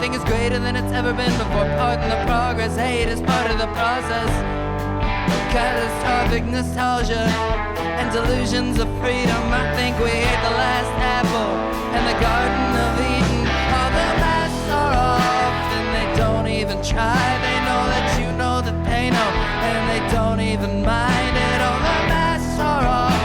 everything is greater than it's ever been before. Pardon the progress, hate is part of the process. Catastrophic nostalgia and delusions of freedom. I think we ate the last apple in the Garden of Eden. All the masks are off and they don't even try. They know that you know that they know, and they don't even mind it. All the masks are off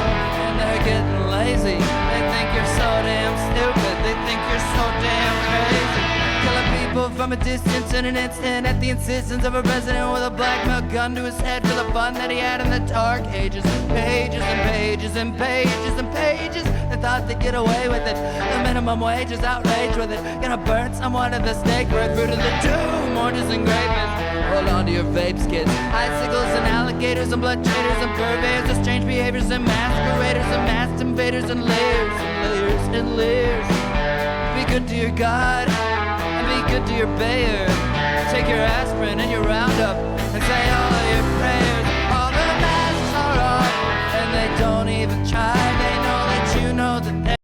and they're getting lazy. They think you're so damn stupid. They think you're so damn crazy. Killing people from a distance in an instant at the insistence of a president with a black milk gun to his head for the fun that he had in the dark ages. Pages and pages and pages and pages. They thought they'd get away with it. The minimum wage is outraged with it. Gonna burn someone at the stake for a fruit of the tomb. Oranges and grapes. Hold on to your vapes, kids. Icicles and alligators and blood traders and purveyors of strange behaviors and masqueraders and masked invaders and layers and layers and layers. Be good to your God and be good to your Bayer. Take your aspirin and your Roundup and say all of your prayers. All the masks are off and they don't even try. They know that you know that they...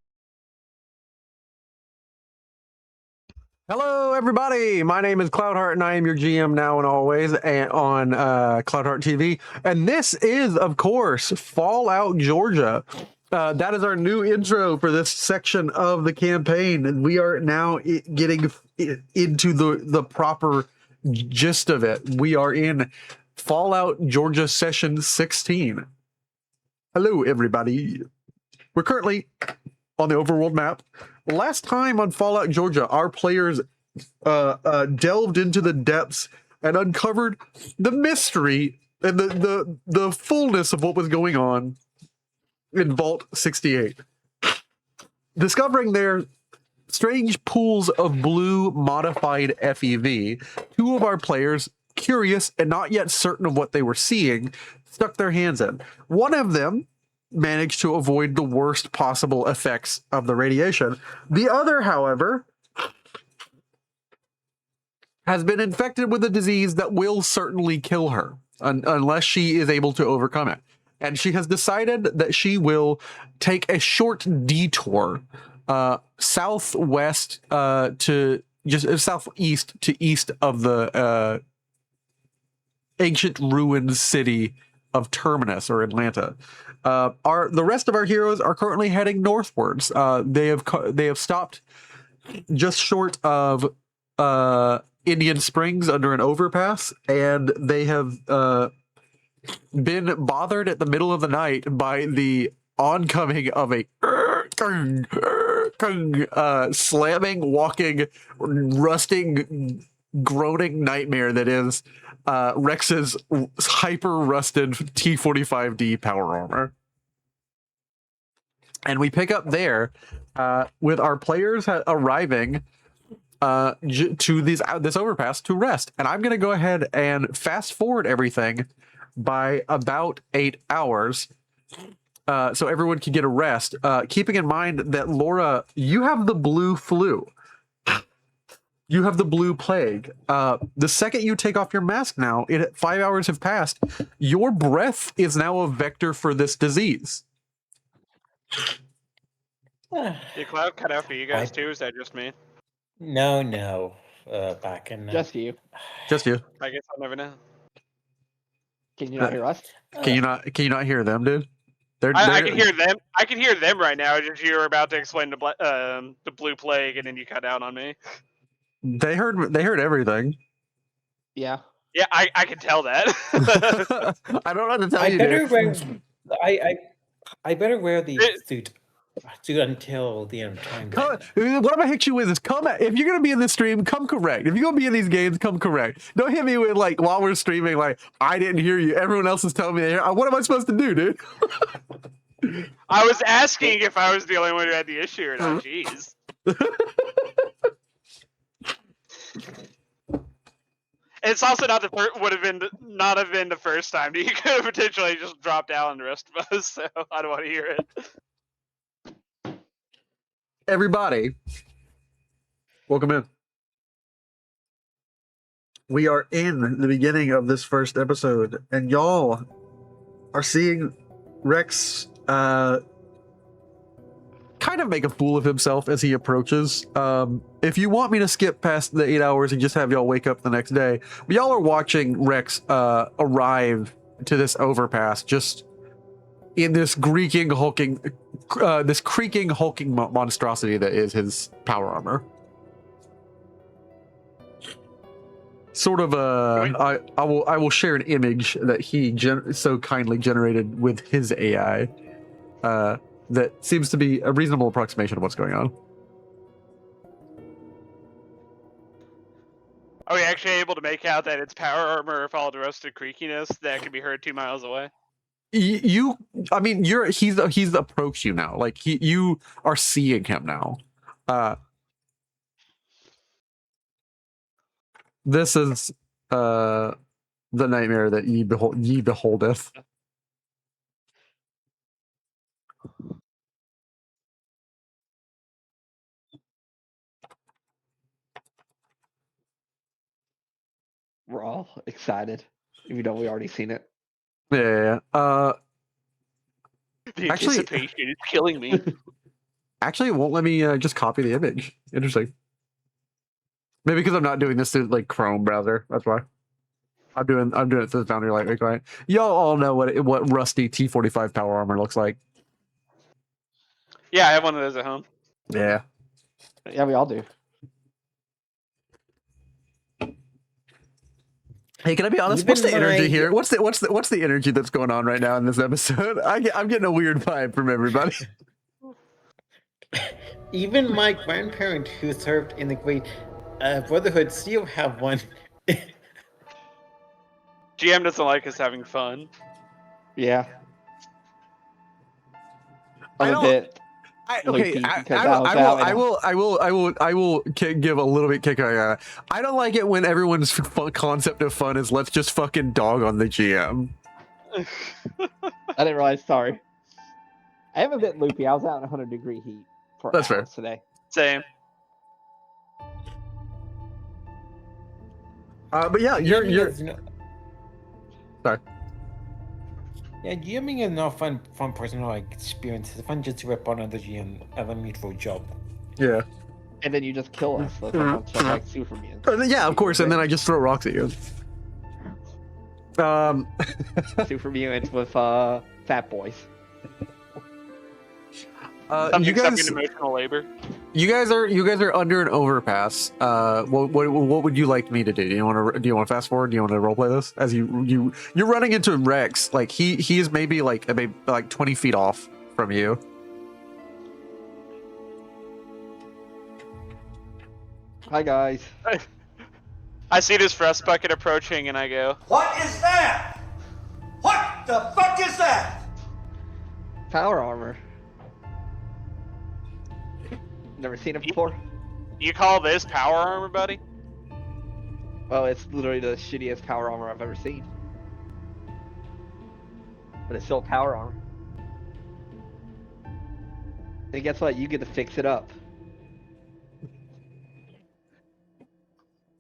Hello, everybody. My name is Cloudheart, and I am your GM now and always on Cloudheart TV. And this is, of course, Fallout, Georgia. That is our new intro for this section of the campaign, and we are now getting into the proper gist of it. We are in Fallout, Georgia, Session 16. Hello, everybody. We're currently on the overworld map. Last time on Fallout, Georgia, our players delved into the depths and uncovered the mystery and the fullness of what was going on in Vault 68. Discovering their strange pools of blue modified FEV, two of our players, curious and not yet certain of what they were seeing, stuck their hands in. One of them managed to avoid the worst possible effects of the radiation. The other, however, has been infected with a disease that will certainly kill her unless she is able to overcome it. And she has decided that she will take a short detour southwest to just southeast to east of the ancient ruined city of Terminus or Atlanta. The rest of our heroes are currently heading northwards. They have stopped just short of Indian Springs under an overpass, and they have been bothered at the middle of the night by the oncoming of a slamming, walking, rusting, groaning nightmare that is Rex's hyper-rusted T-45D power armor. And we pick up there with our players arriving to this overpass to rest. And I'm going to go ahead and fast forward everything by about 8 hours so everyone can get a rest. Keeping in mind that, Laura, you have the blue flu. You have the blue plague. The second you take off your mask now, 5 hours have passed, your breath is now a vector for this disease. Did Cloud cut out for you guys too? Is that just me? No. Back in... Just you. Just you. I guess I'll never know. Can you not hear us? Can you not hear them, dude? I can hear them. I can hear them right now. Just you were about to explain the blue plague, and then you cut out on me. They heard everything. Yeah. Yeah, I can tell that. I don't know what to tell you. I better wear the suit until the end of time. What I'm gonna hit you with is if you're gonna be in this stream, come correct. If you're gonna be in these games, come correct. Don't hit me with like while we're streaming, like I didn't hear you. Everyone else is telling me they hear. What am I supposed to do, dude? I was asking if I was the only one who had the issue or not. Jeez. It's also not not have been the first time. You could have potentially just dropped out on the rest of us, so I don't want to hear it. Everybody, welcome in. We are in the beginning of this first episode, and y'all are seeing Rex kind kind of make a fool of himself as he approaches. If you want me to skip past the 8 hours and just have y'all wake up the next day, but y'all are watching Rex arrive to this overpass just in this creaking, hulking monstrosity that is his power armor. Sort of I will share an image that he so kindly generated with his AI. That seems to be a reasonable approximation of what's going on. Are we actually able to make out that it's power armor if all the rest of creakiness that can be heard 2 miles away? He's approached you now. Like you are seeing him now. This is the nightmare that ye beholdeth. We're all excited, even though we already seen it. Yeah. The Actually- anticipation is killing me. Actually, it won't let me just copy the image. Interesting. Maybe because I'm not doing this through like Chrome browser. That's why. I'm doing it through the Foundry Lightweight client. Y'all all know what rusty T45 power armor looks like. Yeah, I have one of those at home. Yeah. Yeah, we all do. Hey, can I be honest? Even What's the energy my- here? What's the energy that's going on right now in this episode? I'm getting a weird vibe from everybody. Even my grandparent who served in the Great Brotherhood still have one. GM doesn't like us having fun. Yeah. I I'm a don't- bit Okay, loopy because I will give a little bit kick. I don't like it when everyone's concept of fun is let's just fucking dog on the GM. I didn't realize. Sorry. I am a bit loopy. I was out in 100-degree heat for That's fair. hours today. Same. But yeah, you're sorry. Yeah, GMing is not fun personal experience. It's fun just to rip on other GM of a mutual job. Yeah. And then you just kill us with a bunch of like super mutants. Yeah, of course, and then I just throw rocks at you. Super mutants with fat boys. Something you guys, stuck in emotional labor. you guys are under an overpass. What would you like me to do? Do you want to fast forward? Do you want to roleplay this as you're running into Rex? Like he is maybe like 20 feet off from you. Hi guys. I see this rust bucket approaching, and I go, What is that? What the fuck is that? Power armor. Never seen it before? "You call this power armor, buddy?" Well, it's literally the shittiest power armor I've ever seen. But it's still power armor. And guess what? You get to fix it up.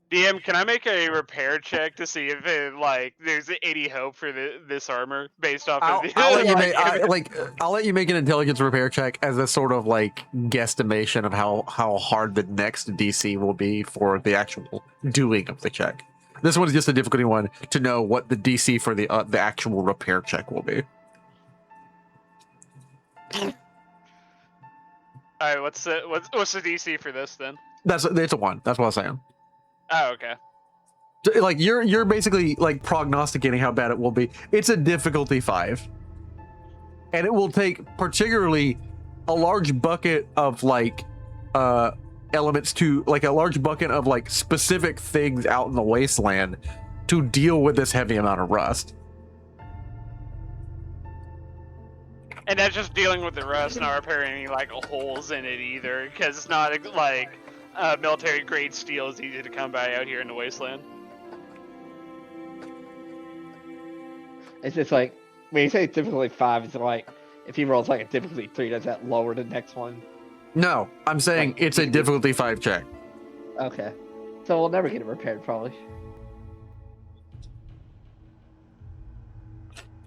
DM, can I make a repair check to see if there's any hope for this armor based off of the? I'll let you make an intelligence repair check as a sort of like guesstimation of how hard the next DC will be for the actual doing of the check. This one's just a difficulty one to know what the DC for the actual repair check will be. All right, what's the DC for this then? It's a 1. That's what I'm saying. Oh, okay. Like you're basically like prognosticating how bad it will be. It's a difficulty 5, and it will take particularly a large bucket of like elements to like a large bucket of like specific things out in the wasteland to deal with this heavy amount of rust. And that's just dealing with the rust, not repairing any like holes in it either, because it's not like military grade steel is easy to come by out here in the wasteland. It's just like, when you say difficulty 5, it's like, if he rolls like a difficulty 3, does that lower the next one? No, I'm saying Like, it's a difficulty 5 check. Okay. So we'll never get it repaired, probably.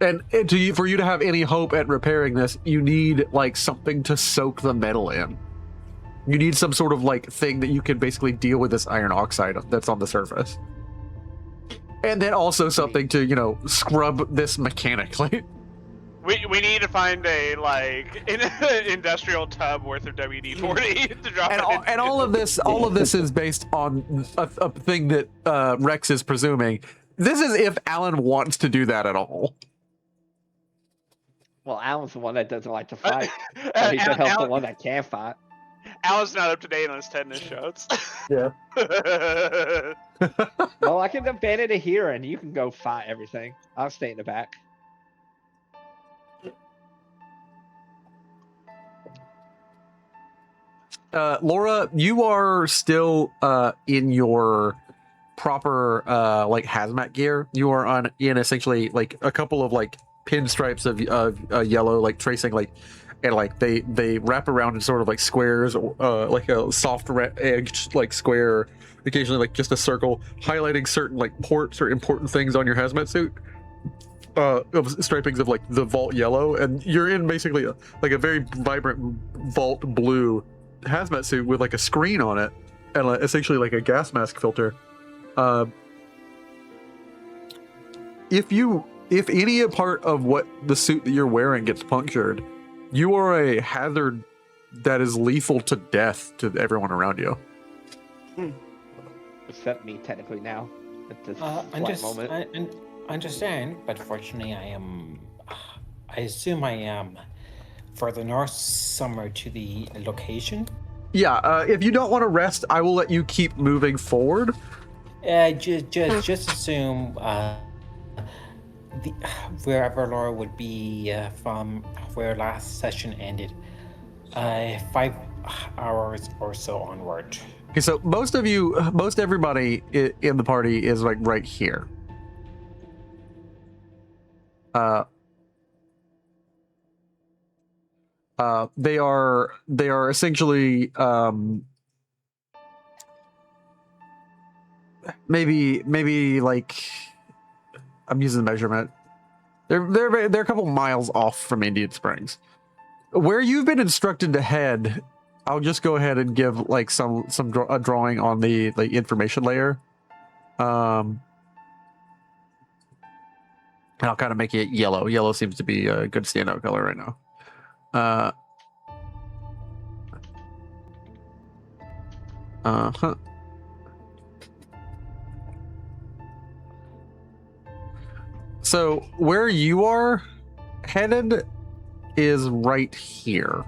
And for you to have any hope at repairing this, you need like something to soak the metal in. You need some sort of like thing that you can basically deal with this iron oxide that's on the surface. And then also something to, you know, scrub this mechanically. We need to find a like industrial tub worth of WD-40 to drop And all of this is based on a thing that Rex is presuming. This is if Alan wants to do that at all. Well, Alan's the one that doesn't like to fight. So he should help the one that can fight. Alan's not up to date on his tetanus shots. Yeah. Well, I can abandon it here, and you can go fight everything. I'll stay in the back. Laura, you are still in your proper like hazmat gear. You are in essentially like a couple of like pinstripes of yellow, like tracing like, and like they wrap around in sort of like squares, like a soft edged like square, occasionally like just a circle, highlighting certain like ports or important things on your hazmat suit. Of stripings of like the vault yellow, and you're in basically like a very vibrant vault blue hazmat suit with like a screen on it and essentially like a gas mask filter. If any part of what the suit that you're wearing gets punctured, you are a hazard that is lethal to death to everyone around you. Except me, technically, now. At this moment. I understand, but fortunately I assume I am further north, somewhere to the location. Yeah, if you don't want to rest, I will let you keep moving forward. Just assume wherever Laura would be from where last session ended, 5 hours or so onward. Okay, so most everybody in the party is like right here. They are essentially maybe like, I'm using the measurement. They're a couple miles off from Indian Springs. Where you've been instructed to head, I'll just go ahead and give like a drawing on the information layer. And I'll kind of make it yellow. Yellow seems to be a good standout color right now. So where you are headed is right here.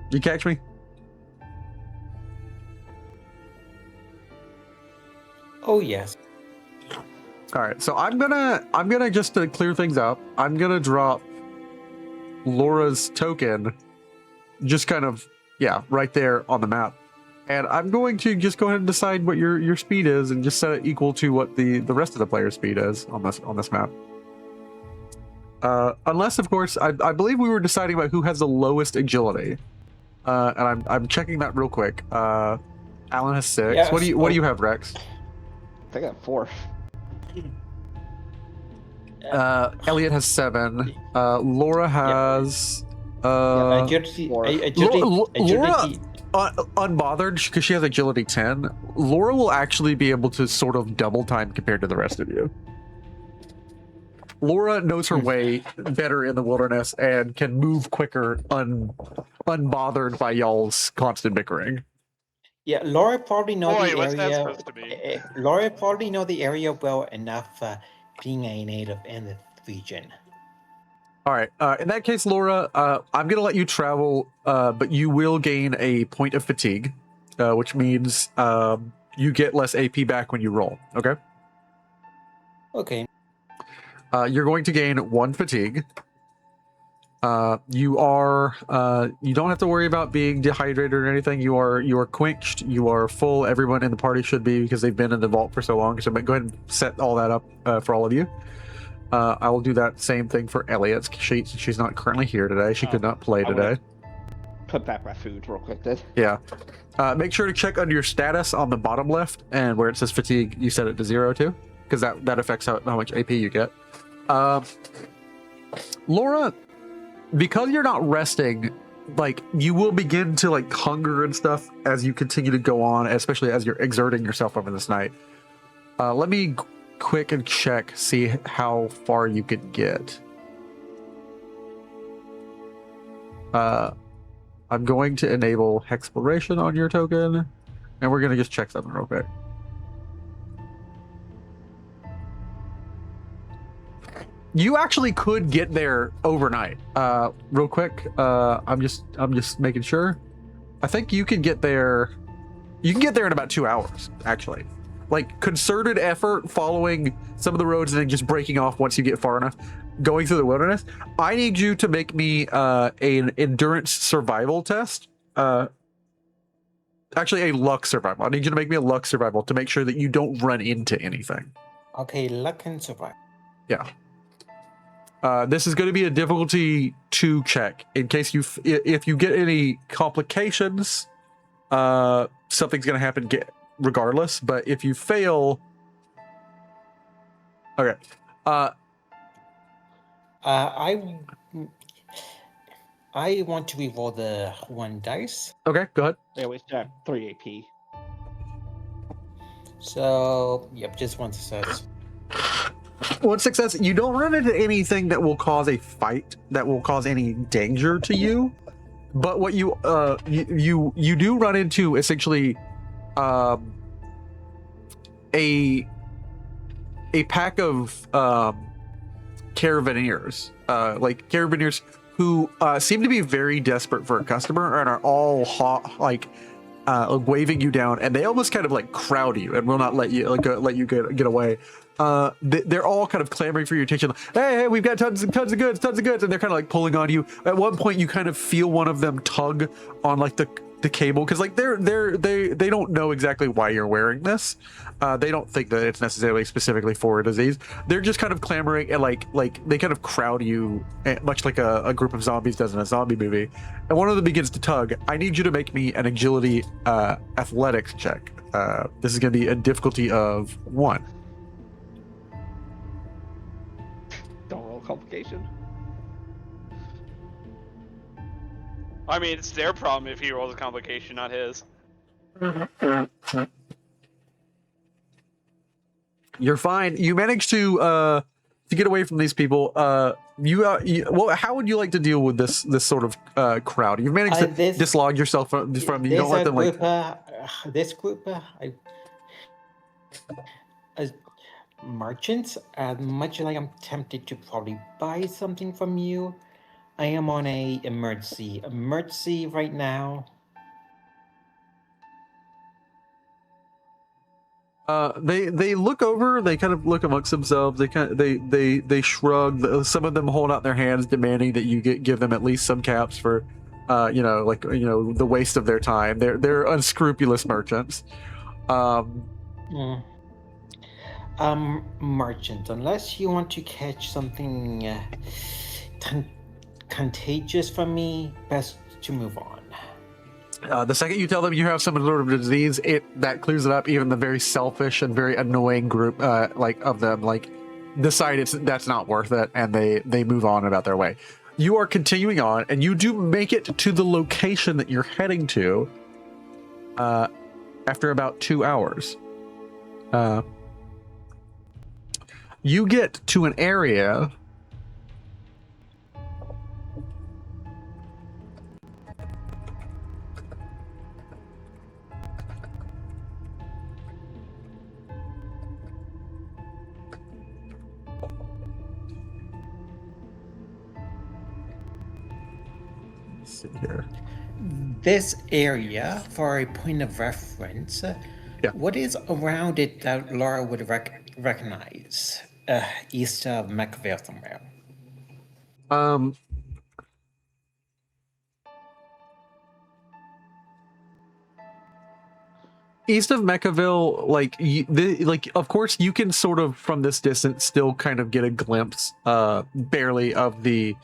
You catch me? Oh yes. All right, so I'm gonna just to clear things up, I'm gonna drop Laura's token, just kind of right there on the map, and I'm going to just go ahead and decide what your speed is, and just set it equal to what the rest of the player's speed is on this map. Unless, of course, I believe we were deciding about who has the lowest agility, and I'm checking that real quick. Alan has 6. Yes. What do you have, Rex? I got 4. Elliot has 7. Laura has Agility. Laura, unbothered because she has agility 10. Laura will actually be able to sort of double time compared to the rest of you. Laura knows her way better in the wilderness and can move quicker, unbothered by y'all's constant bickering. Yeah, Laura probably know Boy, the what's that area. supposed to be? Laura probably know the area well enough, being a native in the region. All right. In that case, Laura, I'm going to let you travel, but you will gain a point of fatigue, which means you get less AP back when you roll. Okay? Okay. You're going to gain 1 fatigue. You don't have to worry about being dehydrated or anything. You are quenched. You are full. Everyone in the party should be, because they've been in the vault for so long. So go ahead and set all that up for all of you. I will do that same thing for Elliot. She's not currently here today. She could not play today. Put back my food real quick then. Yeah. Make sure to check under your status on the bottom left, and where it says fatigue, you set it to 0 too. because that affects how much AP you get. Laura, because you're not resting, like you will begin to like hunger and stuff as you continue to go on, especially as you're exerting yourself over this night. Let me quick and check, see how far you can get. I'm going to enable Hexploration on your token, and we're going to just check something real quick. You actually could get there overnight. Real quick, I'm just making sure. I think you can get there. You can get there in about 2 hours, actually. Like concerted effort, following some of the roads and then just breaking off once you get far enough, going through the wilderness. I need you to make me an endurance survival test. Actually, a luck survival. I need you to make me a luck survival to make sure that you don't run into anything. Okay, luck and survival. Yeah. This is going to be a difficulty 2 check in case if you get any complications, something's going to happen regardless. But if you fail, okay. I want to re-roll the 1 dice. Okay, go ahead. Yeah, we still have 3 AP. So, yep, just 1 success. 1 success. You don't run into anything that will cause a fight, that will cause any danger to you. But what you do run into essentially a pack of caravaneers, like caravaneers who seem to be very desperate for a customer and are all waving you down, and they almost kind of like crowd you and will not let you get away. They're all kind of clamoring for your attention. Hey, we've got tons of goods, and they're kind of like pulling on you. At one point, you kind of feel one of them tug on like the cable, because like they don't know exactly why you're wearing this. They don't think that it's necessarily specifically for a disease. They're just kind of clamoring, and like they kind of crowd you, much like a group of zombies does in a zombie movie. And one of them begins to tug. I need you to make me an agility athletics check. This is going to be a difficulty of 1. Don't roll complication. I mean, it's their problem if he rolls a complication, not his. You're fine. You managed to get away from these people. Well, how would you like to deal with this sort of crowd? You've managed to dislodge yourself from. You don't let them like. This group, as merchants, much like I'm tempted to probably buy something from you. I am on a emergency right now. They look over. They kind of look amongst themselves. They shrug. Some of them hold out their hands, demanding that you give them at least some caps for, the waste of their time. They're unscrupulous merchants. Merchant, unless you want to catch something contagious from me, best to move on. The second you tell them you have some sort of disease, that clears it up. Even the very selfish and very annoying group of them decide that's not worth it, and they move on about their way. You are continuing on, and you do make it to the location that you're heading to after about 2 hours. You get to an area here. This area, for a point of reference, what is around it that Laura would recognize? East of Machiavelli somewhere. East of Mechaville, of course, you can sort of from this distance still kind of get a glimpse, barely, of the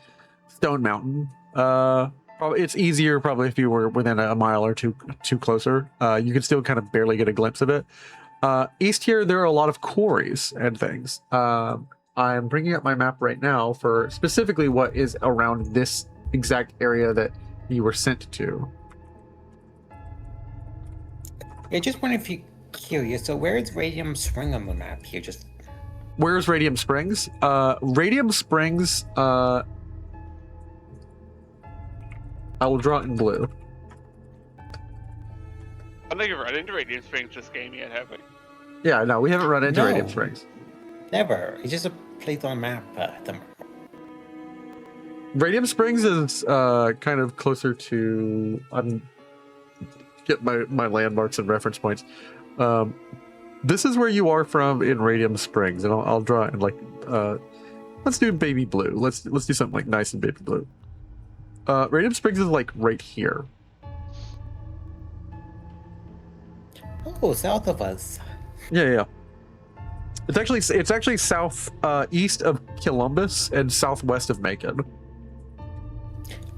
Stone Mountain. Probably it's easier probably if you were within a mile or two closer. You can still kind of barely get a glimpse of it. East here, there are a lot of quarries and things. I'm bringing up my map right now for specifically what is around this exact area that you were sent to. I just wonder if you're curious. So where is Radium Spring on the map here? Just Where's Radium Springs? Radium Springs, I will draw it in blue. I don't think you've run into Radiant Springs this game yet, have we? Yeah, no, we haven't run into No. Radium Springs. never. It's just a place on the map. Radium Springs is kind of closer to. Get my landmarks and reference points. This is where you are from in Radium Springs, and I'll draw it in like. Let's do baby blue. Let's do something like nice and baby blue. Radium Springs is like right here. Oh, south of us. Yeah. It's actually south east of Columbus and southwest of Macon.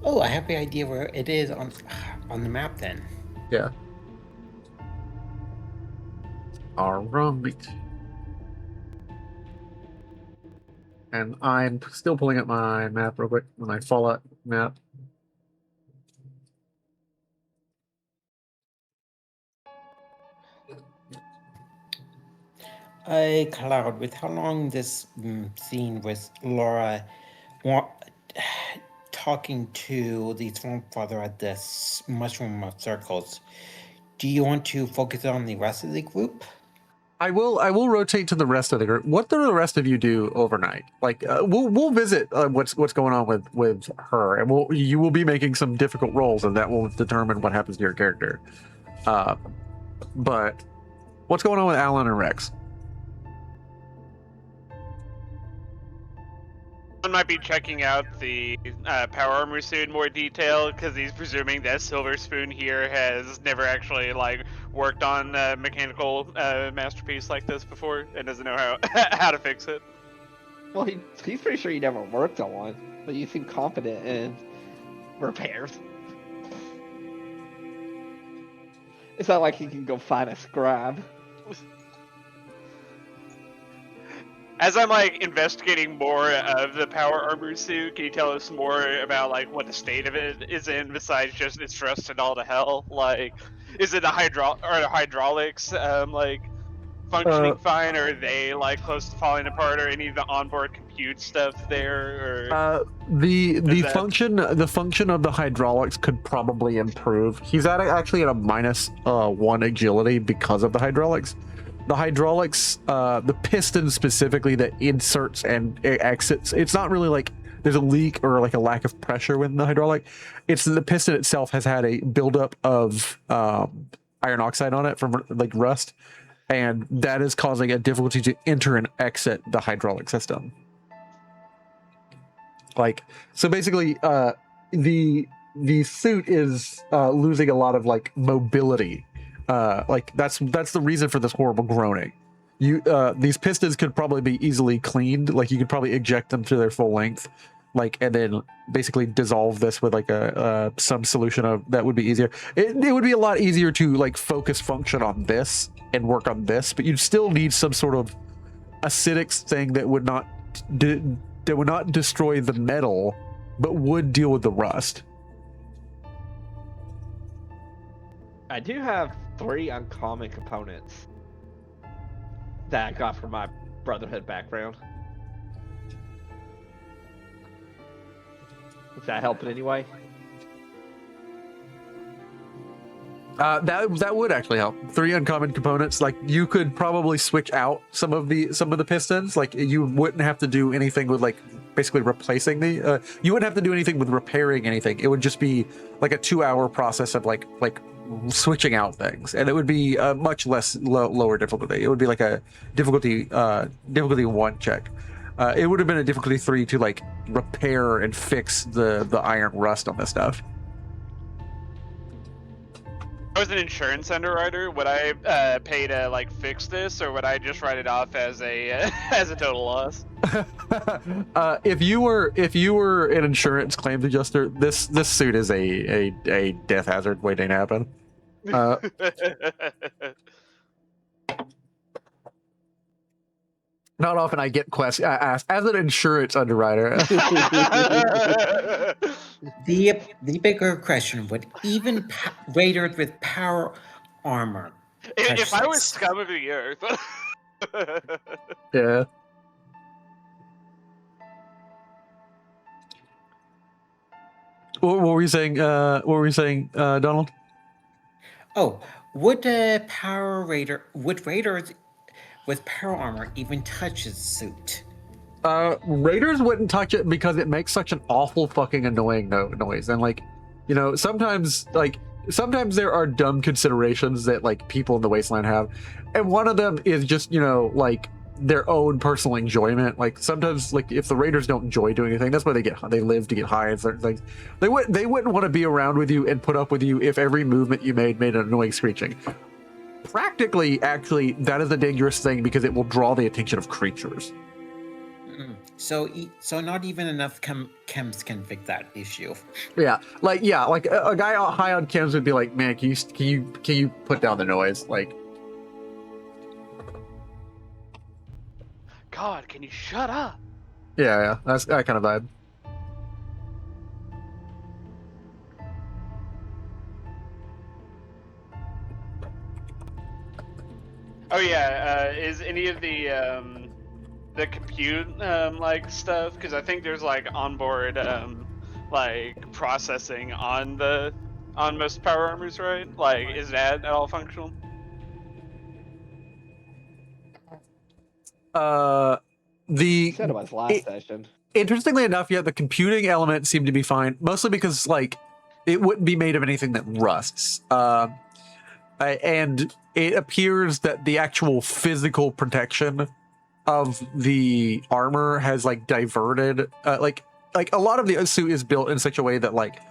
Oh, I have the idea where it is on the map then. Yeah. All right. And I'm still pulling up my map real quick, my Fallout map. Cloud, with how long this scene with Laura talking to the Swamp Father at this Mushroom of Circles, do you want to focus on the rest of the group? I will rotate to the rest of the group. What do the rest of you do overnight? Like we'll visit what's going on with her, and you will be making some difficult rolls, and that will determine what happens to your character. But what's going on with Alan and Rex? One might be checking out the power armor suit in more detail because he's presuming that Silver Spoon here has never actually like worked on a mechanical masterpiece like this before and doesn't know how how to fix it. Well, he's pretty sure he never worked on one, but you seem confident in repairs. It's not like he can go find a scribe. As I'm like investigating more of the power armor suit, can you tell us more about like what the state of it is in besides just it's rusted all to hell? Like, is it the hydraulics like functioning fine, or are they like close to falling apart, or any of the onboard compute stuff there? Or the function of the hydraulics could probably improve. He's actually at a -1 agility because of the hydraulics. The hydraulics, the piston specifically that inserts and exits, it's not really like there's a leak or like a lack of pressure within the hydraulic. It's the piston itself has had a buildup of iron oxide on it from like rust, and that is causing a difficulty to enter and exit the hydraulic system. Like, so basically, the suit is losing a lot of like mobility. Like that's the reason for this horrible groaning. These pistons could probably be easily cleaned. Like you could probably eject them to their full length, like, and then basically dissolve this with like some solution of that would be easier. It would be a lot easier to like focus function on this and work on this, but you'd still need some sort of acidics thing that would not destroy the metal, but would deal with the rust. I do have 3 uncommon components that I got from my Brotherhood background. Does that help in any way? That would actually help. 3 uncommon components. Like you could probably switch out some of the pistons. Like you wouldn't have to do anything with like basically replacing the. You wouldn't have to do anything with repairing anything. It would just be like a 2-hour process of like switching out things, and it would be a much less lower difficulty. It would be like a difficulty 1 check. It would have been a difficulty 3 to like repair and fix the iron rust on this stuff. If I was an insurance underwriter, would I pay to like fix this, or would I just write it off as a as a total loss? If you were an insurance claims adjuster, this suit is a death hazard waiting to happen. Not often I get asked as an insurance underwriter. The bigger question: would even raiders with power armor If I was this? scum of the earth. Yeah. What were you saying? Donald? Oh, would raiders with power armor even touch his suit? Raiders wouldn't touch it because it makes such an awful fucking annoying noise, and like, you know, sometimes there are dumb considerations that like people in the wasteland have, and one of them is just, you know, like their own personal enjoyment. Like sometimes, like if the raiders don't enjoy doing anything, that's why they live to get high and certain things. They wouldn't want to be around with you and put up with you if every movement you made an annoying screeching. Practically, actually, that is a dangerous thing because it will draw the attention of creatures. So not even enough chems can fix that issue. Yeah, like a guy high on chems would be like, man, can you put down the noise? Like, God, can you shut up? yeah, that's that kind of vibe. Oh yeah, is any of the compute like stuff? Because I think there's like onboard like processing on most power armors, right? Like, is that at all functional? You said it was last session. Interestingly enough, yeah, the computing element seemed to be fine, mostly because like it wouldn't be made of anything that rusts. And it appears that the actual physical protection of the armor has like diverted, like a lot of the suit is built in such a way that like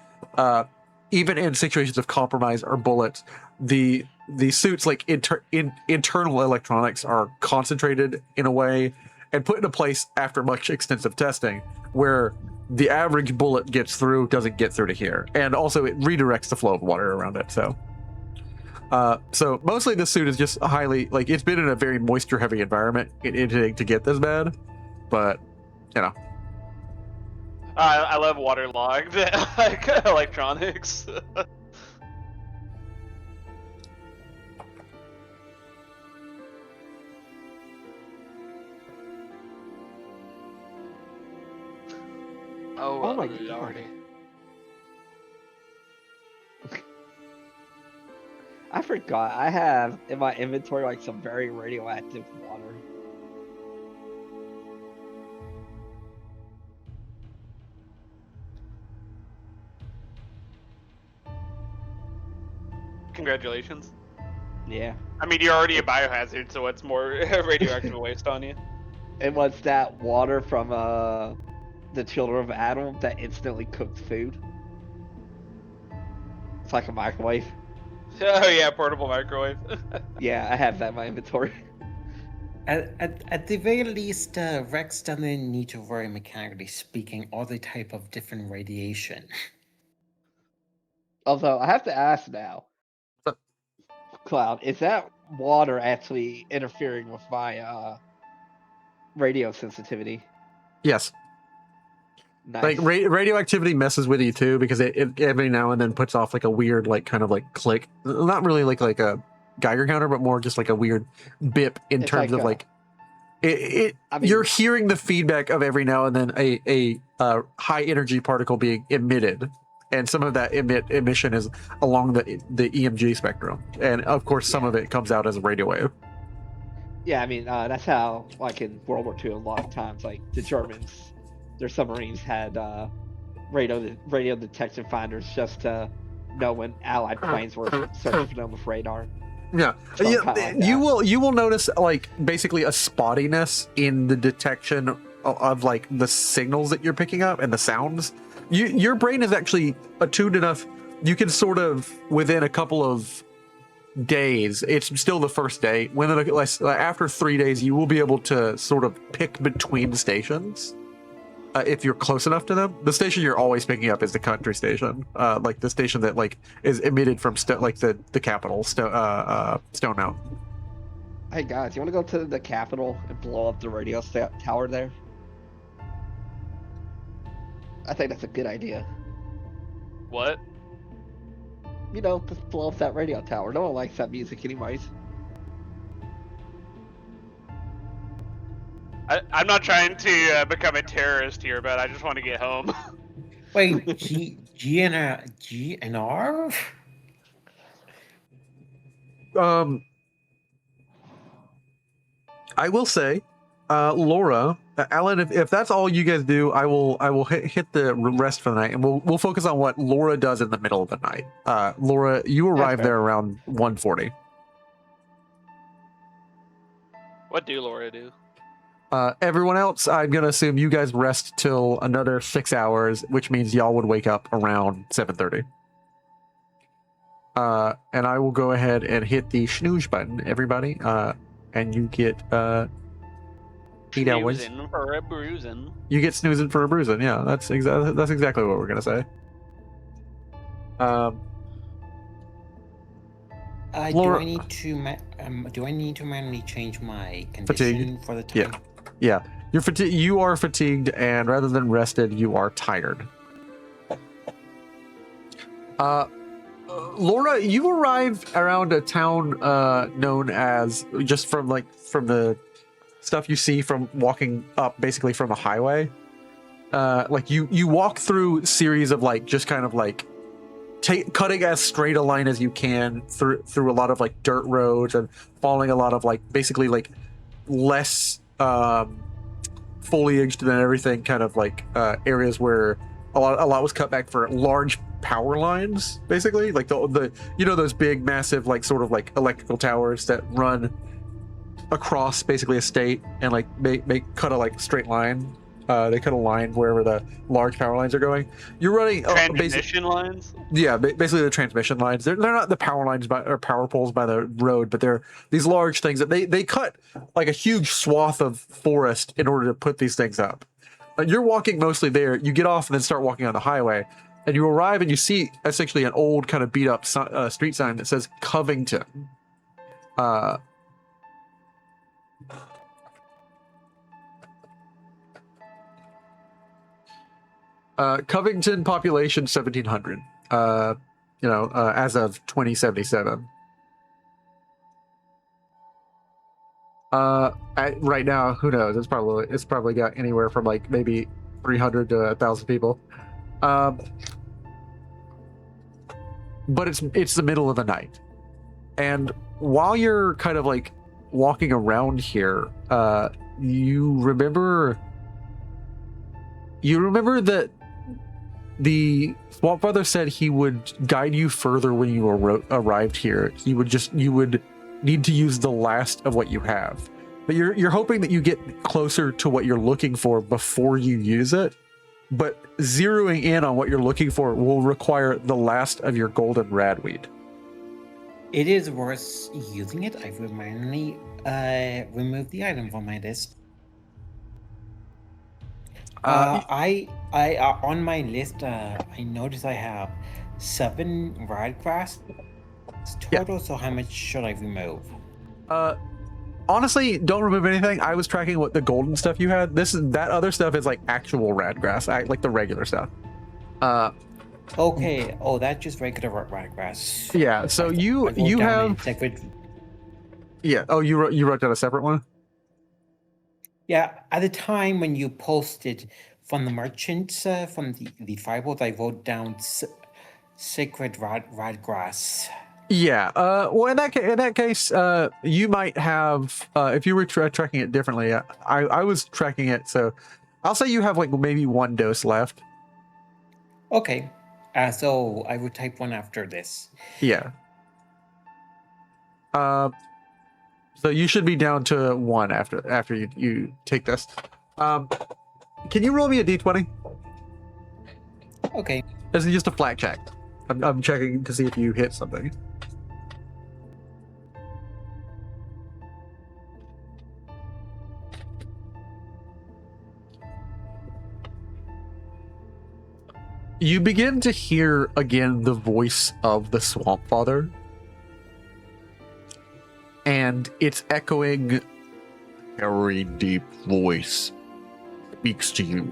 even in situations of compromise or bullets, the suit's like internal electronics are concentrated in a way and put into place after much extensive testing, where the average bullet doesn't get through to here, and also it redirects the flow of water around it. So mostly the suit is just highly, like, it's been in a very moisture heavy environment to get this bad, but you know. I love waterlogged like electronics. Oh my lordy. I forgot. I have in my inventory like some very radioactive water. Congratulations. Yeah. I mean, you're already a biohazard, so what's more radioactive waste on you? It was that water from the Children of Adam that instantly cooked food. It's like a microwave. Oh yeah, portable microwave. Yeah, I have that in my inventory. At the very least, Rex doesn't need to worry, mechanically speaking, all the type of different radiation. Although I have to ask now, Cloud, is that water actually interfering with my radio sensitivity? Yes. Nice. Like radioactivity messes with you too, because it every now and then puts off like a weird, like, kind of like click, not really like a Geiger counter, but more just like a weird bip in It's terms like of like it. I mean, you're hearing the feedback of every now and then a high energy particle being emitted, and some of that emission is along the EMG spectrum, and of course some of it comes out as a radio wave. yeah, I mean that's how, like in World War II, a lot of times like the Germans, their submarines had radio detection finders just to know when Allied planes were searching for them with radar. Yeah, you will notice like basically a spottiness in the detection of like the signals that you're picking up and the sounds. Your brain is actually attuned enough. You can sort of, within a couple of days, it's still the first day, after 3 days, you will be able to sort of pick between stations. If you're close enough to them. The station you're always picking up is the country station, like the station that like is emitted from the capital, Stone Mountain. Hey guys, you want to go to the Capitol and blow up the radio tower there? I think that's a good idea. What? You know, just blow up that radio tower. No one likes that music anyways. I'm not trying to become a terrorist here, but I just want to get home. Wait, GNR? I will say, Laura, Alan, if that's all you guys do, I will hit the rest for the night, and we'll focus on what Laura does in the middle of the night. Laura, you arrive there around 1:40. What do Laura do? Everyone else, I'm gonna assume you guys rest till another 6 hours, which means y'all would wake up around 7:30. And I will go ahead and hit the snooze button, everybody. And you get 8 hours. Snoozing for a bruising. You get snoozing for a bruising. Yeah, that's exactly what we're gonna say. Laura, do I need to manually change my condition for the time? Yeah. You are fatigued, and rather than rested, you are tired. Laura, you arrive around a town known as, just from the stuff you see from walking up, basically from a highway. Like you walk through a series of just kind of cutting as straight a line as you can through a lot of dirt roads, and following a lot of basically less foliaged than everything, kind of areas where a lot was cut back for large power lines, basically the those big massive sort of electrical towers that run across basically a state and make cut a straight line. They cut a line wherever the large power lines are going. You're running transmission lines. Yeah, basically the transmission lines. They're not the power lines or power poles by the road, but they're these large things that they cut a huge swath of forest in order to put these things up. You're walking mostly there. You get off and then start walking on the highway, and you arrive and you see essentially an old kind of beat up street sign that says Covington. Covington population 1,700. As of 2077. Right now, who knows? It's probably got anywhere from maybe 300 to 1,000 people. But it's the middle of the night, and while you're kind of walking around here, you remember that the Swamp Father said he would guide you further when you arrived here. You would need to use the last of what you have, but you're hoping that you get closer to what you're looking for before you use it. But zeroing in on what you're looking for will require the last of your golden radweed. It is worth using it. I will manually remove the item from my list. I on my list, I noticed I have 7 radgrass total. So how much should I remove? Honestly, don't remove anything. I was tracking what the golden stuff you had. That other stuff is actual radgrass, the regular stuff. Okay. Oh, that's just regular radgrass. Yeah. So you have. Yeah. Oh, you wrote down a separate one. Yeah, at the time when you posted from the merchants, from the firebolt, I wrote down sacred radgrass. Yeah. Well, in that case, you might have, if you were tracking it differently. I was tracking it, so I'll say you have maybe 1 dose left. Okay. So I would type 1 after this. Yeah. So you should be down to 1 after you take this. Can you roll me a d20? Okay. This is just a flat check. I'm checking to see if you hit something. You begin to hear again the voice of the Swamp Father. and its echoing, very deep voice speaks to you.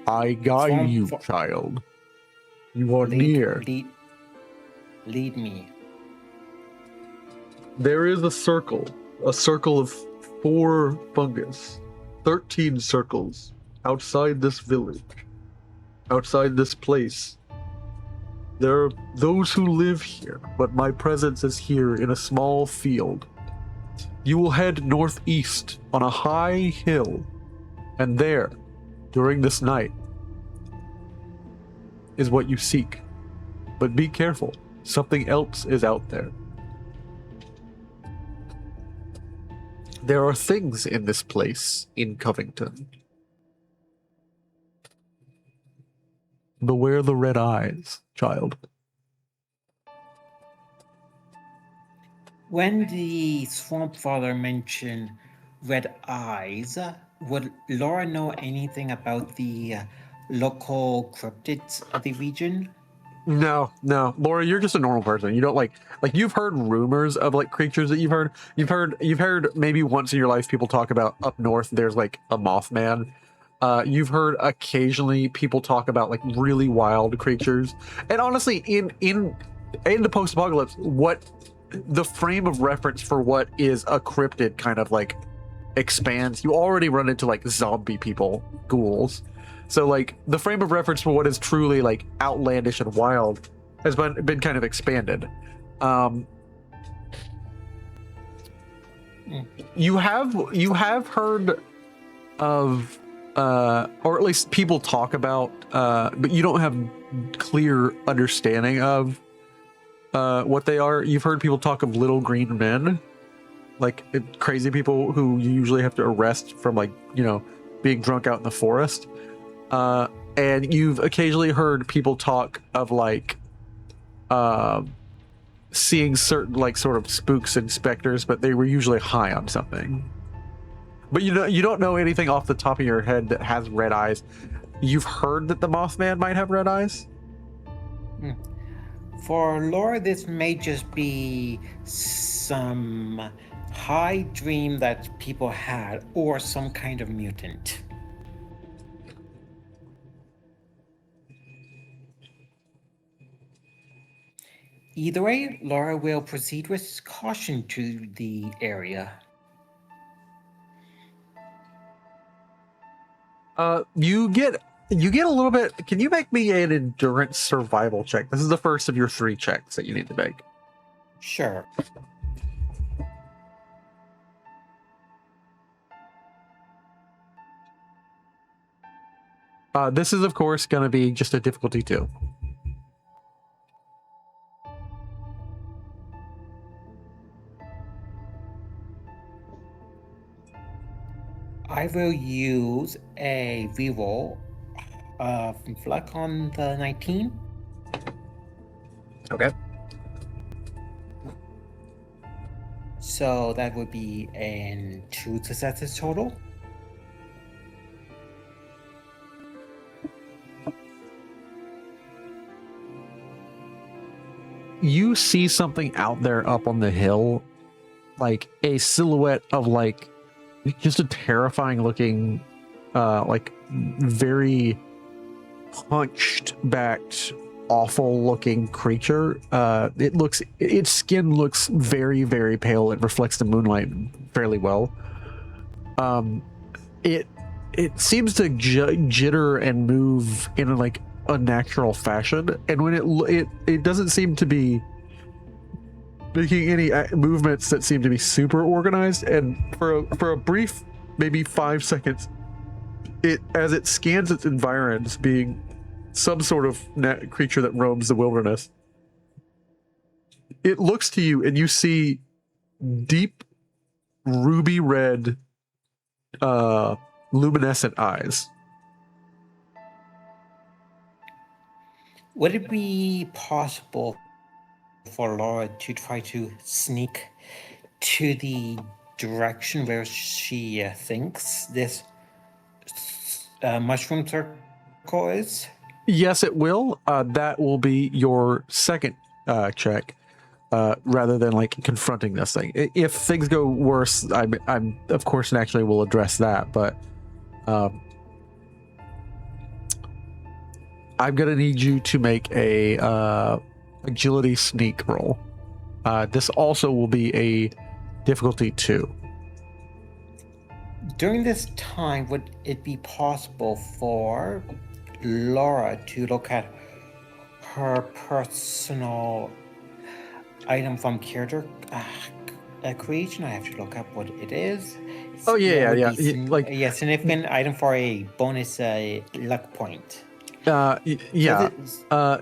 I guide you, child. You are near. Lead me. There is a circle of 4 fungus, 13 circles outside this village, outside this place. There are those who live here, but my presence is here in a small field. You will head northeast on a high hill, and there, during this night, is what you seek. But be careful, something else is out there. There are things in this place in Covington. Beware the red eyes, child. When the Swamp Father mentioned red eyes, would Laura know anything about the local cryptids of the region? No, Laura, you're just a normal person. You don't like you've heard rumors of like creatures that you've heard. You've heard maybe once in your life people talk about up north there's like a Mothman. You've heard occasionally people talk about like really wild creatures. And honestly, in the post-apocalypse, what the frame of reference for what is a cryptid kind of like expands. You already run into like zombie people, ghouls. So like the frame of reference for what is truly like outlandish and wild has been kind of expanded. You have heard of or at least people talk about but you don't have clear understanding of what they are. You've heard people talk of little green men, like crazy people who you usually have to arrest from like, you know, being drunk out in the forest. And you've occasionally heard people talk of like seeing certain like sort of spooks and specters, but they were usually high on something. But you don't know anything off the top of your head that has red eyes. You've heard that the Mothman might have red eyes? For Laura, this may just be some high dream that people had, or some kind of mutant. Either way, Laura will proceed with caution to the area. You get a little bit. Can you make me an endurance survival check? This is the first of your 3 checks that you need to make. Sure. This is of course going to be just a difficulty 2. I will use a reroll from Fleck on the 19. Okay. So that would be in 2 successes total. You see something out there up on the hill, like a silhouette of like just a terrifying looking like very hunched backed awful looking creature. Its skin looks very, very pale. It reflects the moonlight fairly well. It seems to jitter and move in like unnatural fashion, and when it doesn't seem to be making any movements that seem to be super organized, and for a brief maybe 5 seconds, as it scans its environs, being some sort of creature that roams the wilderness, it looks to you and you see deep ruby red luminescent eyes. Would it be possible for Laura to try to sneak to the direction where she thinks this mushroom circle is? Yes, it will. That will be your second check. rather than like confronting this thing. If things go worse, I'm of course naturally will address that, but I'm gonna need you to make a agility sneak roll. This also will be a difficulty 2. During this time, would it be possible for Laura to look at her personal item from character creation? I have to look up what it is. Oh yeah, yeah. Like significant item for a bonus luck point. Yeah.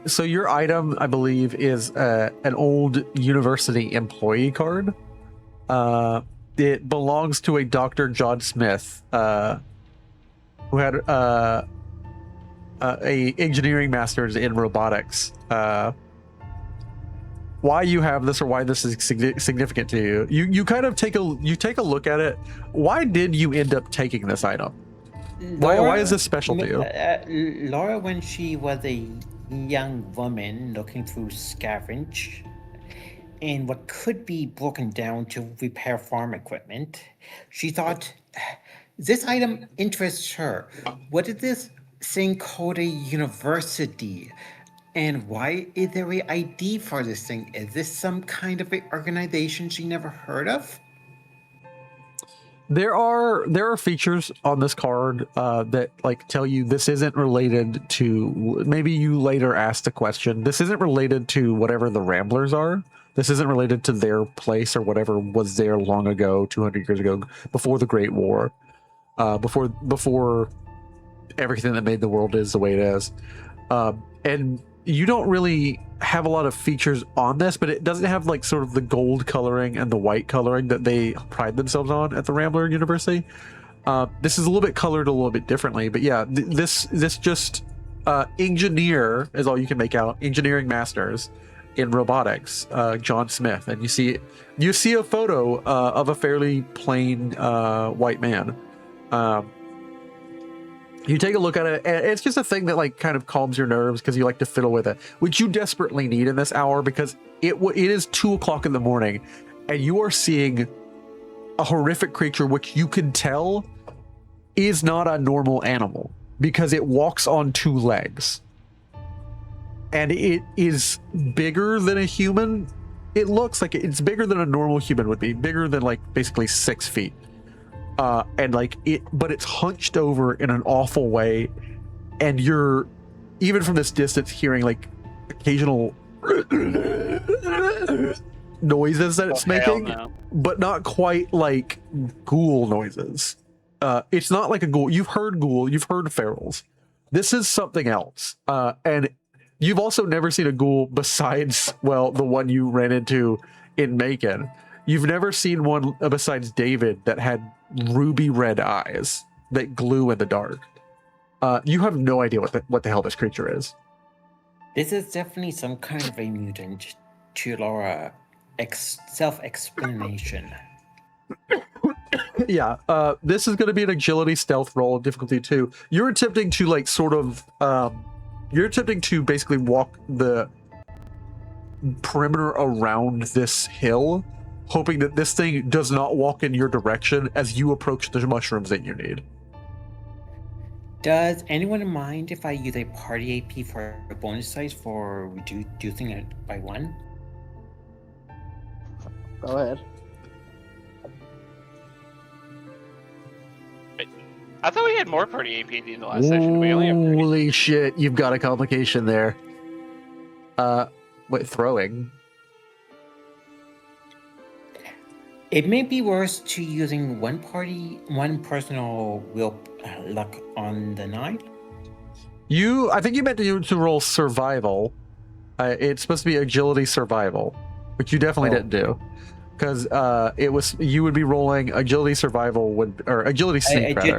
So your item, I believe, is an old university employee card. It belongs to a Dr. John Smith, who had a engineering master's in robotics. Why you have this, or why this is significant to you? You kind of take a look at it. Why did you end up taking this item? Why is this special to you? Laura, when she was a young woman looking through scavenge and what could be broken down to repair farm equipment, she thought, this item interests her. What is this thing called a university? And why is there an ID for this thing? Is this some kind of an organization she never heard of? There are features on this card that like tell you this isn't related to, maybe you later asked the question, this isn't related to whatever the Ramblers are. This isn't related to their place or whatever was there long ago, 200 years ago, before the Great War, before everything that made the world is the way it is. And you don't really have a lot of features on this, but it doesn't have like sort of the gold coloring and the white coloring that they pride themselves on at the Rambler University. This is a little bit colored a little bit differently, but yeah, this just engineer is all you can make out. Engineering masters in robotics, John Smith, and you see a photo of a fairly plain white man. You take a look at it, and it's just a thing that like kind of calms your nerves because you like to fiddle with it, which you desperately need in this hour because it is 2 o'clock in the morning, and you are seeing a horrific creature which you can tell is not a normal animal because it walks on 2 legs, and it is bigger than a human. It looks like it's bigger than a normal human would be, bigger than like basically 6 feet. And like but it's hunched over in an awful way, and you're even from this distance hearing like occasional noises that it's making, no. But not quite like ghoul noises. It's not like a ghoul. You've heard ghoul, you've heard ferals. This is something else. And you've also never seen a ghoul besides, well, the one you ran into in Macon. You've never seen one besides David that had ruby red eyes that glue in the dark. You have no idea what the hell this creature is. This is definitely some kind of a mutant to Laura self-explanation. Yeah, this is going to be an agility stealth roll, difficulty 2. You're attempting to like sort of you're attempting to basically walk the perimeter around this hill, hoping that this thing does not walk in your direction as you approach the mushrooms that you need. Does anyone mind if I use a party AP for a bonus dice for reducing it by 1? Go ahead. I thought we had more party AP in the last session. We only have 30. Holy shit, you've got a complication there. Wait, throwing? It may be worse to using one personal will luck on the 9. I think you meant to roll survival. It's supposed to be agility survival, which you definitely didn't do, because you would be rolling agility survival or agility sneak rather.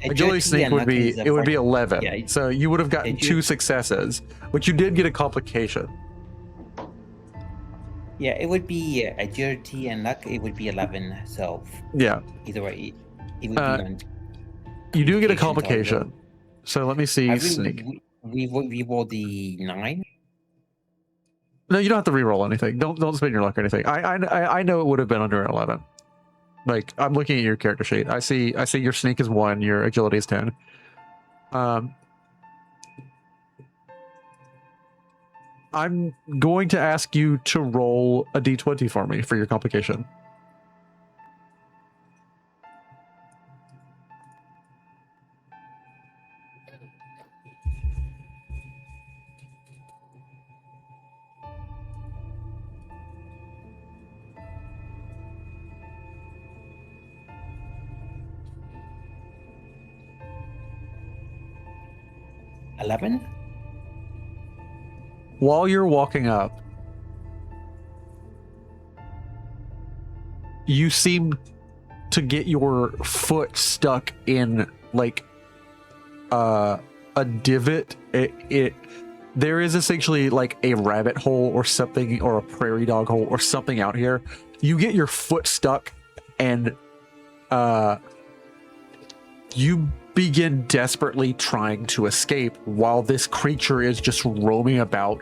Agility sneak would be 11. Yeah, so you would have gotten 2 successes, but you did get a complication. Yeah, it would be agility and luck. It would be 11. So yeah, either way, it would be on. You do get a complication. So let me see. Sneak. We roll the 9. No, you don't have to re-roll anything. Don't spend your luck or anything. I know it would have been under an 11. Like, I'm looking at your character sheet. I see your sneak is 1, your agility is 10. I'm going to ask you to roll a d20 for me for your complication. $11. While you're walking up, you seem to get your foot stuck in like a divot. There is essentially like a rabbit hole or something, or a prairie dog hole or something out here. You get your foot stuck, and you begin desperately trying to escape while this creature is just roaming about.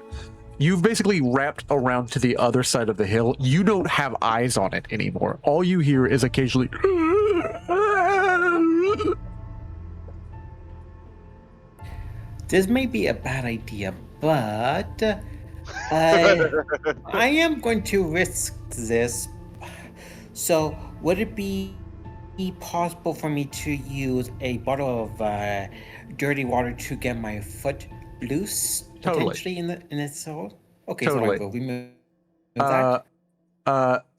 You've basically wrapped around to the other side of the hill. You don't have eyes on it anymore. All you hear is occasionally This may be a bad idea, but I am going to risk this. So, would it be possible for me to use a bottle of dirty water to get my foot loose, Totally. potentially in its hole? Okay, Totally. so I will remove that.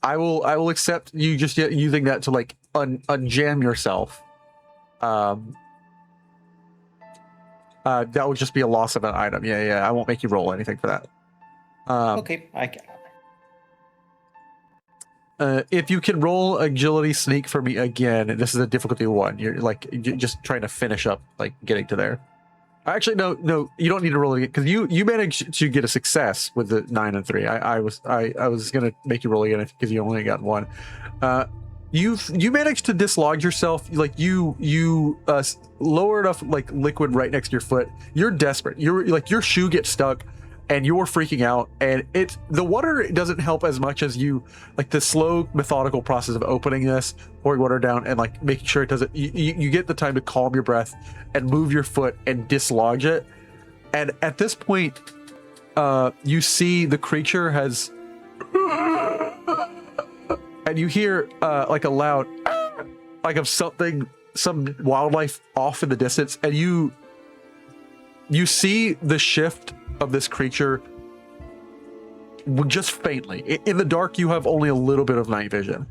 I will accept you just using that to like unjam yourself. That would just be a loss of an item. Yeah. I won't make you roll anything for that. Okay, I can. If you can roll agility sneak for me again, this is a difficulty 1. You're like just trying to finish up, like getting to there. Actually, no, you don't need to roll it again because you managed to get a success with the 9 and 3. I was gonna make you roll again because you only got 1. You managed to dislodge yourself. Like you lower enough like liquid right next to your foot. You're desperate. You're like your shoe gets stuck, and you're freaking out. And the water doesn't help as much as you like the slow methodical process of opening this, pouring water down, and like making sure it doesn't. You get the time to calm your breath and move your foot and dislodge it. And at this point, you see the creature has. And you hear like a loud, like of something, some wildlife off in the distance, and you see the shift of this creature just faintly. In the dark, you have only a little bit of night vision.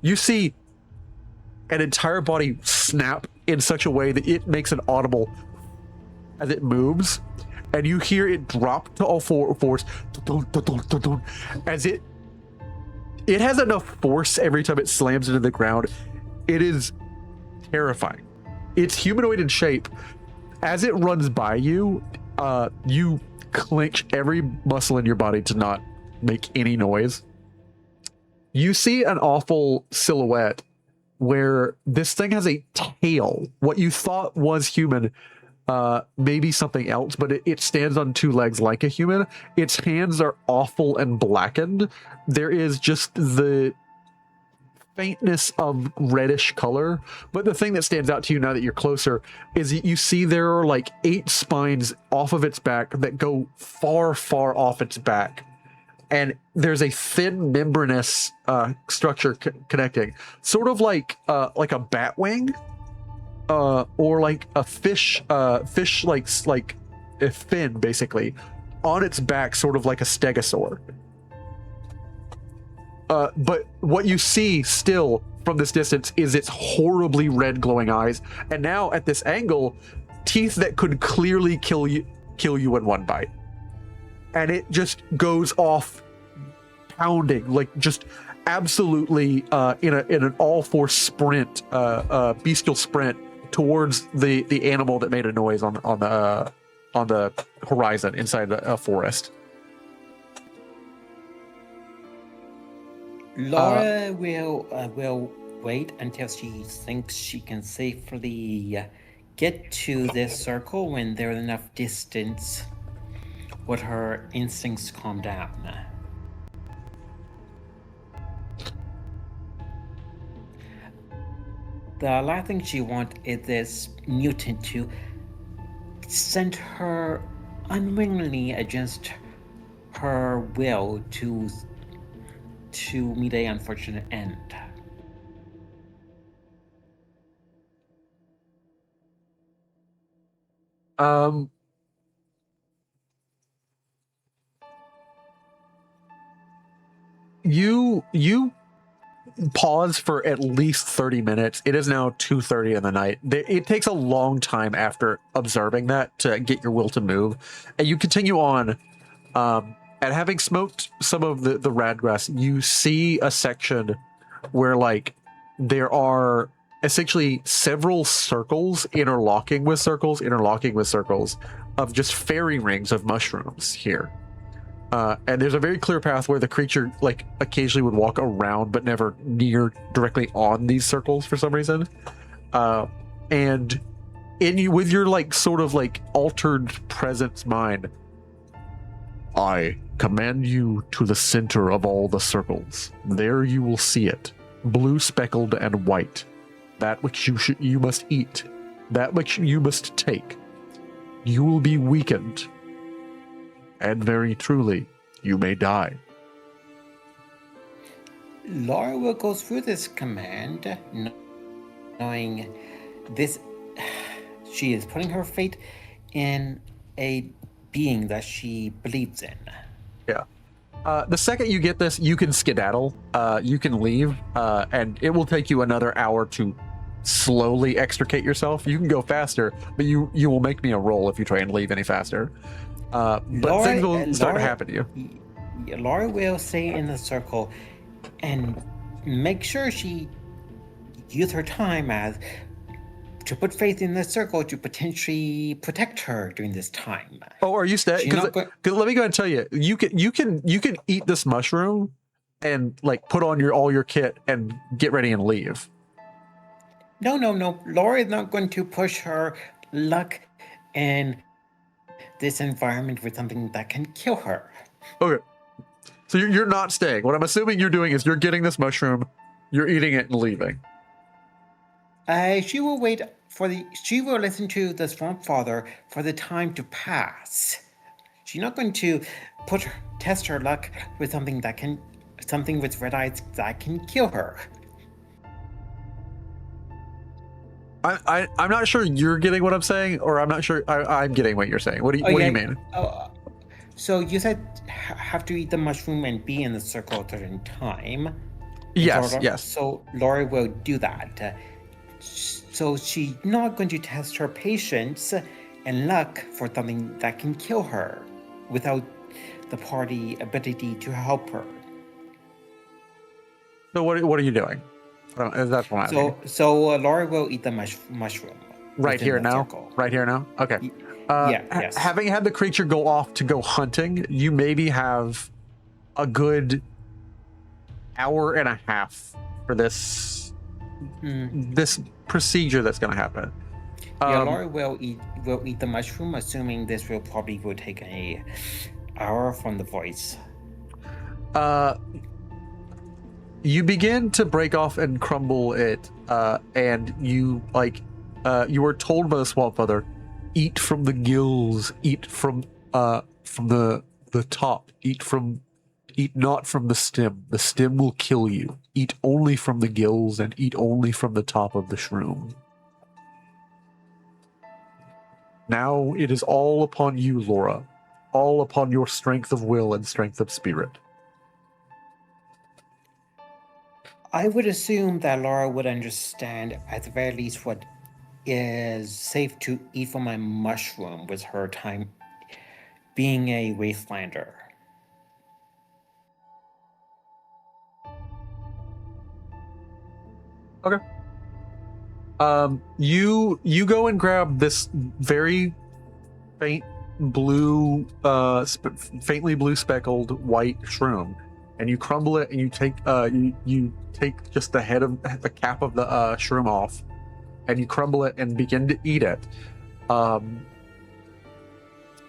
You see an entire body snap in such a way that it makes an audible as it moves, and you hear it drop to all fours as it has enough force every time it slams into the ground. It is terrifying. It's humanoid in shape. As it runs by you, you clench every muscle in your body to not make any noise. You see an awful silhouette where this thing has a tail. What you thought was human, maybe something else, but it stands on 2 legs like a human. Its hands are awful and blackened. There is just the faintness of reddish color, but the thing that stands out to you now that you're closer is you see there are like 8 spines off of its back that go far off its back, and there's a thin membranous structure connecting, sort of like a bat wing, or like a fish like a fin basically on its back, sort of like a stegosaur. But what you see still from this distance is its horribly red glowing eyes, and now at this angle, teeth that could clearly kill you in one bite. And it just goes off pounding, like just absolutely in an all-four sprint, bestial sprint towards the animal that made a noise on the horizon inside a forest. Laura will wait until she thinks she can safely get to this circle when there's enough distance would her instincts calm down? The last thing she wants is this mutant to send her unwillingly against her will to meet a unfortunate end. You pause for at least 30 minutes. It is now 2:30 in the night. It takes a long time after observing that to get your will to move, and you continue on. And having smoked some of the radgrass, you see a section where like there are essentially several circles interlocking with circles of just fairy rings of mushrooms here. And there's a very clear path where the creature like occasionally would walk around but never near directly on these circles for some reason. And in you with your like sort of like altered presence mind, I command you to the center of all the circles. There you will see it, blue speckled and white. That which you must eat, that which you must take. You will be weakened, and very truly, you may die. Laura will go through this command, knowing this. She is putting her fate in a being that she believes in. Yeah. The second you get this, you can skedaddle. You can leave, and it will take you another hour to slowly extricate yourself. You can go faster, but you will make me a roll if you try and leave any faster. But Laura, things will start to happen to you. Laura will stay in the circle and make sure she use her time as to put faith in the circle to potentially protect her during this time. Oh, are you staying? Because let me go ahead and tell you, you can eat this mushroom and like put on all your kit and get ready and leave. No. Laura is not going to push her luck in this environment with something that can kill her. Okay. So you're not staying. What I'm assuming you're doing is you're getting this mushroom, you're eating it and leaving. She will wait she will listen to the Swamp Father for the time to pass. She's not going to test her luck with something with red eyes that can kill her. I'm not sure you're getting what I'm saying, or I'm not sure I'm getting what you're saying. What do you mean? So you said have to eat the mushroom and be in the circle at a certain time. Yes. So Laura will do that. So she's not going to test her patience and luck for something that can kill her without the party ability to help her. So what are you doing? That's what I'm asking. So Laura will eat the mushroom. Right here now? Circle. Right here now? Okay. Yes. Having had the creature go off to go hunting, you maybe have a good hour and a half for this this procedure that's going to happen. Laura will eat the mushroom, assuming this will take an hour from the voice. You begin to break off and crumble it, and you were told by the Swamp Father, eat from the gills, eat from the top, eat not from the stem. The stem will kill you. Eat only from the gills and eat only from the top of the shroom. Now it is all upon you, Laura. All upon your strength of will and strength of spirit. I would assume that Laura would understand at the very least what is safe to eat from a mushroom with her time being a wastelander. Okay. You go and grab this very faint blue, faintly blue speckled white shroom, and you crumble it, and you take you take just the head of the cap of the shroom off, and you crumble it and begin to eat it.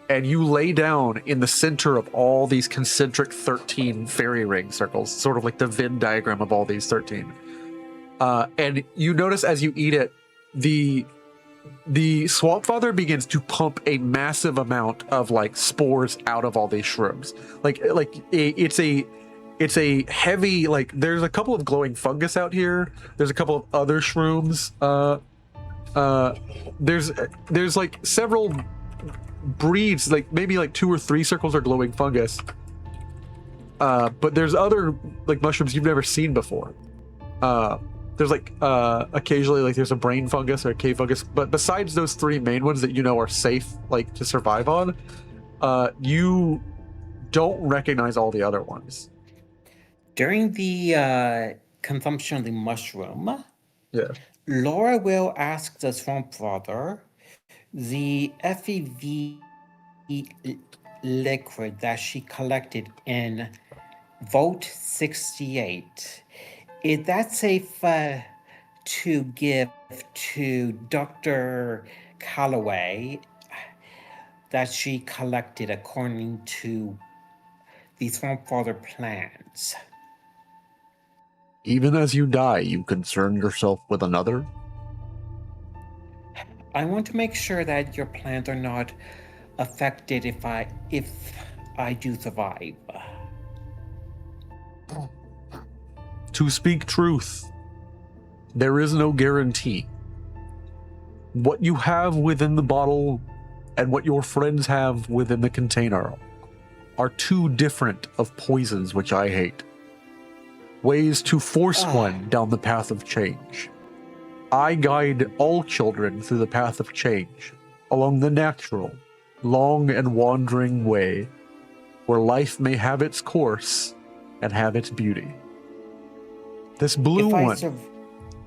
and you lay down in the center of all these concentric 13 fairy ring circles, sort of like the Venn diagram of all these 13. And you notice as you eat it, the swamp father begins to pump a massive amount of like spores out of all these shrooms. It's a heavy, like, there's a couple of glowing fungus out here. There's a couple of other shrooms. There's like several breeds, like maybe like 2 or 3 circles are glowing fungus. But there's other like mushrooms you've never seen before. There's like occasionally like there's a brain fungus or a cave fungus, but besides those 3 main ones that you know are safe like to survive on, you don't recognize all the other ones. During the consumption of the mushroom, Yeah. Laura will ask the swamp father the FEV liquid that she collected in Vote 68. Is that safe to give to Dr. Calloway that she collected according to the swamp father plans? Even as you die, you concern yourself with another? I want to make sure that your plans are not affected if I do survive. To speak truth, there is no guarantee. What you have within the bottle and what your friends have within the container are 2 different of poisons which I hate. Ways to force one down the path of change. I guide all children through the path of change, along the natural, long and wandering way, where life may have its course and have its beauty. This blue one,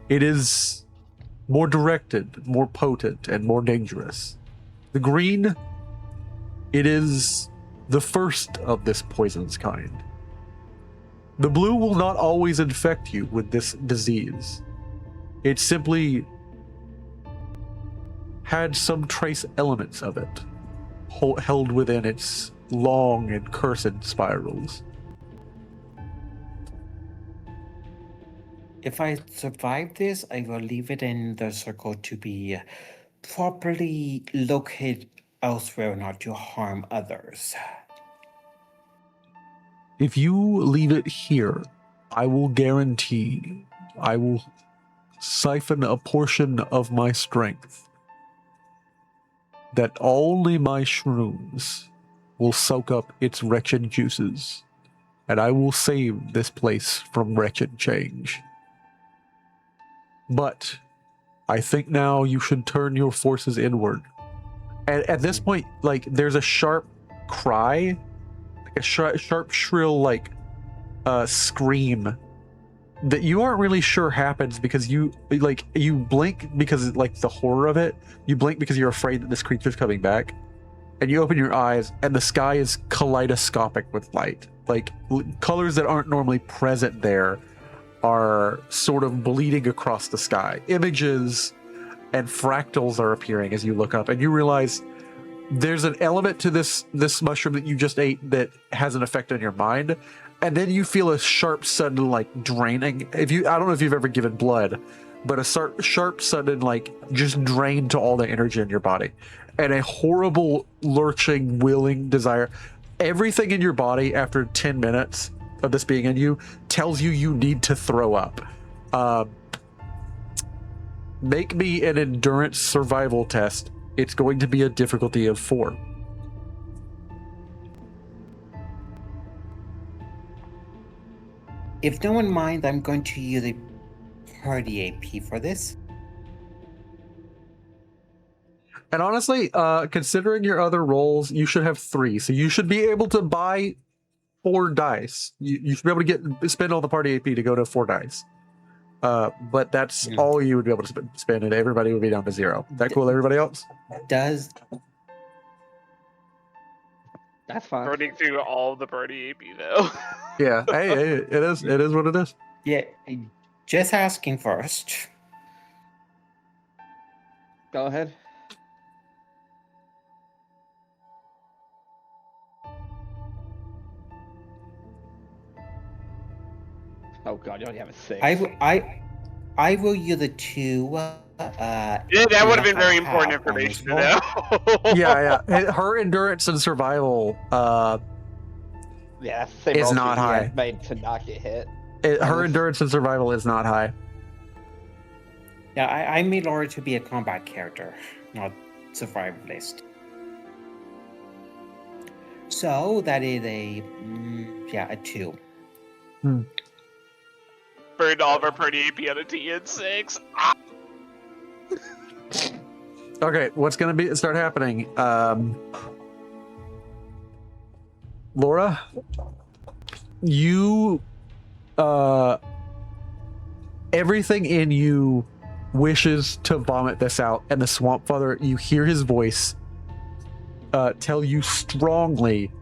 it is more directed, more potent, and more dangerous. The green, it is the first of this poison's kind. The blue will not always infect you with this disease. It simply had some trace elements of it held within its long and cursed spirals. If I survive this, I will leave it in the circle to be properly located elsewhere, not to harm others. If you leave it here, I will guarantee I will siphon a portion of my strength that only my shrooms will soak up its wretched juices, and I will save this place from wretched change. But I think now you should turn your forces inward. And at this point, like, there's a sharp cry, like a sharp, shrill, like, scream that you aren't really sure happens because you blink because, like, the horror of it. You blink because you're afraid that this creature's coming back. And you open your eyes, and the sky is kaleidoscopic with light. Like, colors that aren't normally present there are sort of bleeding across the sky. Images and fractals are appearing as you look up, and you realize there's an element to this mushroom that you just ate that has an effect on your mind, and then you feel a sharp, sudden, like, draining. I don't know if you've ever given blood, but a sharp, sudden, like, just drain to all the energy in your body, and a horrible, lurching, willing desire. Everything in your body after 10 minutes of this being in you tells you need to throw up. Make me an endurance survival test. It's going to be a difficulty of 4. If no one minds, I'm going to use a party AP for this. And honestly, considering your other rolls, you should have 3. So you should be able to buy 4 dice. You should be able to spend all the party AP to go to 4 dice. But that's all you would be able to spend, and everybody would be down to 0. That cool, everybody else? Does That's fine. Burning through all the party AP though. Yeah. Hey, it is what it is. yeah, just asking first. Go ahead. Oh god, you only have a 6. I will use the 2. Yeah, that would have been very important information to know. Yeah. Her endurance and survival Yeah, that's the same is roll not he high. had made to not get hit. Her endurance and survival is not high. Yeah, I made Laura to be a combat character, not survivalist. So that is a 2. Burned all of our party AP on a TN6. Okay, what's gonna start happening? Laura, you everything in you wishes to vomit this out, and the Swamp Father, you hear his voice tell you strongly,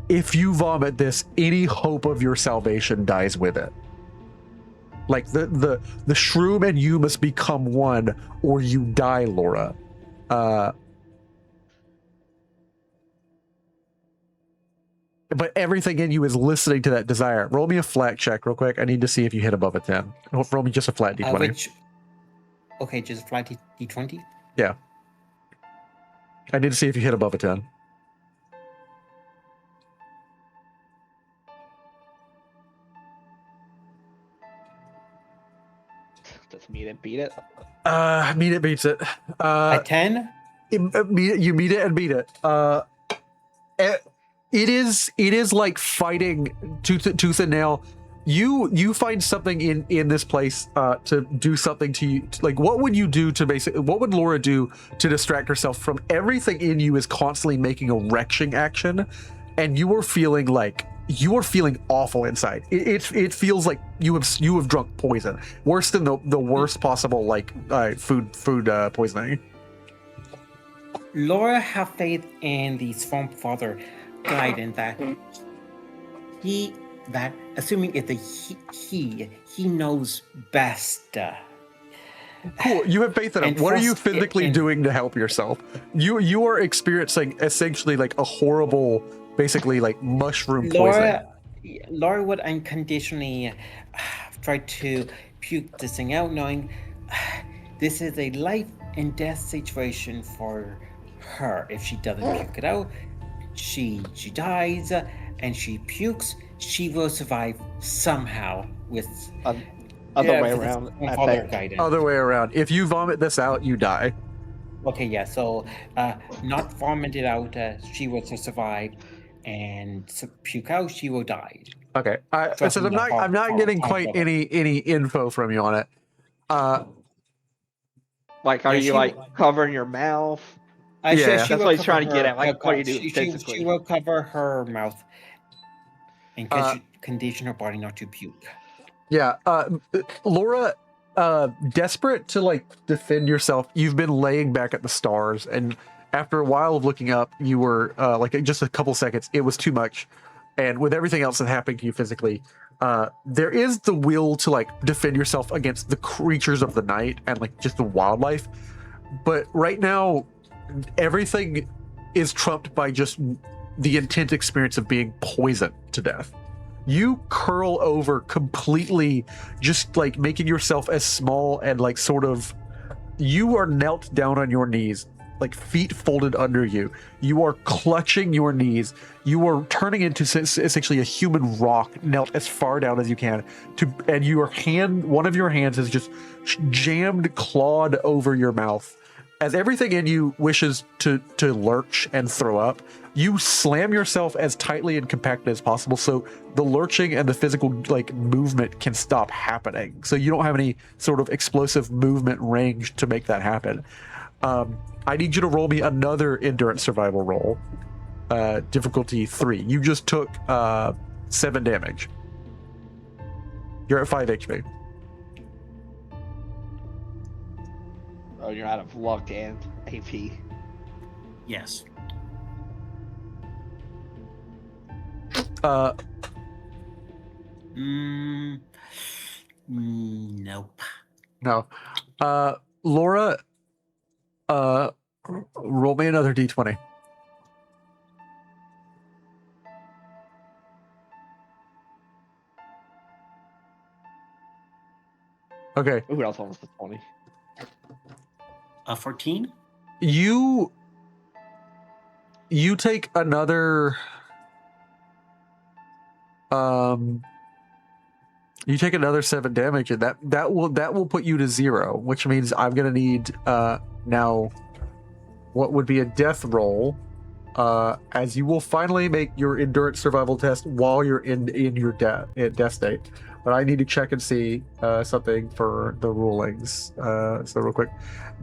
if you vomit this, any hope of your salvation dies with it. Like the shroom and you must become one, or you die, Laura. But everything in you is listening to that desire. Roll me a flat check real quick. I need to see if you hit above a 10. Roll me just a flat d20. Okay, just a flat d20? Yeah. I need to see if you hit above a 10. Does meet it beat it? Meet it beats it. A 10? You meet it and beat it. It is like fighting tooth and nail. You find something in this place to do something to you. Like, what would you do to what would Laura do to distract herself from everything in you is constantly making a retching action, and you are feeling awful inside. It feels like you have drunk poison, worse than the worst possible food poisoning. Laura have faith in the Swamp Father guidance that assuming it's he knows best. Cool. You have faith in him. What are you physically doing to help yourself? You are experiencing essentially like a horrible, basically like mushroom poisoning. Laura would unconditionally try to puke this thing out, knowing this is a life and death situation for her. If she doesn't puke it out, she dies, and she pukes. She will survive somehow with other way around. Other way around. If you vomit this out, you die. Okay, yeah. So, not vomit it out. She will survive, and puke out. She will die. Okay. I'm not getting quite any info from you on it. Like, are you like covering your mouth? Yeah, that's what he's trying to get at. Like, what do you do physically? She will cover her mouth and condition her body not to puke. Yeah. Laura, desperate to like defend yourself, you've been laying back at the stars, and after a while of looking up, you were like just a couple seconds, it was too much. And with everything else that's happening to you physically, there is the will to like defend yourself against the creatures of the night and like just the wildlife. But right now, everything is trumped by just the intense experience of being poisoned to death. You curl over completely, just like making yourself as small and like sort of, you are knelt down on your knees, like feet folded under you. You are clutching your knees. You are turning into essentially a human rock, knelt as far down as you can, and one of your hands is just jammed, clawed over your mouth. As everything in you wishes to lurch and throw up, you slam yourself as tightly and compacted as possible so the lurching and the physical like movement can stop happening. So you don't have any sort of explosive movement range to make that happen. I need you to roll me another endurance survival roll. Difficulty 3. You just took 7 damage. You're at 5 HP. Oh, you're out of luck and AP. Yes. Nope. No. Laura, roll me another d20. Okay. Who else almost a 20? 14. You take another you take another 7 damage, and that will put you to 0, which means I'm gonna need now what would be a death roll, as you will finally make your endurance survival test while you're in your death state. But I need to check and see something for the rulings. So real quick,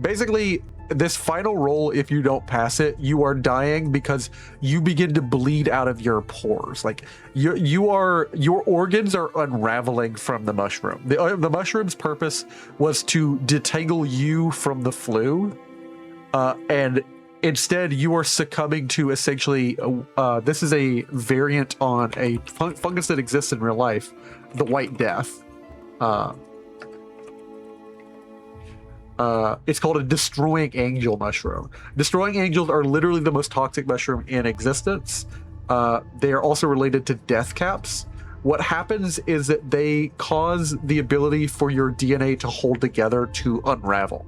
basically, this final roll, if you don't pass it, you are dying because you begin to bleed out of your pores. Like your organs are unraveling from the mushroom. The mushroom's purpose was to detangle you from the flu, and instead you are succumbing to essentially this is a variant on a fungus that exists in real life, the White Death. It's called a destroying angel mushroom. Destroying angels are literally the most toxic mushroom in existence. They are also related to death caps. What happens is that they cause the ability for your DNA to hold together to unravel.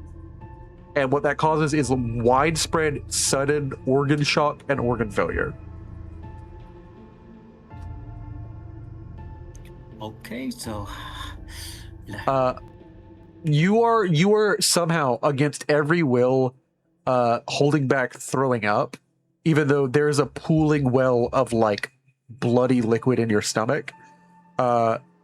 And what that causes is widespread, sudden organ shock and organ failure. Okay, so you are somehow against every will holding back throwing up, even though there's a pooling well of like bloody liquid in your stomach.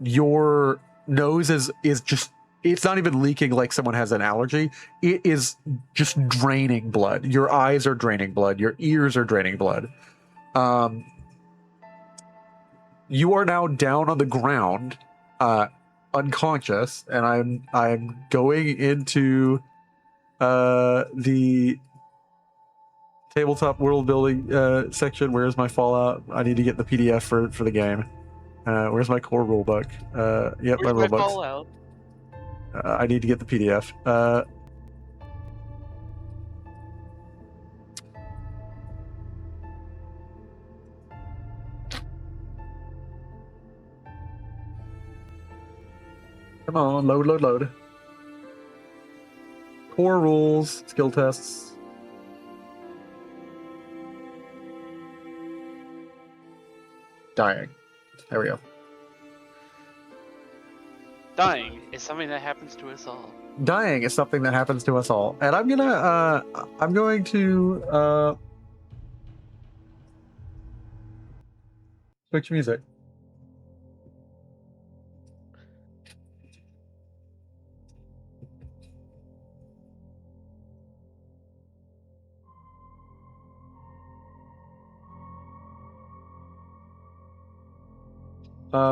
Your nose is just, it's not even leaking like someone has an allergy. It is just draining blood. Your eyes are draining blood. Your ears are draining blood. You are now down on the ground, unconscious, and I'm going into the tabletop world building section. Where's my Fallout? I need to get the PDF for the game. Where's my core rulebook? Yep, Where's my my rulebooks. Fallout? I need to get the PDF. Come on, load. Core rules, skill tests. Dying. There we go. Dying is something that happens to us all. Dying is something that happens to us all, and I'm going to switch music.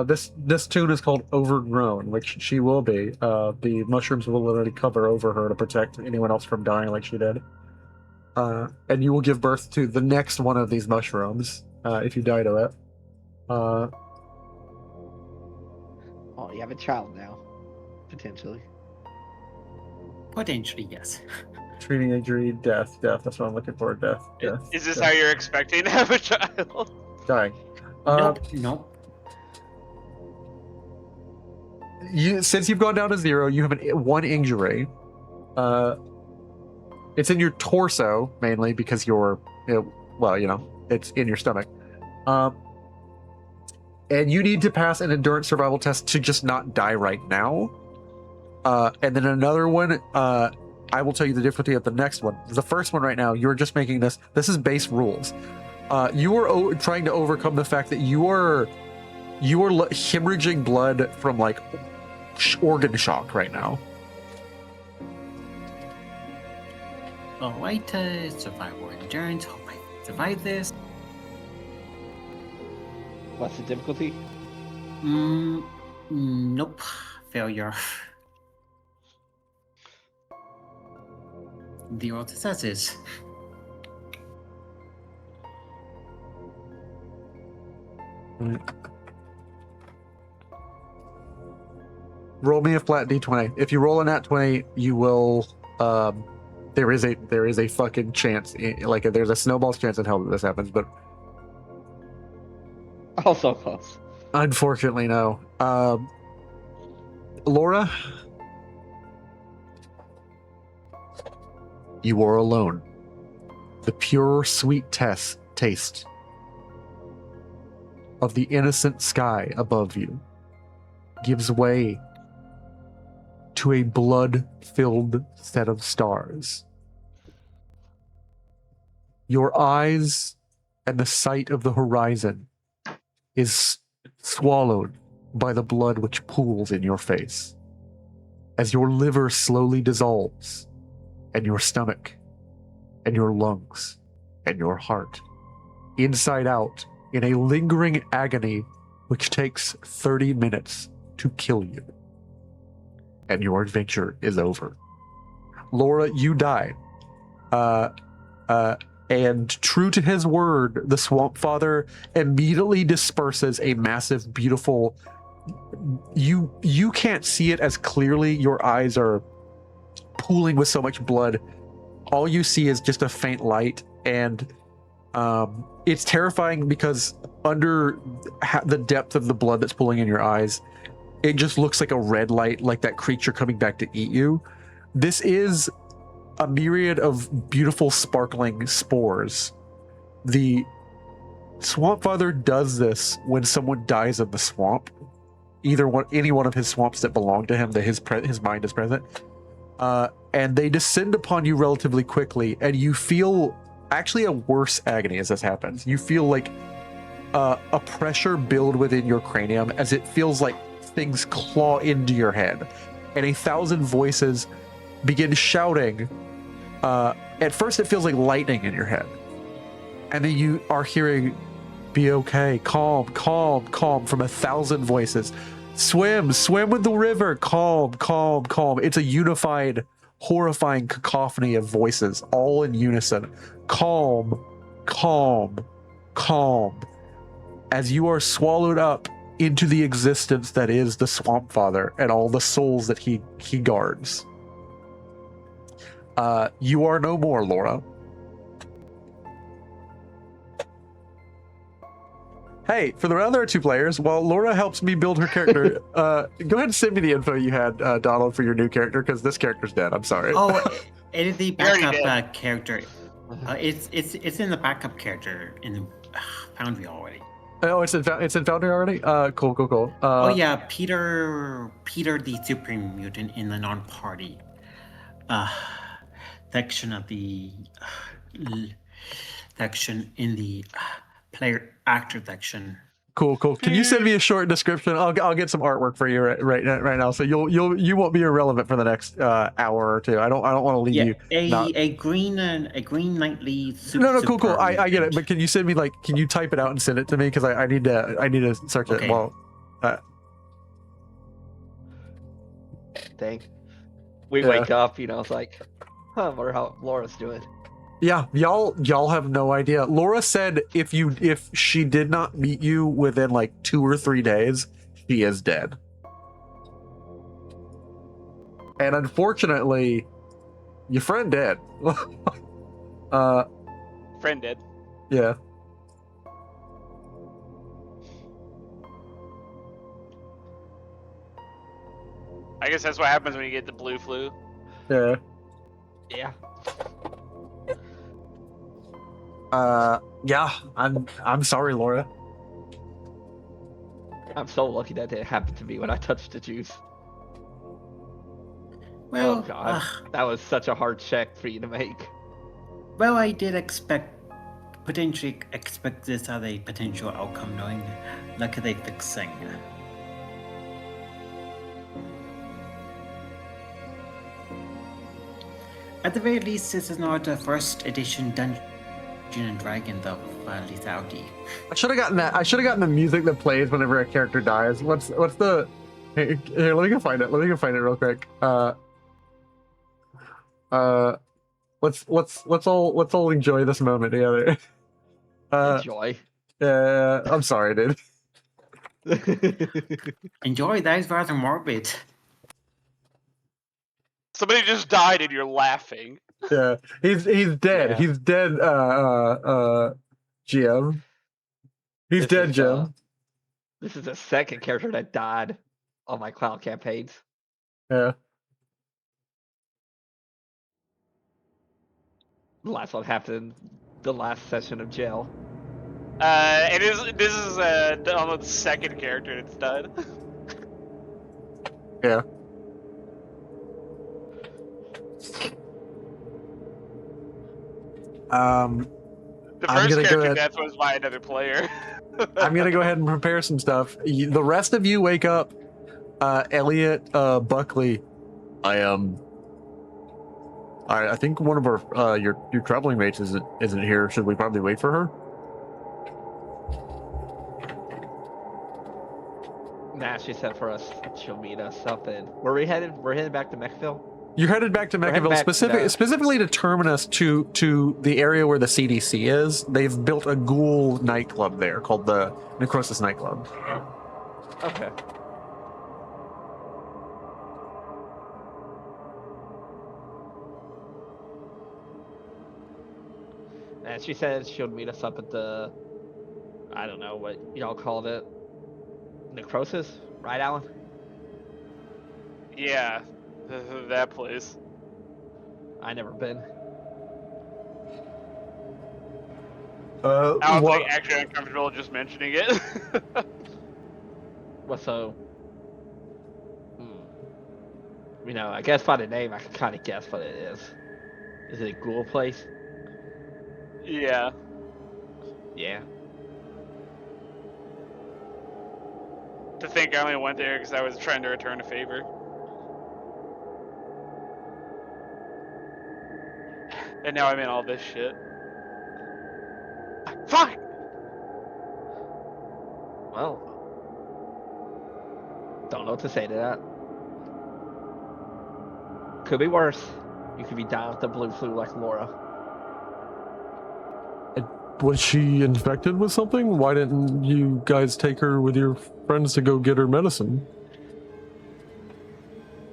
This tune is called Overgrown, which she will be. The mushrooms will literally cover over her to protect anyone else from dying like she did. And you will give birth to the next one of these mushrooms if you die to it. Oh, you have a child now, potentially. potentially yes. Treating injury, death. That's what I'm looking for. Death. Is this death. how you're expecting to have a child? Dying. Nope. Since you've gone down to 0, you have one injury. It's in your torso mainly because it's in your stomach. And you need to pass an endurance survival test to just not die right now. And then another one, I will tell you the difficulty of the next one. The first one right now, you're just making this is base rules. You are trying to overcome the fact that you are hemorrhaging blood from like organ shock right now. Alright, survival endurance. Hope I survive this. What's the difficulty? Nope. Failure. 0 successes. Roll me a flat d20. If you roll a nat 20, you will. There is a fucking chance, like there's a snowball's chance in hell that this happens, but Also close. unfortunately, no. Laura, You are alone. The pure, sweet taste of the innocent sky above you gives way to a blood-filled set of stars. Your eyes and the sight of the horizon is swallowed by the blood which pools in your face as your liver slowly dissolves, and your stomach, and your lungs, and your heart, inside out, in a lingering agony which takes 30 minutes to kill you. And your adventure is over. Laura, you die. And true to his word, the Swamp Father immediately disperses a massive, beautiful... You can't see it as clearly. Your eyes are pooling with so much blood. All you see is just a faint light, and it's terrifying because under the depth of the blood that's pooling in your eyes, it just looks like a red light, like that creature coming back to eat you. This is a myriad of beautiful, sparkling spores. The Swamp Father does this when someone dies in the swamp. Any one of his swamps that belong to him, that his mind is present. And they descend upon you relatively quickly, and you feel actually a worse agony as this happens. You feel like a pressure build within your cranium as it feels like things claw into your head, and 1,000 voices begin shouting. At first it feels like lightning in your head, and then you are hearing, "Be okay, calm, calm, calm," from 1,000 voices. Swim with the river, calm, calm, calm. It's a unified, horrifying cacophony of voices, all in unison. Calm, calm, calm. As you are swallowed up into the existence that is the Swamp Father and all the souls that he guards. You are no more, Laura. Hey, for the other two players, while Laura helps me build her character, go ahead and send me the info you had, Donald, for your new character, because this character's dead. I'm sorry. Oh, it is the already backup character. It's in the backup character in the Foundry already. Oh, it's in Foundry already? Cool. Oh yeah, Peter the Supreme Mutant in the non-party section of the section in the player actor section. Cool. Can you send me a short description? I'll get some artwork for you right now. So you won't be irrelevant for the next hour or two. I don't want to leave you. A green nightly. No, cool. I get it. But can you send me can you type it out and send it to me, because I need to search it. Well, Dang. We wake up, it's like, I wonder how Laura's doing. Yeah, y'all have no idea. Laura said if she did not meet you within 2 or 3 days, she is dead. And unfortunately, your friend dead. Friend dead. Yeah. I guess that's what happens when you get the blue flu. Yeah. Yeah. Yeah, I'm sorry, Laura. I'm so lucky that didn't happen to me when I touched the juice. Well, oh god, that was such a hard check for you to make. Well, I did potentially expect this as a potential outcome, knowing look at they fixing. At the very least, this is not a first edition Dungeon and Dragon of lethality. I should have gotten that. I should have gotten the music that plays whenever a character dies. What's the? Here, let me go find it. Let me go find it real quick. Let's all enjoy this moment together. Enjoy. I'm sorry, dude. Enjoy. That is rather morbid. Somebody just died and you're laughing. Yeah, he's dead. Yeah. He's dead. GM. He's dead, Jim. This is the second character that died on my clown campaigns. Yeah. The last one happened the last session of jail. This is Donald's second character that's done. Yeah. The I'm first gonna go character ahead. death was by another player. I'm gonna go ahead and prepare some stuff. The rest of you wake up. Elliot, Buckley. I am. I think one of our your traveling mates isn't here. Should we probably wait for her? Nah, she said for us she'll meet us up in. Where are we headed? We're headed back to Mechville. You headed back to We're heading Mechaville, back to- specifically to Terminus, to the area where the CDC is. They've built a ghoul nightclub there called the Necrosis Nightclub. Okay. And she said she'll meet us up at the, I don't know what y'all called it, Necrosis, right, Alan? Yeah, that place. I never been. I was like What? actually uncomfortable just mentioning it. What's so? You know, I guess by the name I can kind of guess what it is. Is it a ghoul place? Yeah. Yeah. To think I only went there because I was trying to return a favor. And now I'm in all this shit. Fuck! Well, don't know what to say to that. Could be worse. You could be down with the blue flu like Laura. Was she infected with something? Why didn't you guys take her with your friends to go get her medicine?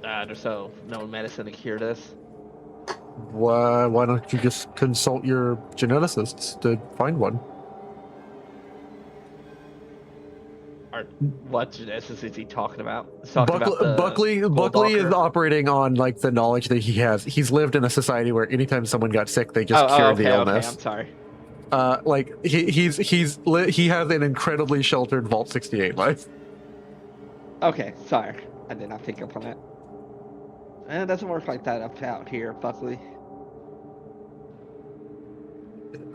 There's no medicine to cure this. Why don't you just consult your geneticists to find one? Or what genesis is he talking about? He's talking about the Buckley is doctor? operating on like the knowledge that he has. He's lived in a society where anytime someone got sick, they just cured the illness. Okay, I'm sorry. Like he has an incredibly sheltered Vault 68 life. Okay, sorry. I did not pick up on that. It doesn't work like that up out here, Buckley.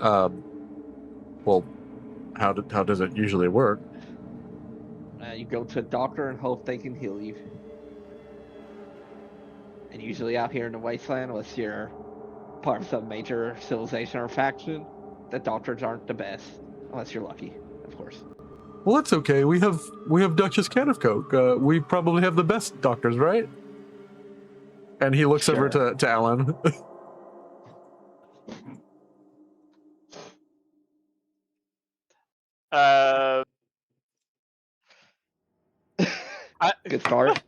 Well, how does it usually work? You go to a doctor and hope they can heal you. And usually out here in the wasteland, unless you're part of some major civilization or faction, the doctors aren't the best, unless you're lucky, of course. Well, that's okay. We have Duchess Can of Coke. We probably have the best doctors, right? And he looks over to Alan. Good start.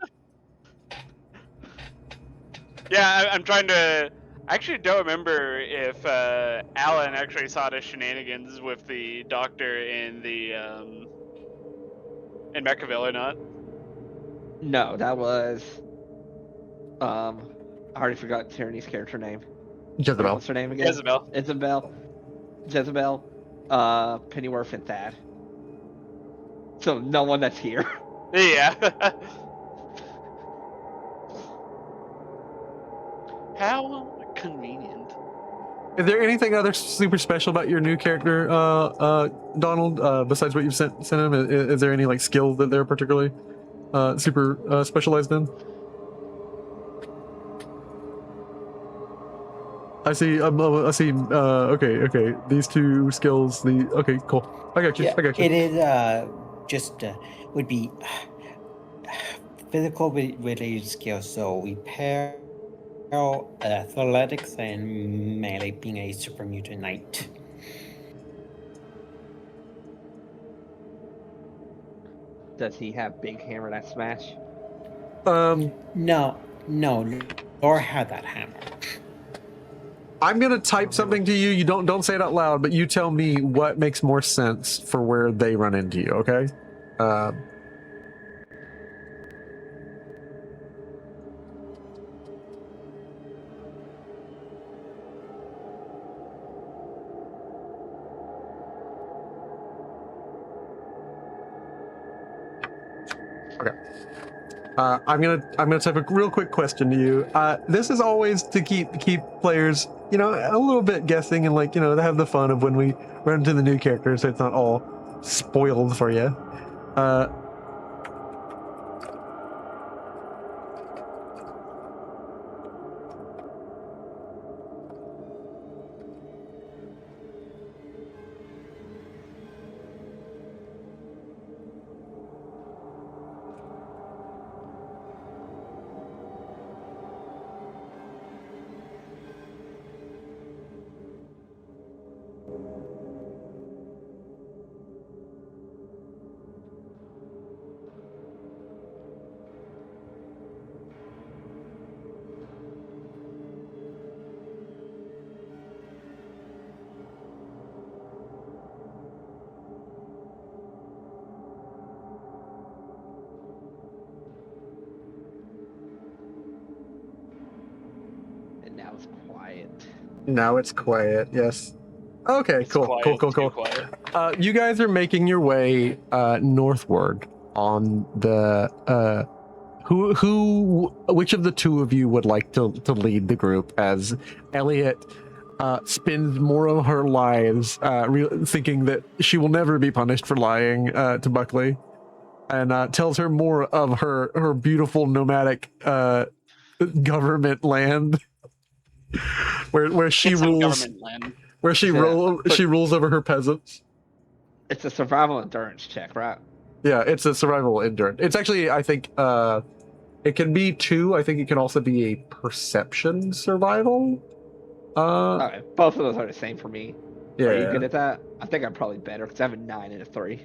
Yeah, I'm trying to. I actually don't remember if Alan actually saw the shenanigans with the doctor in the in Mechville or not. No, that was I already forgot Tyranny's character name. Jezebel. What's her name again? Jezebel. Jezebel, Pennyworth, and Thad. So no one that's here. Yeah. How convenient. Is there anything other super special about your new character, Donald? Besides what you've sent him, is there any like skill that they're particularly super specialized in? I see. I see. Okay. These two skills. Okay, cool. I got you. Yeah, I got you. it is just would be physical related skills. So repair, athletics, and melee being a super mutant knight. Does he have big hammer that smash? No, Laura had that hammer. I'm gonna type something to you. You don't say it out loud, but you tell me what makes more sense for where they run into you. Okay. I'm gonna type a real quick question to you. This is always to keep players, you know, a little bit guessing and like, you know, to have the fun of when we run into the new characters, so it's not all spoiled for you. And now it's quiet. Now it's quiet. Yes. Okay. It's Cool. quiet, Cool. too quiet. You guys are making your way northward on the which of the two of you would like to lead the group as Elliot spends more of her lives thinking that she will never be punished for lying to Buckley, and tells her more of her beautiful nomadic government land where she It's some rules government land. where she rules over her peasants. It's a survival endurance check, right? Yeah, it's a survival endurance. It's actually, I think, it can be 2. I think it can also be a perception survival. Okay, both of those are the same for me. Yeah. Are you good at that? I think I'm probably better because I have a 9 and a 3.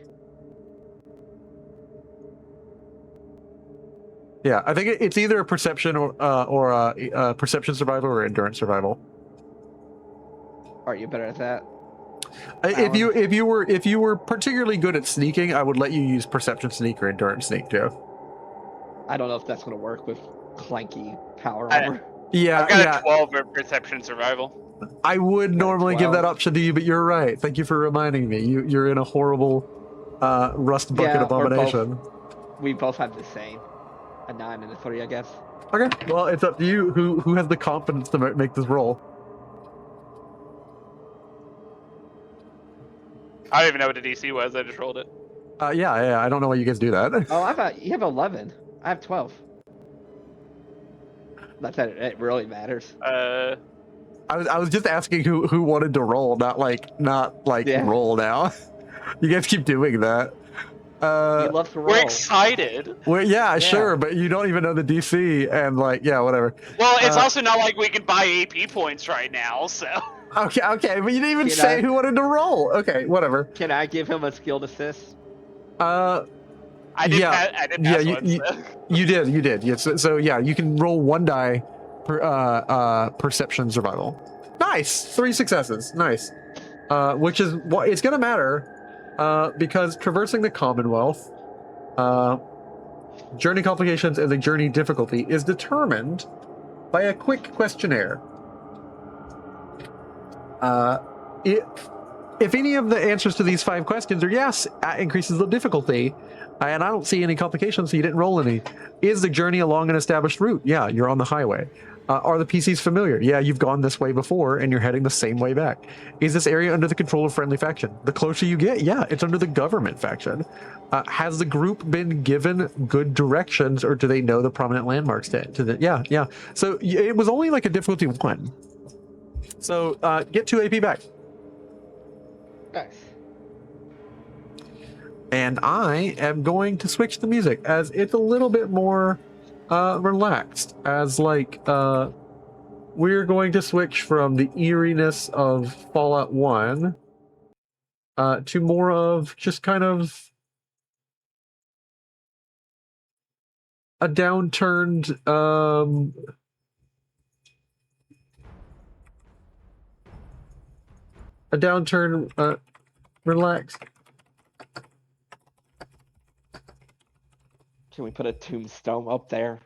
Yeah, I think it's either a perception or a perception survival or endurance survival. Are you better at that? If you were particularly good at sneaking, I would let you use perception sneak or endurance sneak too. I don't know if that's going to work with clanky power I- armor. Yeah, I've got yeah. a 12 in perception survival. I would normally give that 12. option to you, but you're right. Thank you for reminding me. You're in a horrible rust bucket Yeah, abomination. We both have the same. A 9 and a 3, I guess. Okay, well, it's up to you. Who has the confidence to make this roll? I don't even know what the DC was. I just rolled it. Yeah. I don't know why you guys do that. Oh, you have 11. I have 12. Not that it really matters. I was just asking who wanted to roll, not like Yeah. roll now. You guys keep doing that. You love to roll. We're excited. Well, yeah, Yeah. sure, but you don't even know the DC, and whatever. Well, it's also not like we can buy AP points right now, so. Okay, but you didn't even Can say I- who wanted to roll. Okay, whatever. Can I give him a skilled assist? I didn't Yeah. I didn't pass one, so. You did. Yes. So yeah, you can roll 1 die per perception survival. Nice, 3 successes. Nice. Which is what it's gonna matter, because traversing the Commonwealth, journey complications and the journey difficulty is determined by a quick questionnaire. If any of the answers to these 5 questions are yes, that increases the difficulty. And I don't see any complications, so you didn't roll any. Is the journey along an established route? Yeah, you're on the highway. Are the PCs familiar? Yeah, you've gone this way before, and you're heading the same way back. Is this area under the control of friendly faction? The closer you get, yeah, it's under the government faction. Has the group been given good directions, or do they know the prominent landmarks yeah. So it was only like a difficulty 1. So get 2 AP back. Nice. And I am going to switch the music as it's a little bit more relaxed, as we're going to switch from the eeriness of Fallout 1 to more of just kind of a downturned relaxed. Can we put a tombstone up there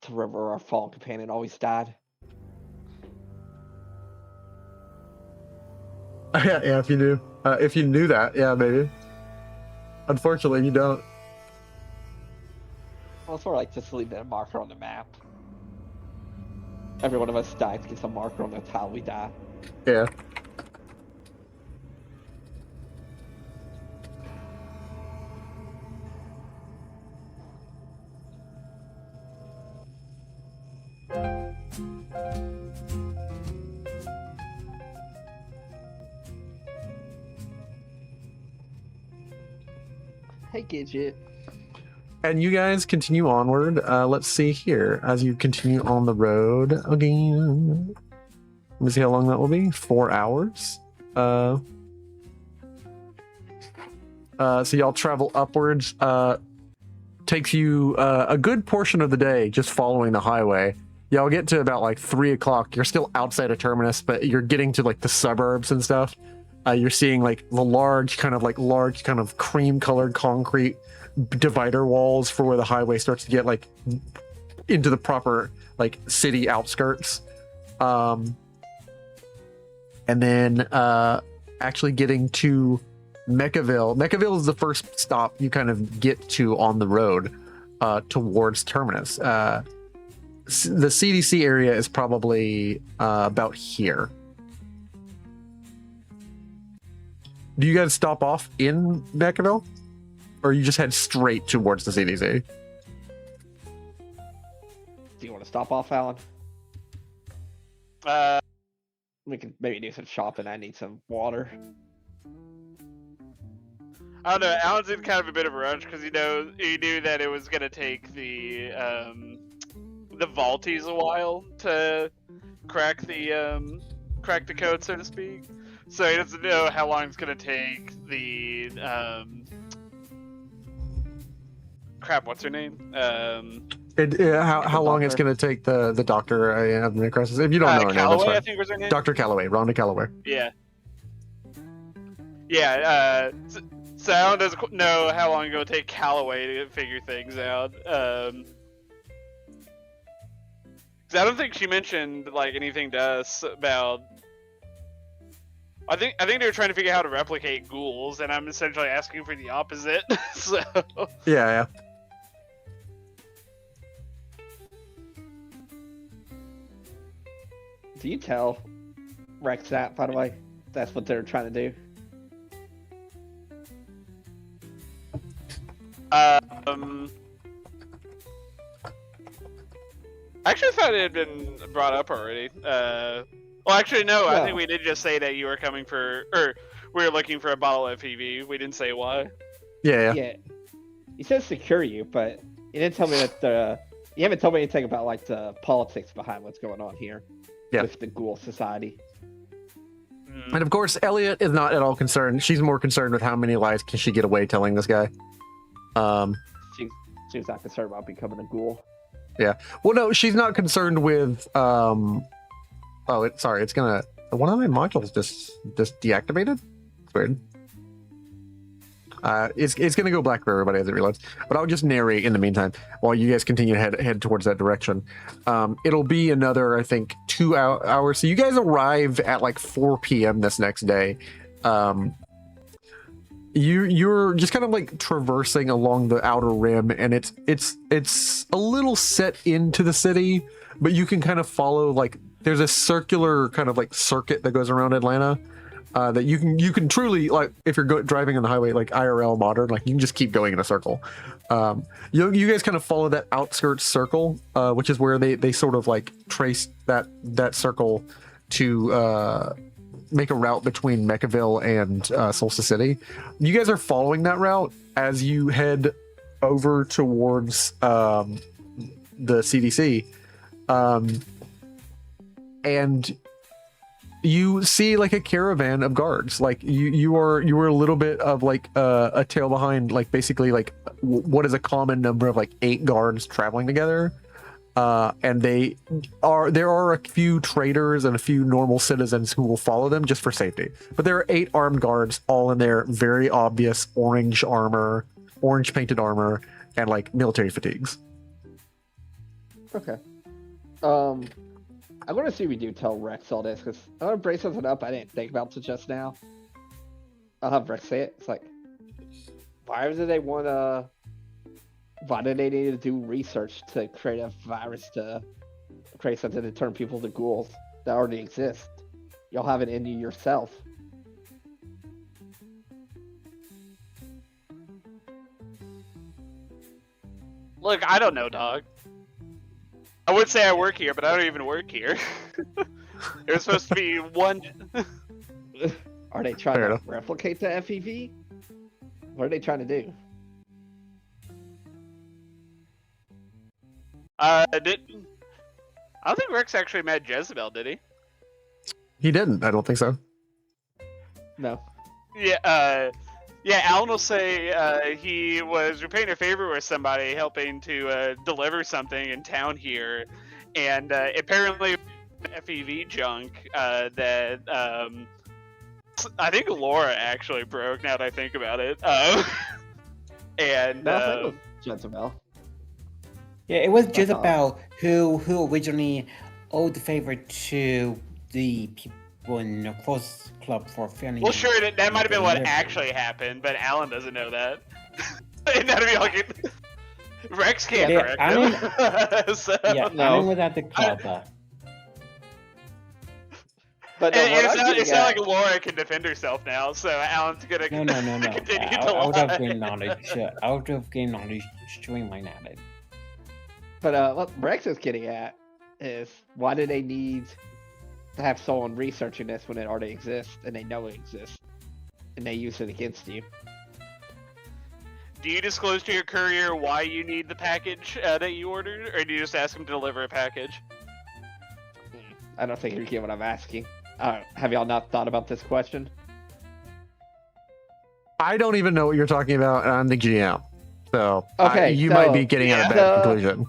to where our fallen companion always died? Yeah, if you knew. If you knew that, yeah, maybe. Unfortunately, you don't. Well, sort of like just leaving a marker on the map. Every one of us dies gets a marker on the tile we die. Yeah. Hey, Gidget. And you guys continue onward. Let's see here. As you continue on the road again. Let me see how long that will be. 4 hours. So y'all travel upwards. Takes you a good portion of the day just following the highway. Y'all get to about like 3 o'clock. You're still outside of Terminus, but you're getting to like the suburbs and stuff. You're seeing like the large kind of cream colored concrete divider walls for where the highway starts to get like into the proper like city outskirts. And then actually getting to Mechaville. Mechaville is the first stop you kind of get to on the road towards Terminus. The CDC area is probably about here. Do you guys stop off in Mechaville? Or you just head straight towards the CDC? Do you want to stop off, Alan? We can maybe do some shopping. I need some water. I don't know. Alan's in kind of a bit of a rush because he knew that it was gonna take the vaulties a while to crack the code, so to speak. So he doesn't know how long it's gonna take the crap. What's her name? How long it's going to take the doctor of the necrosis? If you don't know her name, that's Calloway, fine. I think was her name. Dr. Calloway, Rhonda Calloway. Yeah. Yeah. So Alan doesn't know how long it'll take Calloway to figure things out. 'Cause I don't think she mentioned like anything to us about. I think they were trying to figure out how to replicate ghouls, and I'm essentially asking for the opposite. So. Yeah. Do you tell Rex that, by the way? That's what they're trying to do. I actually thought it had been brought up already. Well, actually, no. I think we did just say that you were coming for, or we were looking for a bottle of PV. We didn't say why. Yeah. He said secure you, but you didn't tell me that you haven't told me anything about like the politics behind what's going on here. Yeah. With the Ghoul Society. And of course, Elliot is not at all concerned. She's more concerned with how many lies can she get away telling this guy. She's not concerned about becoming a ghoul. Yeah. Well, no, she's not concerned with. It's gonna. One of my modules just deactivated. It's weird. It's gonna go black for everybody as it reloads. But I'll just narrate in the meantime while you guys continue to head towards that direction. It'll be another, I think, 2 hours. So you guys arrive at like 4 p.m. this next day. You're just kind of like traversing along the outer rim, and it's a little set into the city, but you can kind of follow like there's a circular kind of like circuit that goes around Atlanta. That you can truly, like, if you're driving on the highway like IRL modern, like you can just keep going in a circle. You guys kind of follow that outskirts circle, which is where they sort of like trace that circle to make a route between Mechaville and Solstice City. You guys are following that route as you head over towards the CDC, and you see like a caravan of guards. Like you were a little bit of like a tail behind, like basically like what is a common number of like 8 guards traveling together. And there are a few traders and a few normal citizens who will follow them just for safety. But there are 8 armed guards, all in their very obvious orange painted armor, and like military fatigues. Okay. I'm going to see if we do tell Rex all this, because I want to bring something up I didn't think about till just now. I'll have Rex say it. It's like, why do they want to Why do they need to do research to create a virus to create something to turn people to ghouls that already exist? You'll have it in you yourself. Look, I don't know, dog. I would say I work here, but I don't even work here. It was supposed to be one. Are they trying Fair to enough. replicate the FEV? What are they trying to do? I don't think Rex actually met Jezebel, did he? He didn't. I don't think so. No. Yeah, yeah, Alan will say he was repaying a favor with somebody, helping to deliver something in town here, and apparently FEV junk that I think Laura actually broke, now that I think about it. And No, I thought it was Jezebel. Yeah, it was That's Jezebel who originally owed the favor to the people in the Close Club for failing. well, sure, that might have been what delivery. actually happened, but Alan doesn't know that. And that'd be like Rex can't Yeah, correct I him. So, Yeah, No. Alan was at the club. But no, and what it's I'm not, getting it's not at- like Laura can defend herself now, so Alan's gonna No. continue I to would have lie. gained knowledge. I would have gained knowledge streamline at it. But what Rex is getting at is why do they need to have someone researching this when it already exists and they know it exists and they use it against you? Do you disclose to your courier why you need the package that you ordered, or do you just ask him to deliver a package? I don't think you get what I'm asking. Have y'all not thought about this question? I don't even know what you're talking about. I'm the GM. So Okay, you so- might be getting at a bad The- conclusion.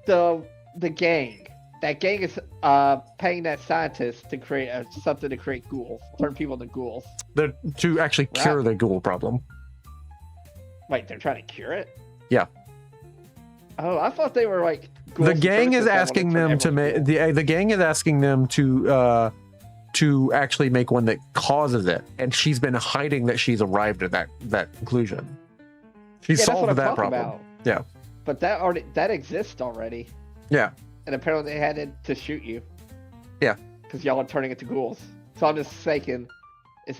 So the gang, that gang is paying that scientist to create something to create ghouls, turn people into ghouls. They're to actually cure the ghoul problem. Wait, they're trying to cure it? Yeah. Oh, I thought they were like. The ghouls gang is that wanted asking turn them to everyone make the gang is asking them to actually make one that causes it, and she's been hiding that she's arrived at that conclusion. She's Yeah, that's what solved I'm that talking problem. about. Yeah. But that exists already. Yeah. And apparently they had it to shoot you. Yeah. Because y'all are turning into ghouls. So I'm just thinking, why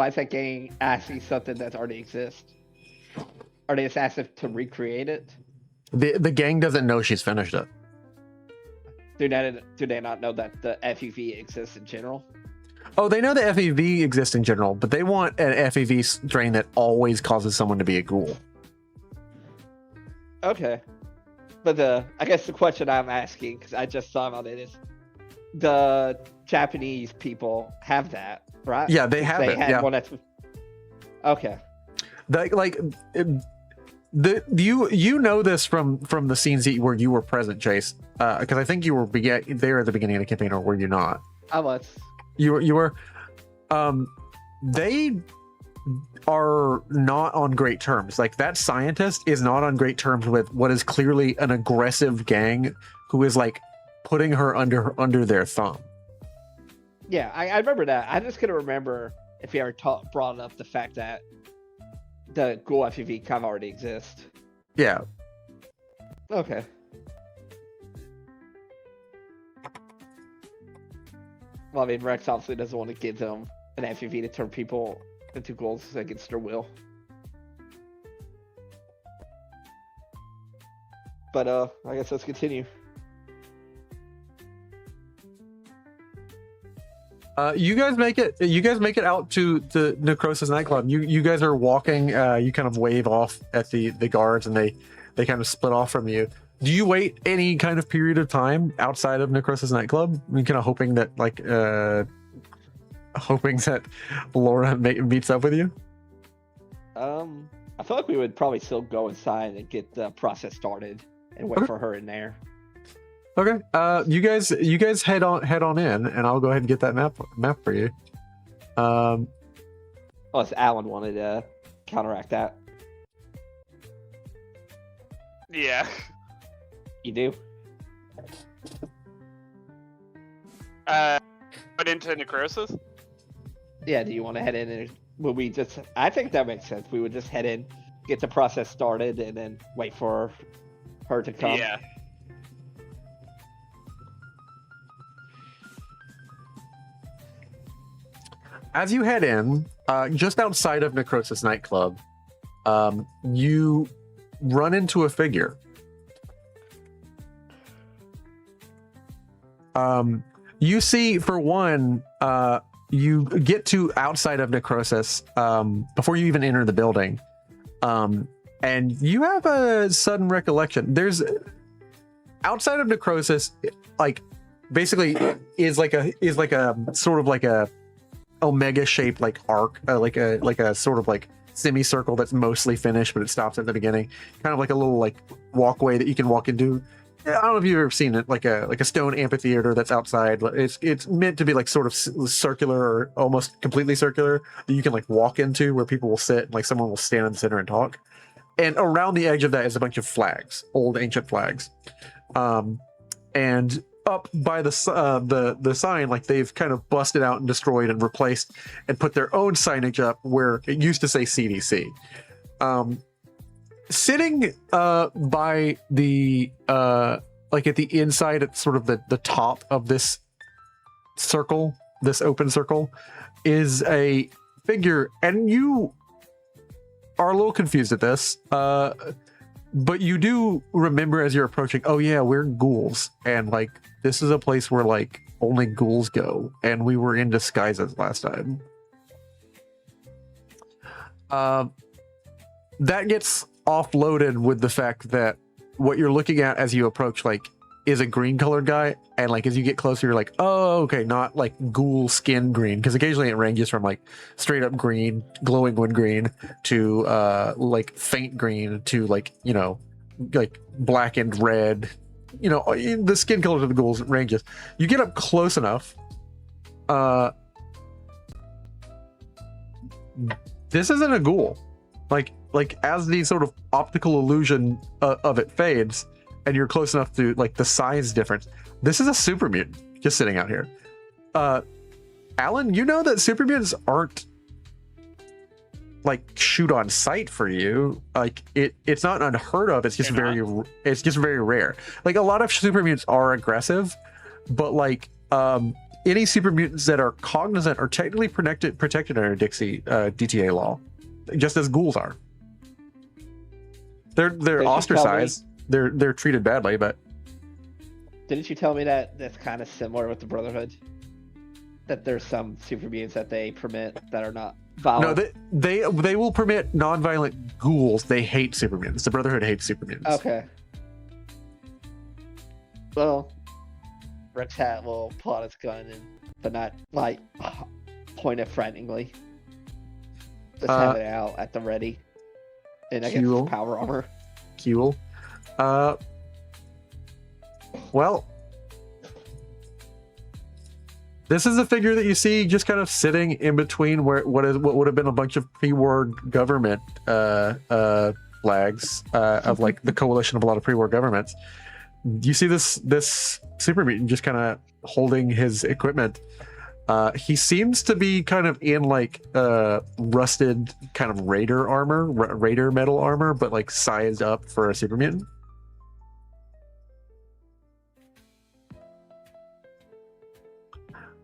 is that gang asking something that already exists? Are they just asking to recreate it? The gang doesn't know she's finished it. Do they not know that the FEV exists in general? Oh, they know the FEV exists in general, but they want an FEV strain that always causes someone to be a ghoul. Okay. But I guess the question I'm asking, because I just thought about it, is the Japanese people have that, right? Yeah, they have it. had Yeah. one that's... Okay. You know this from the scenes where you were present, Chase, because I think you were there at the beginning of the campaign, or were you not? I was. You were. They are not on great terms. Like, that scientist is not on great terms with what is clearly an aggressive gang who is like putting her under their thumb. Yeah, I remember that. I just couldn't remember if you ever brought up the fact that the ghoul FEV kind of already exists. Yeah. Okay. Well, I mean, Rex obviously doesn't want to give them an FEV to turn people into ghouls against their will. But I guess let's continue. You guys make it out to the Necrosis nightclub. You guys are walking. You kind of wave off at the guards, and they kind of split off from you. Do you wait any kind of period of time outside of Necrosis nightclub? I mean, kind of hoping that Laura meets up with you. I feel like we would probably still go inside and get the process started and wait Okay. for her in there. Okay. You guys head on in, and I'll go ahead and get that map for you. Unless Alan wanted to counteract that. Yeah. You do? Put into necrosis. Yeah, do you want to head in and would we just... I think that makes sense. We would just head in, get the process started and then wait for her to come. Yeah. As you head in, just outside of Necrosis nightclub, you run into a figure. You see, for one, you get to outside of Necrosis before you even enter the building, and you have a sudden recollection. There's outside of Necrosis, like basically is like a sort of like a omega shaped like arc, like a sort of like semicircle that's mostly finished, but it stops at the beginning, kind of like a little like walkway that you can walk into. I don't know if you've ever seen it, like a stone amphitheater that's outside. It's meant to be like sort of circular or almost completely circular that you can like walk into, where people will sit and like someone will stand in the center and talk. And around the edge of that is a bunch of flags, old ancient flags. And up by the sign, like they've kind of busted out and destroyed and replaced and put their own signage up where it used to say CDC. Sitting by the like at the inside at sort of the top of this circle, this open circle, is a figure, and you are a little confused at this, but you do remember as you're approaching, oh yeah, we're ghouls, and like this is a place where like only ghouls go, and we were in disguises last time. That gets offloaded with the fact that what you're looking at as you approach like is a green colored guy, and like as you get closer you're like, oh okay, not like ghoul skin green, because occasionally it ranges from like straight up green, glowing wood green, to like faint green, to like, you know, like black and red. You know, the skin colors of the ghouls ranges. You get up close enough, this isn't a ghoul. Like as the sort of optical illusion of it fades and you're close enough to like the size difference, this is a super mutant just sitting out here. Alan, you know that super mutants aren't like shoot on sight for you. Like it's not unheard of. It's just very rare. Like a lot of super mutants are aggressive, but like any super mutants that are cognizant are technically protected under DTA law, just as ghouls are. They're ostracized. They're treated badly, but Didn't you tell me that that's kind of similar with the Brotherhood? That there's some super beings that they permit that are not violent. no, they will permit non-violent ghouls. They hate super mutants. The Brotherhood hates super mutants. Okay. Well, Rex Hat will pull out his gun but not like point it threateningly. Just have it out at the ready. And I guess Cool. power armor. Cool. Well, this is a figure that you see just kind of sitting in between what would have been a bunch of pre-war government flags of like the coalition of a lot of pre-war governments. You see this super mutant just kind of holding his equipment. He seems to be kind of in like rusted kind of raider armor, raider metal armor, but like sized up for a super mutant.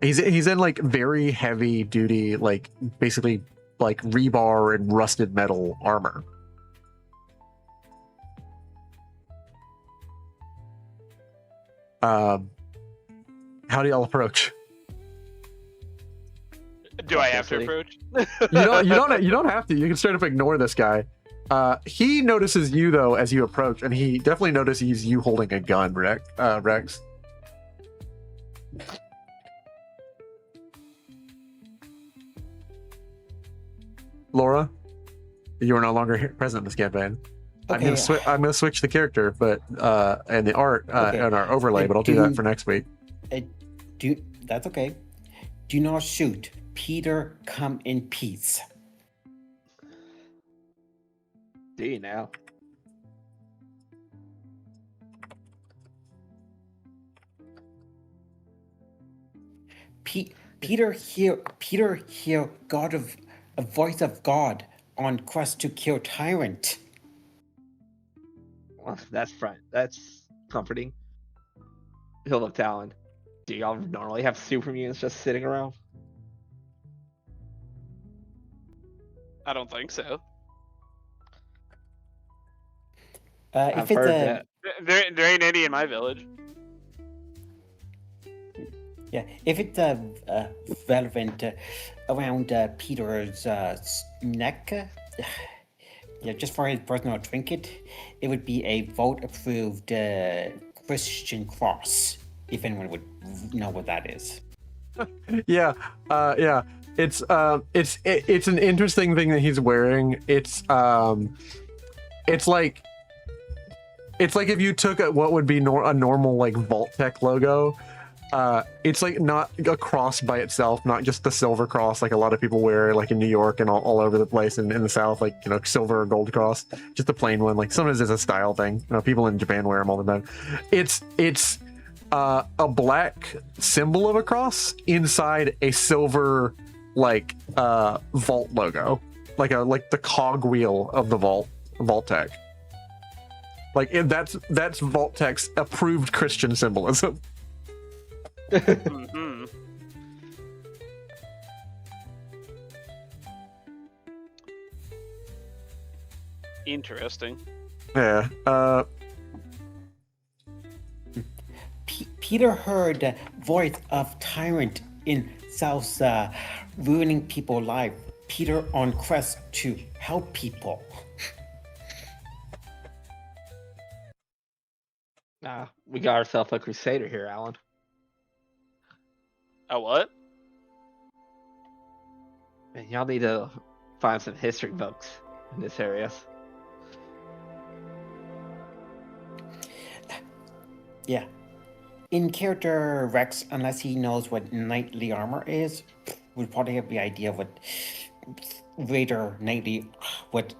He's in like very heavy duty, like basically like rebar and rusted metal armor. How do y'all approach? Do I have to approach? You don't have to. You can straight up ignore this guy. He notices you though as you approach, and he definitely notices you holding a gun, Rex. Laura, you are no longer present in this campaign. Okay. I'm gonna switch the character, but and the art and our overlay, but I'll do that for next week. That's okay. Do not shoot. Peter, come in peace. Do you now? Peter, hear God of a voice of God. on quest to kill tyrant. Well, that's comforting. He'll look to Alan. Do y'all normally have super mutants just sitting around? I don't think so. I've If it's heard a that. There ain't any in my village. yeah, if it's relevant around Peter's neck, yeah, just for his personal trinket, it would be a vote-approved Christian cross. If anyone would know what that is. Yeah, yeah. It's an interesting thing that he's wearing. It's like if you took what would be a normal like Vault-Tec logo. It's like not a cross by itself, not just the silver cross like a lot of people wear like in New York and all over the place in the South, like, you know, silver or gold cross, just a plain one. Like sometimes it's a style thing. You know, people in Japan wear them all the time. It's a black symbol of a cross inside a silver like Vault logo, like the cogwheel of the Vault-Tec. Like that's Vault-Tec's approved Christian symbolism. Mm-hmm. Interesting. Yeah. Peter heard the voice of tyrant in South, ruining people's lives. Peter on quest to help people. Nah, we got ourselves a crusader here, Alan. A what? Man, y'all need to find some history books in this area. Yeah. In character, Rex, unless he knows what knightly armor is, would probably have the idea what Raider knightly, what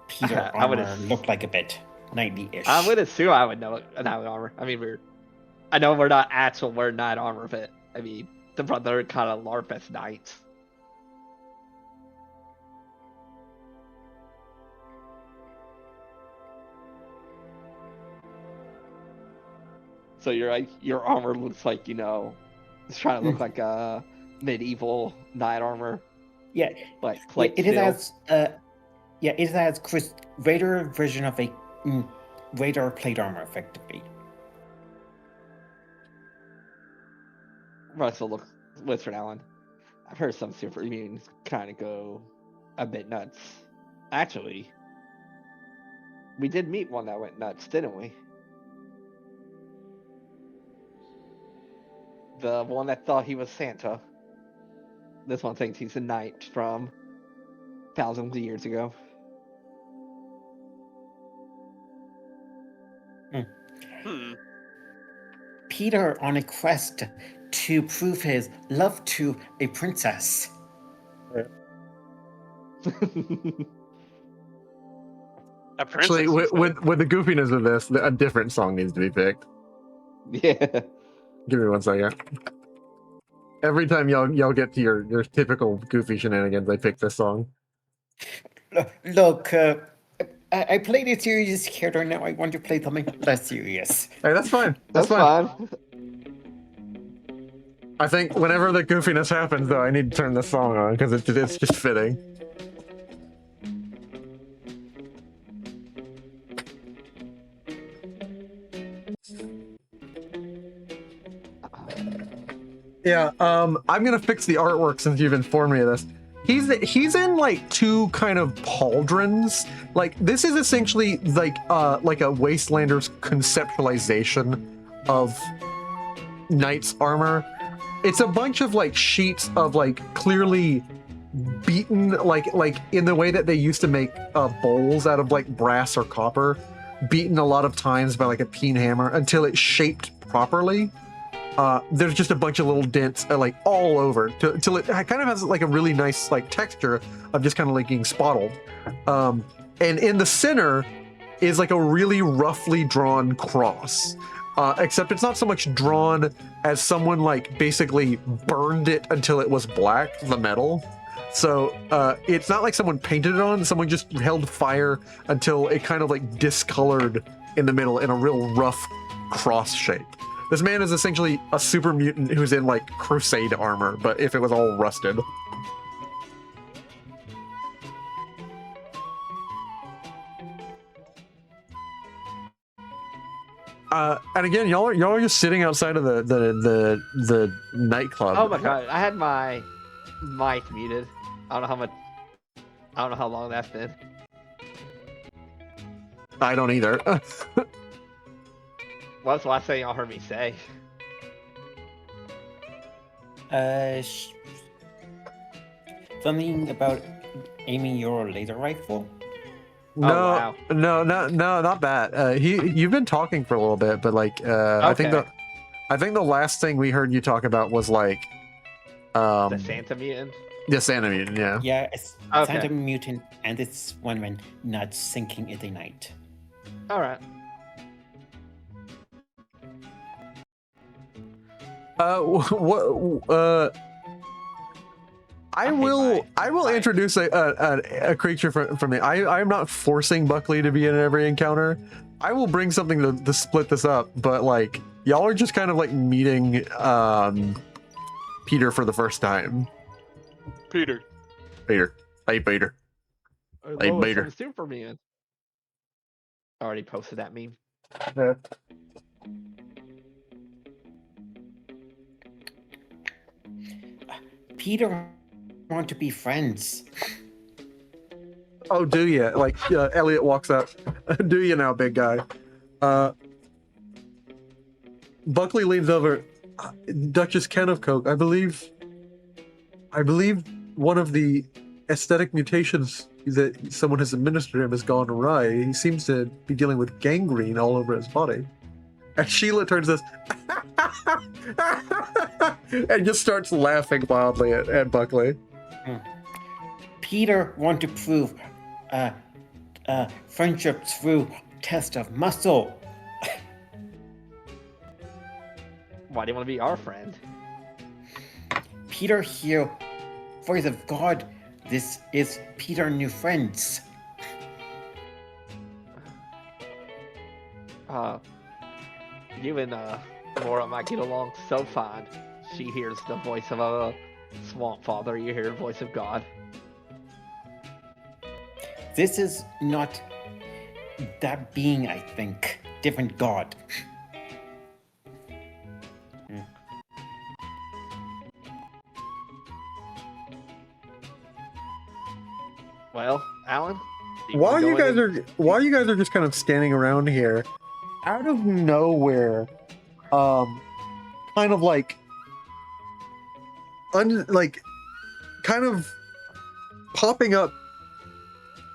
Peter I would armor looked like a bit knightly-ish. I would assume I would know knight armor. I mean, I know we're not actual wearing knight armor, but I mean, the brother kind of LARP as knights. So your armor looks like, you know, it's trying to look like a medieval knight armor. Yeah, Like yeah, plate it is steel. it has Raider version of a Raider plate armor, effectively. Russell, listen, Alan. I've heard some super mutants kind of go a bit nuts. Actually, we did meet one that went nuts, didn't we? The one that thought he was Santa. This one thinks he's a knight from thousands of years ago. Hmm. Peter on a quest to prove his love to a princess. A Actually, princess. with the goofiness of this, a different song needs to be picked. Yeah. Give me 1 second. Every time y'all get to your typical goofy shenanigans, I pick this song. Look, I played a serious character, now I want to play something less serious. Hey, that's fine. That's fine. I think whenever the goofiness happens, though, I need to turn this song on because it's just fitting. Yeah, I'm gonna fix the artwork since you've informed me of this. He's in like two kind of pauldrons. Like this is essentially like a Wastelander's conceptualization of Knight's armor. It's a bunch of like sheets of like clearly beaten, like in the way that they used to make bowls out of like brass or copper, beaten a lot of times by like a peen hammer until it's shaped properly. There's just a bunch of little dents like all over till it kind of has like a really nice like texture of just kind of like being spotted. And in the center is like a really roughly drawn cross. Except it's not so much drawn as someone like basically burned it until it was black, the metal. So it's not like someone painted it on. Someone just held fire until it kind of like discolored in the middle in a real rough cross shape. This man is essentially a super mutant who's in like crusade armor, but if it was all rusted. And again, y'all are just sitting outside of the nightclub. Oh my god, I had my mic muted. I don't know how much. I don't know how long that's been. I don't either. What's the last thing y'all heard me say? Something about aiming your laser rifle. No, wow. no, not that. You've been talking for a little bit, but like, I think the last thing we heard you talk about was like, The Santa mutant. the Santa mutant, yeah. Yeah, it's Okay. Santa mutant, and it's when not sinking in the night. All right. I hate will my- introduce a creature from the. I am not forcing Buckley to be in every encounter. I will bring something to split this up, but like y'all are just kind of like meeting Peter for the first time. Peter. Peter, hey Peter. Hey, Lois Bader. from Superman. Already posted that meme. Peter want to be friends. Oh, do you? Like Elliot walks up. Do you now, big guy? Buckley leans over. Duchess Ken of Coke. I believe one of the aesthetic mutations that someone has administered him has gone awry. He seems to be dealing with gangrene all over his body. And Sheila turns this and just starts laughing wildly at Buckley. Peter want to prove friendship through test of muscle. Why do you want to be our friend? Peter here, voice of God. This is Peter new friends. You and Laura might get along so fine. She hears the voice of a swamp father. You hear the voice of God. This is not that being, I think. Different God. Well, Alan. While you guys are just kind of standing around here, out of nowhere, kind of like, kind of popping up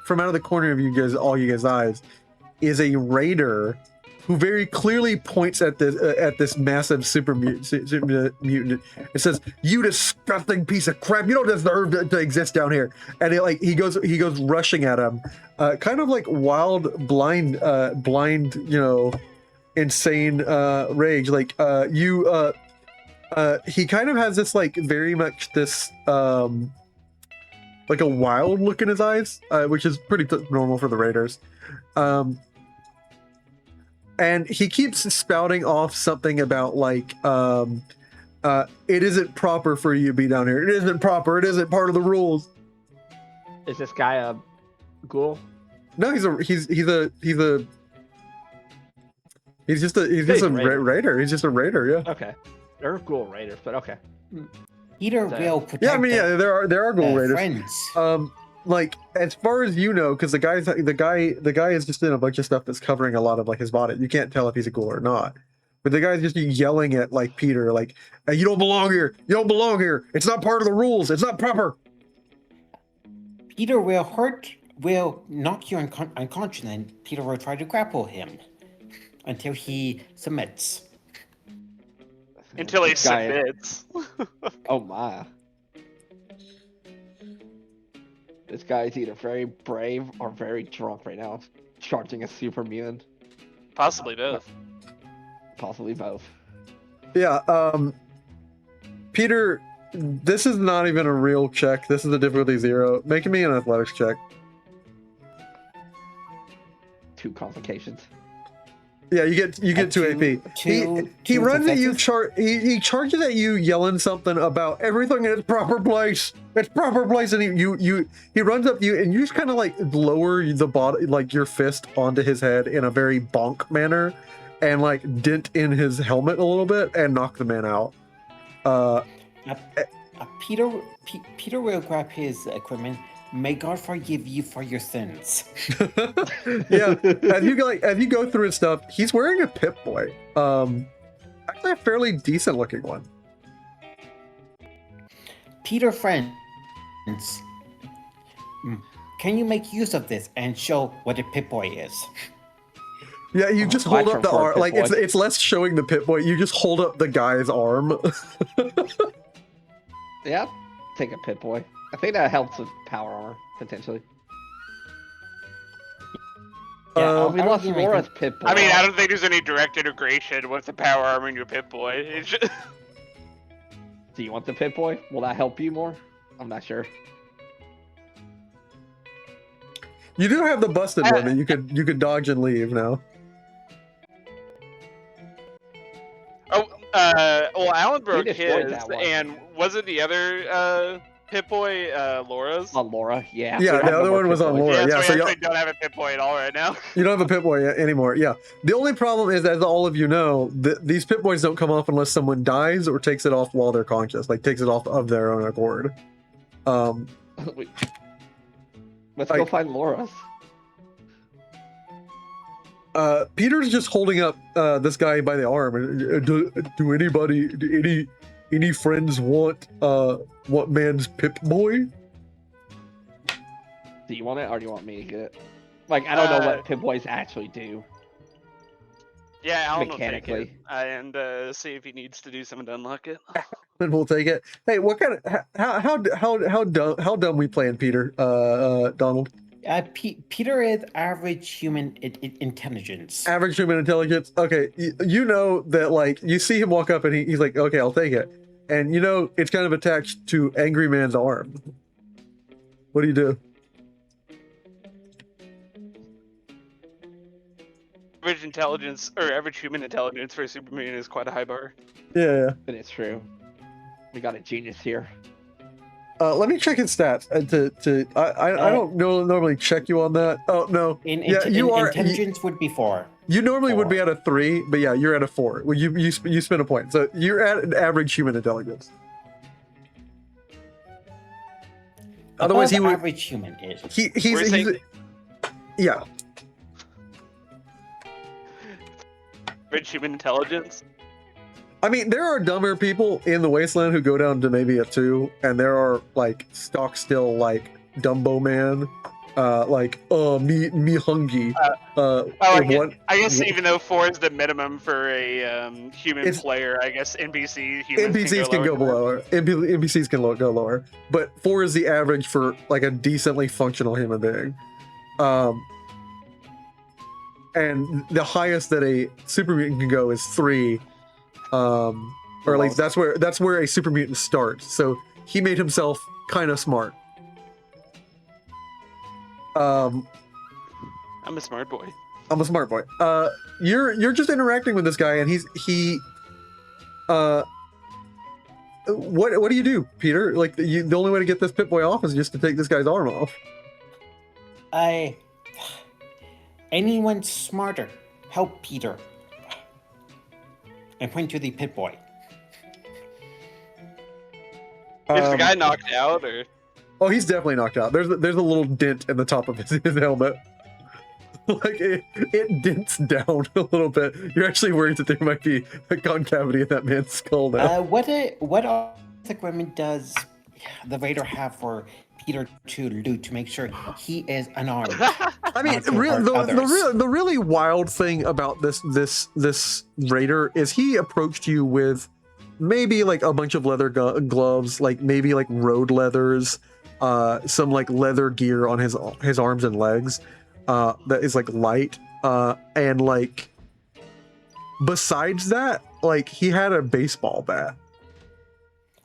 from out of the corner of all you guys' eyes, is a raider who very clearly points at this massive super mutant. It says, "You disgusting piece of crap! You don't deserve to exist down here." And he goes rushing at him, kind of like wild, blind, insane rage. Like he kind of has this like very much this like a wild look in his eyes, which is pretty normal for the raiders. And he keeps spouting off something about like, it isn't proper for you to be down here. It isn't proper. It isn't part of the rules. Is this guy a ghoul? No, he's just a raider. raider. He's just a raider. Yeah. Okay. They're ghoul raiders, but okay. Peter So- will protect Yeah. I mean, yeah, there are ghoul raiders. friends. Like as far as you know, because the guy is just in a bunch of stuff that's covering a lot of like his body. You can't tell if he's a ghoul or not. But the guy's just yelling at like Peter, like, hey, "You don't belong here. You don't belong here. It's not part of the rules. It's not proper." Peter will knock you unconscious, and Peter will try to grapple him until he submits. Until he This guy- submits. Oh my. This guy's either very brave or very drunk right now, charging a super mutant. Possibly both. Possibly both. Yeah. Peter This is not even a real check. This is a difficulty 0. Making me an athletics check. 2 complications. Yeah, you get 2 AP. He runs at you, he charges at you, yelling something about everything in its proper place. Its proper place, and he runs up to you, and you just kind of like lower the body, like your fist onto his head in a very bonk manner, and like dent in his helmet a little bit, and knock the man out. Peter will grab his equipment. May God forgive you for your sins. Yeah, as you go through his stuff, he's wearing a Pip-Boy. Actually a fairly decent looking one. Peter friends, can you make use of this and show what a Pip-Boy is? Yeah, you just hold up the arm. Like Pip-Boy. it's less showing the Pip-Boy. You just hold up the guy's arm. Yeah, take a Pip-Boy. I think that helps with power armor, potentially. We lost Laura's Pip-Boy. I mean, I don't think there's any direct integration with the power armor and your Pip-Boy. It's just... Do you want the Pip-Boy? Will that help you more? I'm not sure. You do have the busted one that you could dodge and leave now. Well, Alan broke destroyed his, that one. and wasn't the other Pip-Boy Laura's? On Laura, yeah. Yeah, the other one was on Laura. Yeah, Yeah, so so we actually don't have a Pip-Boy at all right now. you don't have a Pip-Boy anymore. Yeah, the only problem is, as all of you know, these Pip-Boys don't come off unless someone dies or takes it off while they're conscious, like takes it off of their own accord. Let's go find Laura's. Peter's just holding up this guy by the arm. Do any friends want man's Pip-Boy? Do you want it, or do you want me to get it? Like, I don't know what Pip-Boys actually do. Yeah, Alan will take Mechanically. it and see if he needs to do something to unlock it. Then we'll take it. Hey, what kind of how dumb we playing, Peter? Donald. Peter is average human intelligence. Average human intelligence. Okay, you know that, like, you see him walk up and he's like, okay, I'll take it, and you know it's kind of attached to Angry Man's arm. What do you do? Average intelligence, or average human intelligence for a Superman is quite a high bar. Yeah. But it's true. We got a genius here. Let me check his stats. I don't normally check you on that. Oh no. Intelligence would be 4. You normally would be at a 3, but yeah, you're at a 4. Well, you spend a point, so you're at an average human intelligence. Otherwise, he would. Average human is. He's yeah. Average human intelligence. I mean, there are dumber people in the wasteland who go down to maybe a 2, and there are like stock still like Dumbo Man, me hungry. I guess even though 4 is the minimum for a human player, I guess NPCs can go lower. NPCs can go lower, but 4 is the average for like a decently functional human being. And the highest that a super mutant can go is 3. Or at least that's where a super mutant starts. So he made himself kind of smart. I'm a smart boy. I'm a smart boy. You're just interacting with this guy, and what do you do, Peter? Like the only way to get this Pip-Boy off is just to take this guy's arm off. Anyone smarter, help Peter. And point to the Pip-Boy. Is the guy knocked out, or? Oh, he's definitely knocked out. There's a little dent in the top of his helmet. Like it dents down a little bit. You're actually worried that there might be a concavity in that man's skull now. What equipment does the Raider have for Peter to loot to make sure he is unarmed? I mean, the really wild thing about this Raider is he approached you with maybe like a bunch of leather gloves, like maybe like road leathers, some like leather gear on his arms and legs, that is like light, and like besides that, like he had a baseball bat.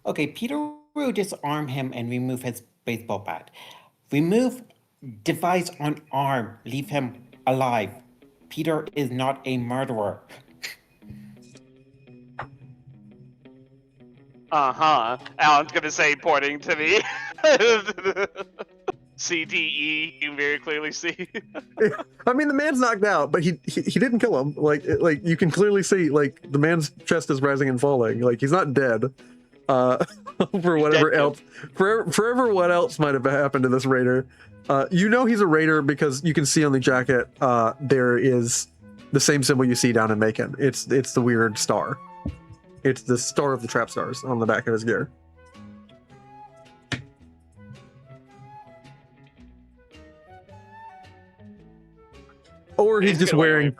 Okay, Peter will disarm him and remove his baseball bat. Remove device on arm. Leave him alive. Peter is not a murderer. Alan's gonna say, pointing to the CTE. You can very clearly see. I mean, the man's knocked out, but he didn't kill him. Like you can clearly see, like, the man's chest is rising and falling. Like, he's not dead. For whatever dead, else, forever what else might have happened to this raider. You know he's a raider because you can see on the jacket there is the same symbol you see down in Macon. It's the weird star. It's the star of the trap stars on the back of his gear. Or he's just wearing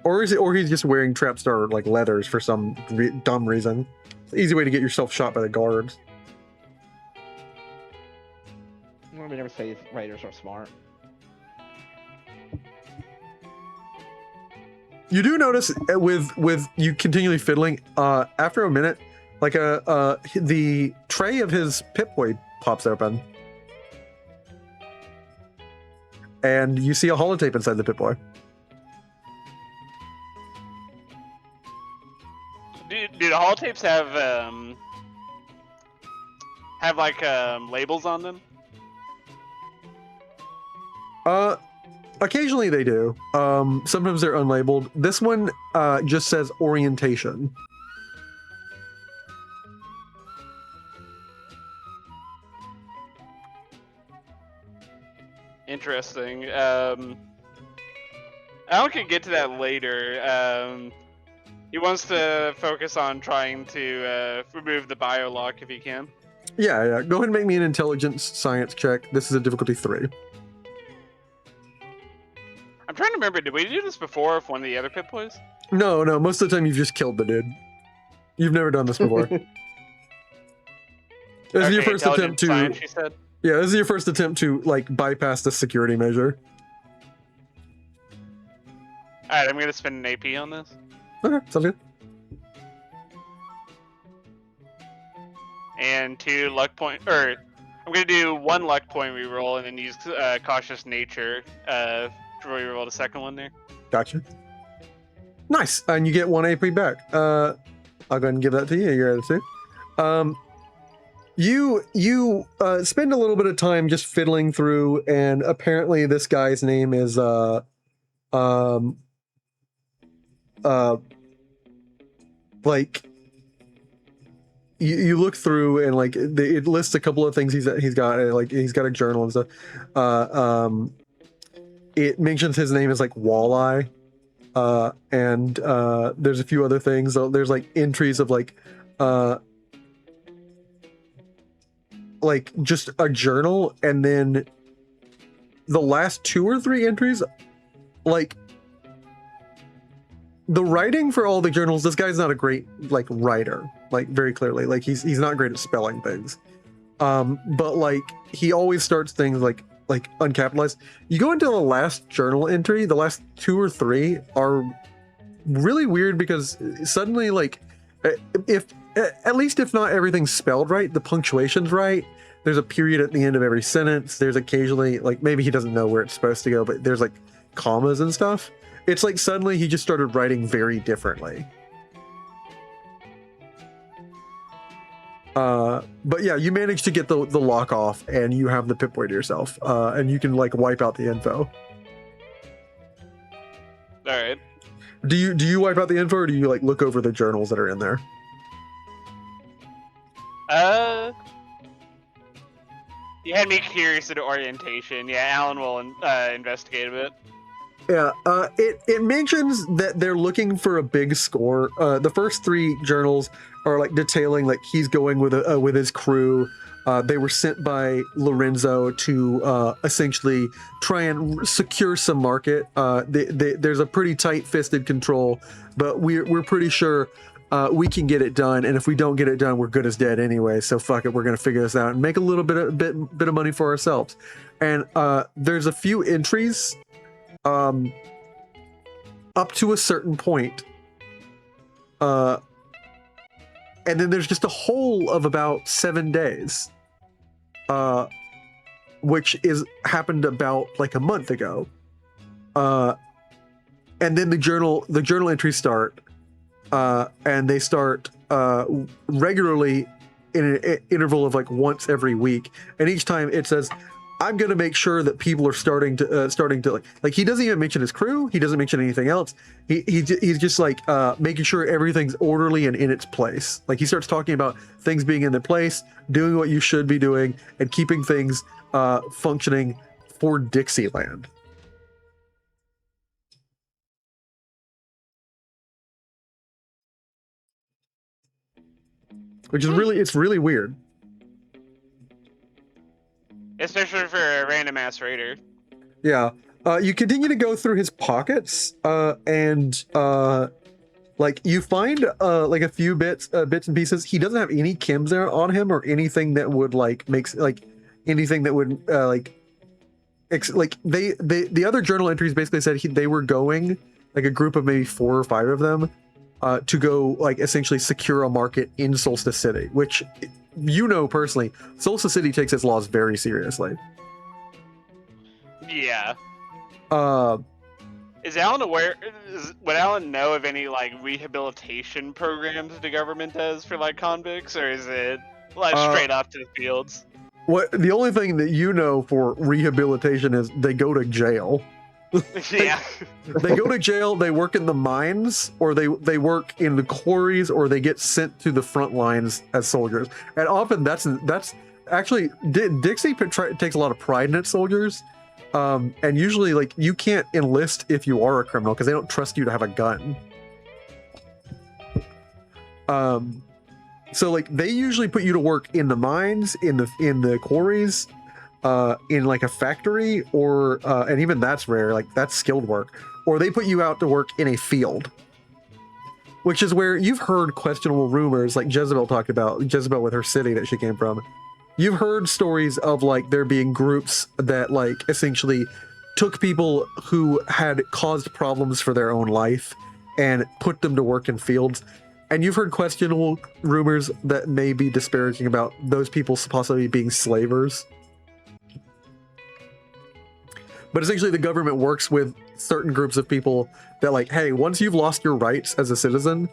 or he's just wearing trap star like leathers for some dumb reason. It's an easy way to get yourself shot by the guards. Well, we never say raiders are smart. You do notice with you continually fiddling, after a minute, like the tray of his Pip-Boy pops open. And you see a holotape inside the Pip-Boy. Do the holotapes have like labels on them? Occasionally they do. Sometimes they're unlabeled. This one just says orientation. Interesting. Alan can get to that later. He wants to focus on trying to remove the biolock if he can. Yeah. Go ahead and make me an intelligence science check. This is a difficulty 3. I'm trying to remember, did we do this before with one of the other Pip-Boys? No. Most of the time you've just killed the dude. You've never done this before. This is your first attempt to. Science, she said? Yeah, this is your first attempt to like bypass the security measure. Alright, I'm gonna spend an AP on this. Okay, sounds good. And 2 luck point, or I'm gonna do 1 luck point reroll and then use cautious nature to reroll the second one there. Gotcha. Nice, and you get 1 AP back. I'll go ahead and give that to you. You're at it too. You spend a little bit of time just fiddling through, and apparently this guy's name is like you look through and like it lists a couple of things he's got, like he's got a journal and stuff. It mentions his name is like Walleye, and there's a few other things. There's like entries of like just a journal, and then the last 2 or 3 entries, like the writing for all the journals. This guy's not a great like writer, like very clearly, like he's not great at spelling things, but like he always starts things like uncapitalized. You go into the last journal entry, the last 2 or 3 are really weird because suddenly, like, if at least if not everything's spelled right, the punctuation's right. There's a period at the end of every sentence. There's occasionally, like, maybe he doesn't know where it's supposed to go, but there's like commas and stuff. It's like suddenly he just started writing very differently. But yeah, you manage to get the lock off, and you have the Pip-Boy to yourself, and you can like wipe out the info. All right. Do you wipe out the info, or do you like look over the journals that are in there? You had me curious into orientation. Yeah, Alan will investigate a bit. Yeah, it mentions that they're looking for a big score. The first 3 journals are like detailing like he's going with his crew. They were sent by Lorenzo to essentially try and secure some market. There's a pretty tight-fisted control, but we're pretty sure we can get it done. And if we don't get it done, we're good as dead anyway. So fuck it, we're gonna figure this out and make a little bit of money for ourselves. And there's a few entries. Up to a certain point, and then there's just a hole of about 7 days, which is happened about like a month ago. And then the journal entries start, and they start regularly in an interval of like once every week, and each time it says, I'm going to make sure that people are starting to like he doesn't even mention his crew. He doesn't mention anything else. He's just like making sure everything's orderly and in its place. Like he starts talking about things being in their place, doing what you should be doing, and keeping things functioning for Dixieland. Which is it's really weird. Especially for a random ass raider. Yeah. You continue to go through his pockets, and like you find like a few bits and pieces. He doesn't have any chems there on him or anything that would like makes like anything that would the other journal entries basically said they were going, like a group of maybe 4 or 5 of them, to go like essentially secure a market in Solstice City, which, you know, personally, Solstice City takes its laws very seriously. Yeah. Is Alan aware? Would Alan know of any like rehabilitation programs the government does for like convicts, or is it like straight off to the fields? What the only thing that you know for rehabilitation is they go to jail. Yeah. They go to jail, they work in the mines, or they work in the quarries, or they get sent to the front lines as soldiers. And often that's actually Dixie takes a lot of pride in its soldiers. And usually like you can't enlist if you are a criminal because they don't trust you to have a gun. So like they usually put you to work in the mines, in the quarries, in like a factory, or and even that's rare, like that's skilled work, or they put you out to work in a field, which is where you've heard questionable rumors like Jezebel talked about, Jezebel with her city that she came from. You've heard stories of like there being groups that like essentially took people who had caused problems for their own life and put them to work in fields. And you've heard questionable rumors that may be disparaging about those people possibly being slavers. But essentially the government works with certain groups of people that like, hey, once you've lost your rights as a citizen,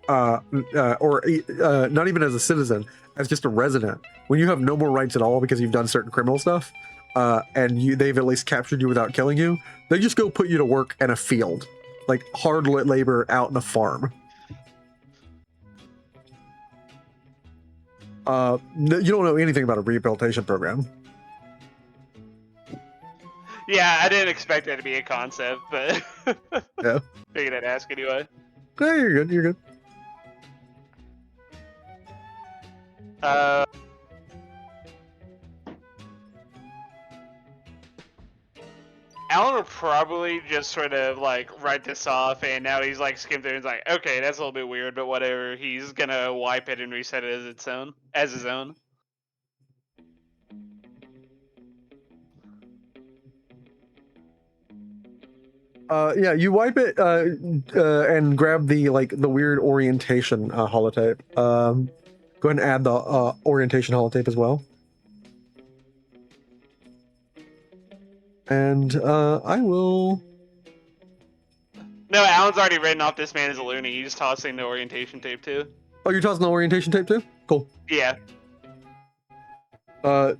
or not even as a citizen, as just a resident, when you have no more rights at all because you've done certain criminal stuff, and they've at least captured you without killing you, they just go put you to work in a field, like hard labor out in a farm. You don't know anything about a rehabilitation program. Yeah, I didn't expect that to be a concept, but Yeah. figured I'd ask anyway. Yeah, you're good. You're good. Alan will probably just sort of like write this off, and now he's like skimmed through and he's like, okay, that's a little bit weird, but whatever. He's gonna wipe it and reset it as his own. Yeah, you wipe it and grab the weird orientation holotape. Go ahead and add the orientation holotape as well. And I will. No, Alan's already written off this man as a loony. He's tossing the orientation tape too. Oh, you're tossing the orientation tape too? Cool. Yeah. Do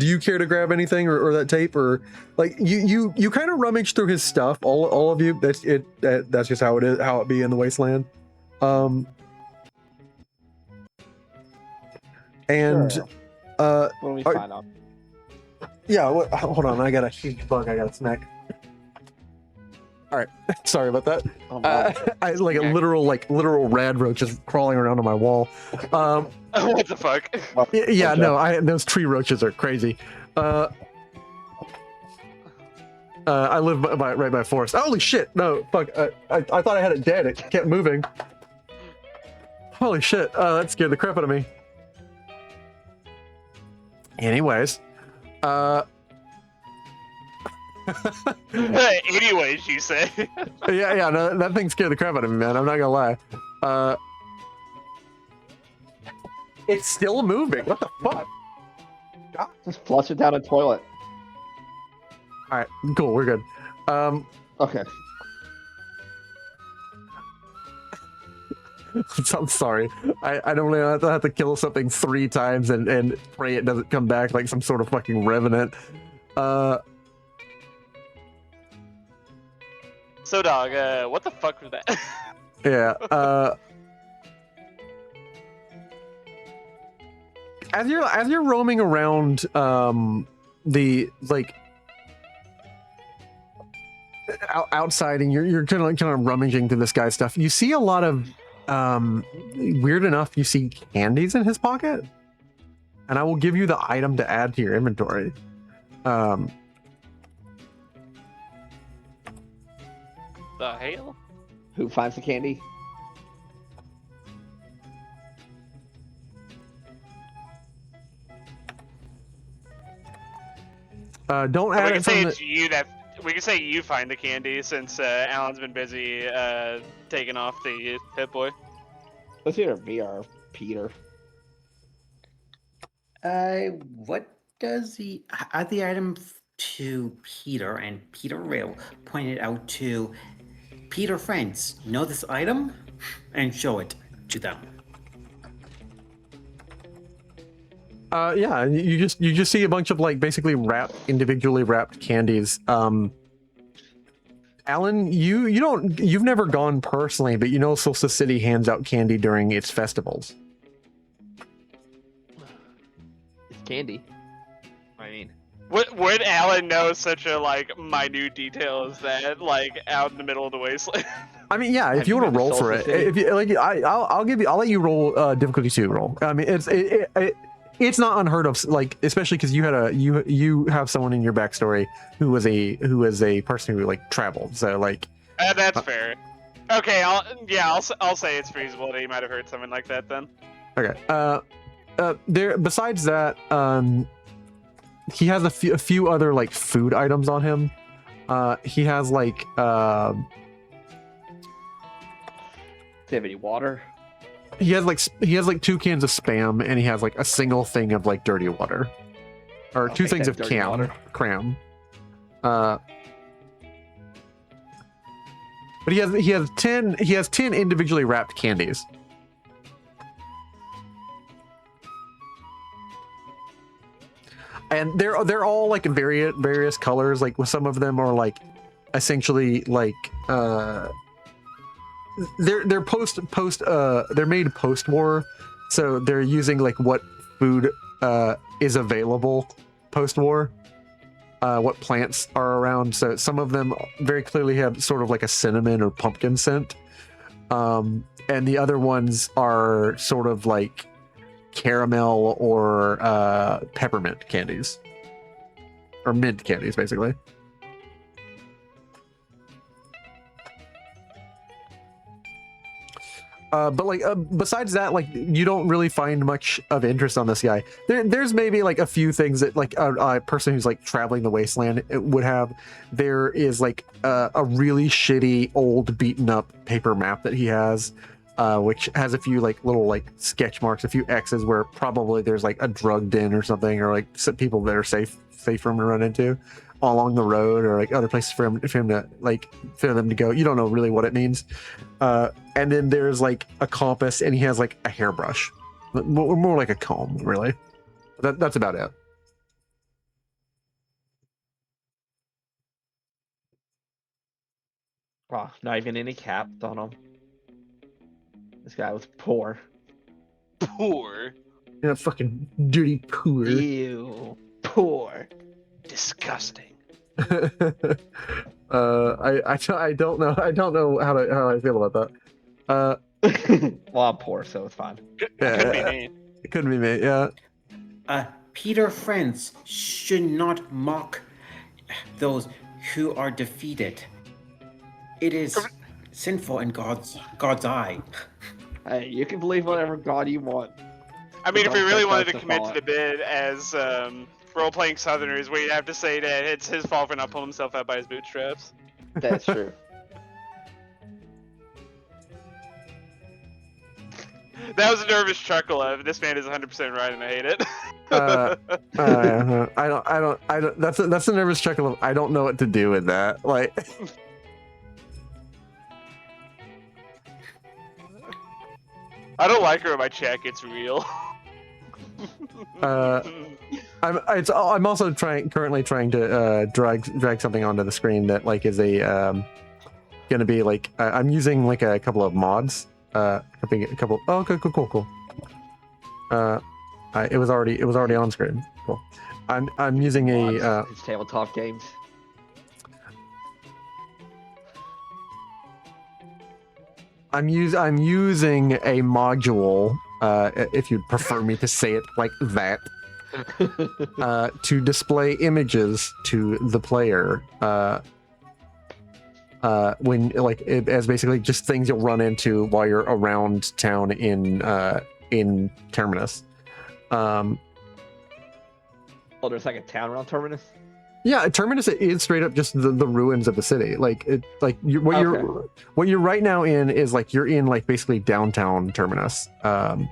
you care to grab anything or that tape, or like you kind of rummage through his stuff, all of you? That's it. That's just how it is, how it be in the wasteland. And Sure. When we find out. Yeah, hold on, I got a huge bug I gotta snack. All right, sorry about that. Oh, my I like a literal rad roach just crawling around on my wall. What the fuck? Yeah, no, those tree roaches are crazy. I live right by a forest. Holy shit! No, fuck. I thought I had it dead. It kept moving. Holy shit! That scared the crap out of me. Anyways, Anyways, you say. yeah, no, that thing scared the crap out of me, man. I'm not gonna lie. It's still moving. What the fuck? Just flush it down the toilet. All right, cool. We're good. Okay. I'm sorry. I don't really have to kill something 3 times and pray it doesn't come back like some sort of fucking revenant. So, dog, what the fuck was that? Yeah. As you're roaming around the like outside and you're kind of rummaging through this guy's stuff, you see a lot of weird enough, you see candies in his pocket, and I will give you the item to add to your inventory. The hell? Who finds the candy? Don't We add can it say from it's you that. We can say you find the candy since Alan's been busy taking off the Pit Boy. Let's either me or Peter. What does he add the item to Peter, and Peter will point it out to Peter friends. Know this item, and show it to them. Yeah, you just see a bunch of like basically individually wrapped candies. Alan, you've never gone personally, but you know Solstice City hands out candy during its festivals. It's candy. I mean, Would Alan know such a like minute detail as that, like out in the middle of the wasteland? I mean, yeah, if Have you you want to been to roll for Solstice it, City? if you like, I'll let you roll difficulty 2 roll. I mean, it's not unheard of, like especially because you have someone in your backstory who was a person who like traveled, so like. That's fair. Okay, I'll say it's feasible that he might have heard something like that then. Okay. There. Besides that, he has a few other like food items on him. He has like do you have any water? he has like 2 cans of Spam, and he has like a single thing of like dirty water, or I'll 2 take things that of dirty water. cram. But he has 10 individually wrapped candies. And they're all like various colors. Like some of them are like essentially like they're made post-war, so they're using like what food is available post-war, what plants are around. So some of them very clearly have sort of like a cinnamon or pumpkin scent, and the other ones are sort of like caramel or peppermint candies, or mint candies basically. But like besides that, like you don't really find much of interest on this guy. There's maybe like a few things that like a person who's like traveling the wasteland would have. There is like a really shitty old beaten up paper map that he has, which has a few like little like sketch marks, a few X's where probably there's like a drug den or something, or like some people that are safe for him to run into along the road, or like other places for him to like for them to go. You don't know really what it means. And then there's like a compass, and he has like a hairbrush, more like a comb, really. That's about it. Oh, not even any cap on him. This guy was poor. Poor. Yeah, fucking dirty poor. Ew, poor. Disgusting. I don't know how I feel about that. Well, I'm poor, so it's fine. Could be me. It couldn't be me. Yeah. Peter friends should not mock those who are defeated. It is sinful in God's eye. Hey, you can believe whatever god you want. I mean, if we Don't really think wanted that's to the commit to fault. the bid as role-playing Southerners, we'd have to say that it's his fault for not pulling himself out by his bootstraps. That's true. That was a nervous chuckle of this man is 100% right and I hate it. I don't. That's a nervous chuckle of I don't know what to do with that. Like, I don't like her when my chat gets real. I'm also currently trying to drag something onto the screen that like is a gonna be like I'm using like a couple of mods. I think a couple. Oh, cool. It was already on screen. Cool. I'm using a It's tabletop games. I'm using a module, if you'd prefer me to say it like that, to display images to the player. When like as basically just things you'll run into while you're around town in Terminus. Oh, there's like a town around Terminus? Yeah, Terminus is straight up just the ruins of the city. Like what you're right now in is like you're in like basically downtown Terminus. And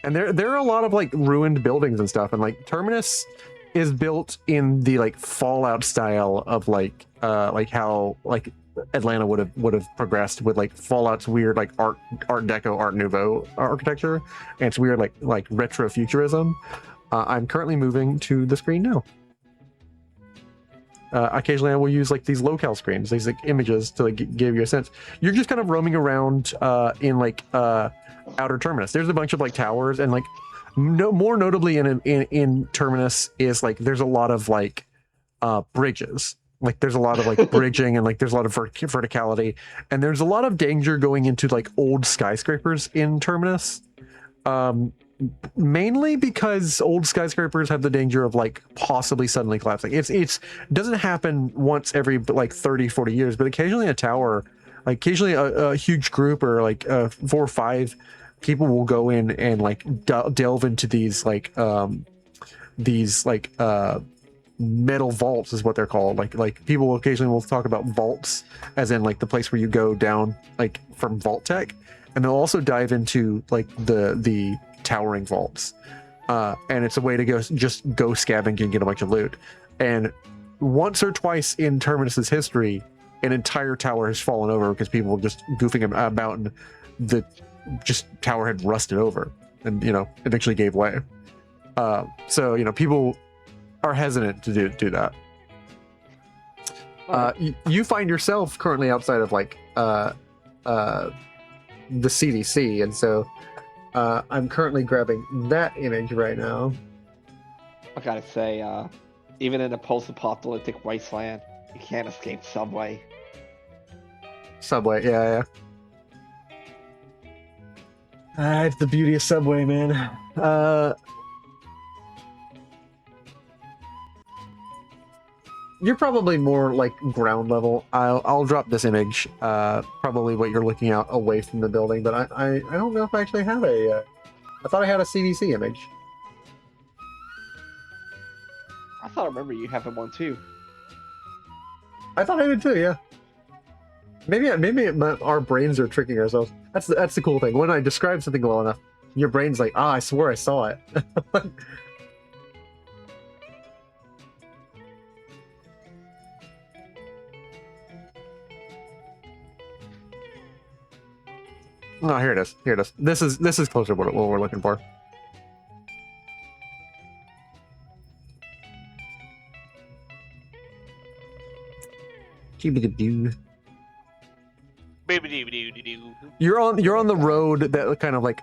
there are a lot of like ruined buildings and stuff, and like Terminus is built in the like Fallout style of like how like Atlanta would have progressed with like Fallout's weird like Art Deco, Art Nouveau architecture, and it's weird like retro futurism. I'm currently moving to the screen now. Occasionally I will use like these locale screens, these like images to like give you a sense. You're just kind of roaming around in like outer Terminus. There's a bunch of like towers, and like more notably in Terminus is like there's a lot of like bridges. Like there's a lot of like bridging, and like there's a lot of verticality, and there's a lot of danger going into like old skyscrapers in Terminus. Mainly because old skyscrapers have the danger of like possibly suddenly collapsing. It doesn't happen once every like 30-40 years, but occasionally a tower, like occasionally a huge group or like 4 or 5 people will go in and like delve into these metal vaults is what they're called. Like people occasionally will talk about vaults as in like the place where you go down like from vault tech, and they'll also dive into like the towering vaults, and it's a way to go scabbing and get a bunch of loot. And once or twice in Terminus's history, an entire tower has fallen over because people were just goofing about, and the tower had rusted over, and eventually gave way. So people are hesitant to do that. You find yourself currently outside of like the CDC, and so I'm currently grabbing that image right now. I gotta say, even in a post-apocalyptic wasteland, you can't escape Subway. Subway, yeah. It's the beauty of Subway, man. You're probably more like ground level. I'll drop this image, probably what you're looking out away from the building, but I don't know if I actually have I thought I had a CDC image. I thought I remember you having one too. I thought I did too, yeah. Maybe our brains are tricking ourselves. That's the cool thing. When I describe something well enough, your brain's like, I swear I saw it. Oh, here it is. This is closer to what we're looking for. You're on the road that kind of like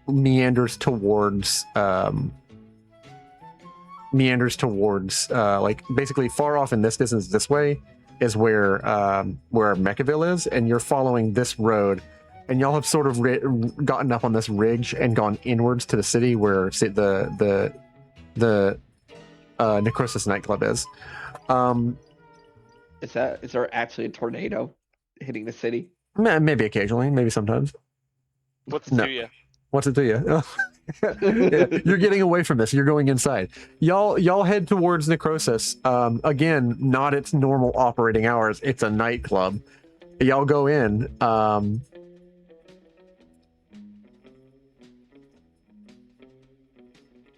meanders towards like basically far off in this distance this way is where Mechaville is, and you're following this road. And y'all have sort of gotten up on this ridge and gone inwards to the city where the Necrosis nightclub is. Is there actually a tornado hitting the city? Maybe occasionally, maybe sometimes. What's it to you? What's it to you? Yeah, you're getting away from this. You're going inside. Y'all head towards Necrosis. Again, not its normal operating hours. It's a nightclub. Y'all go in.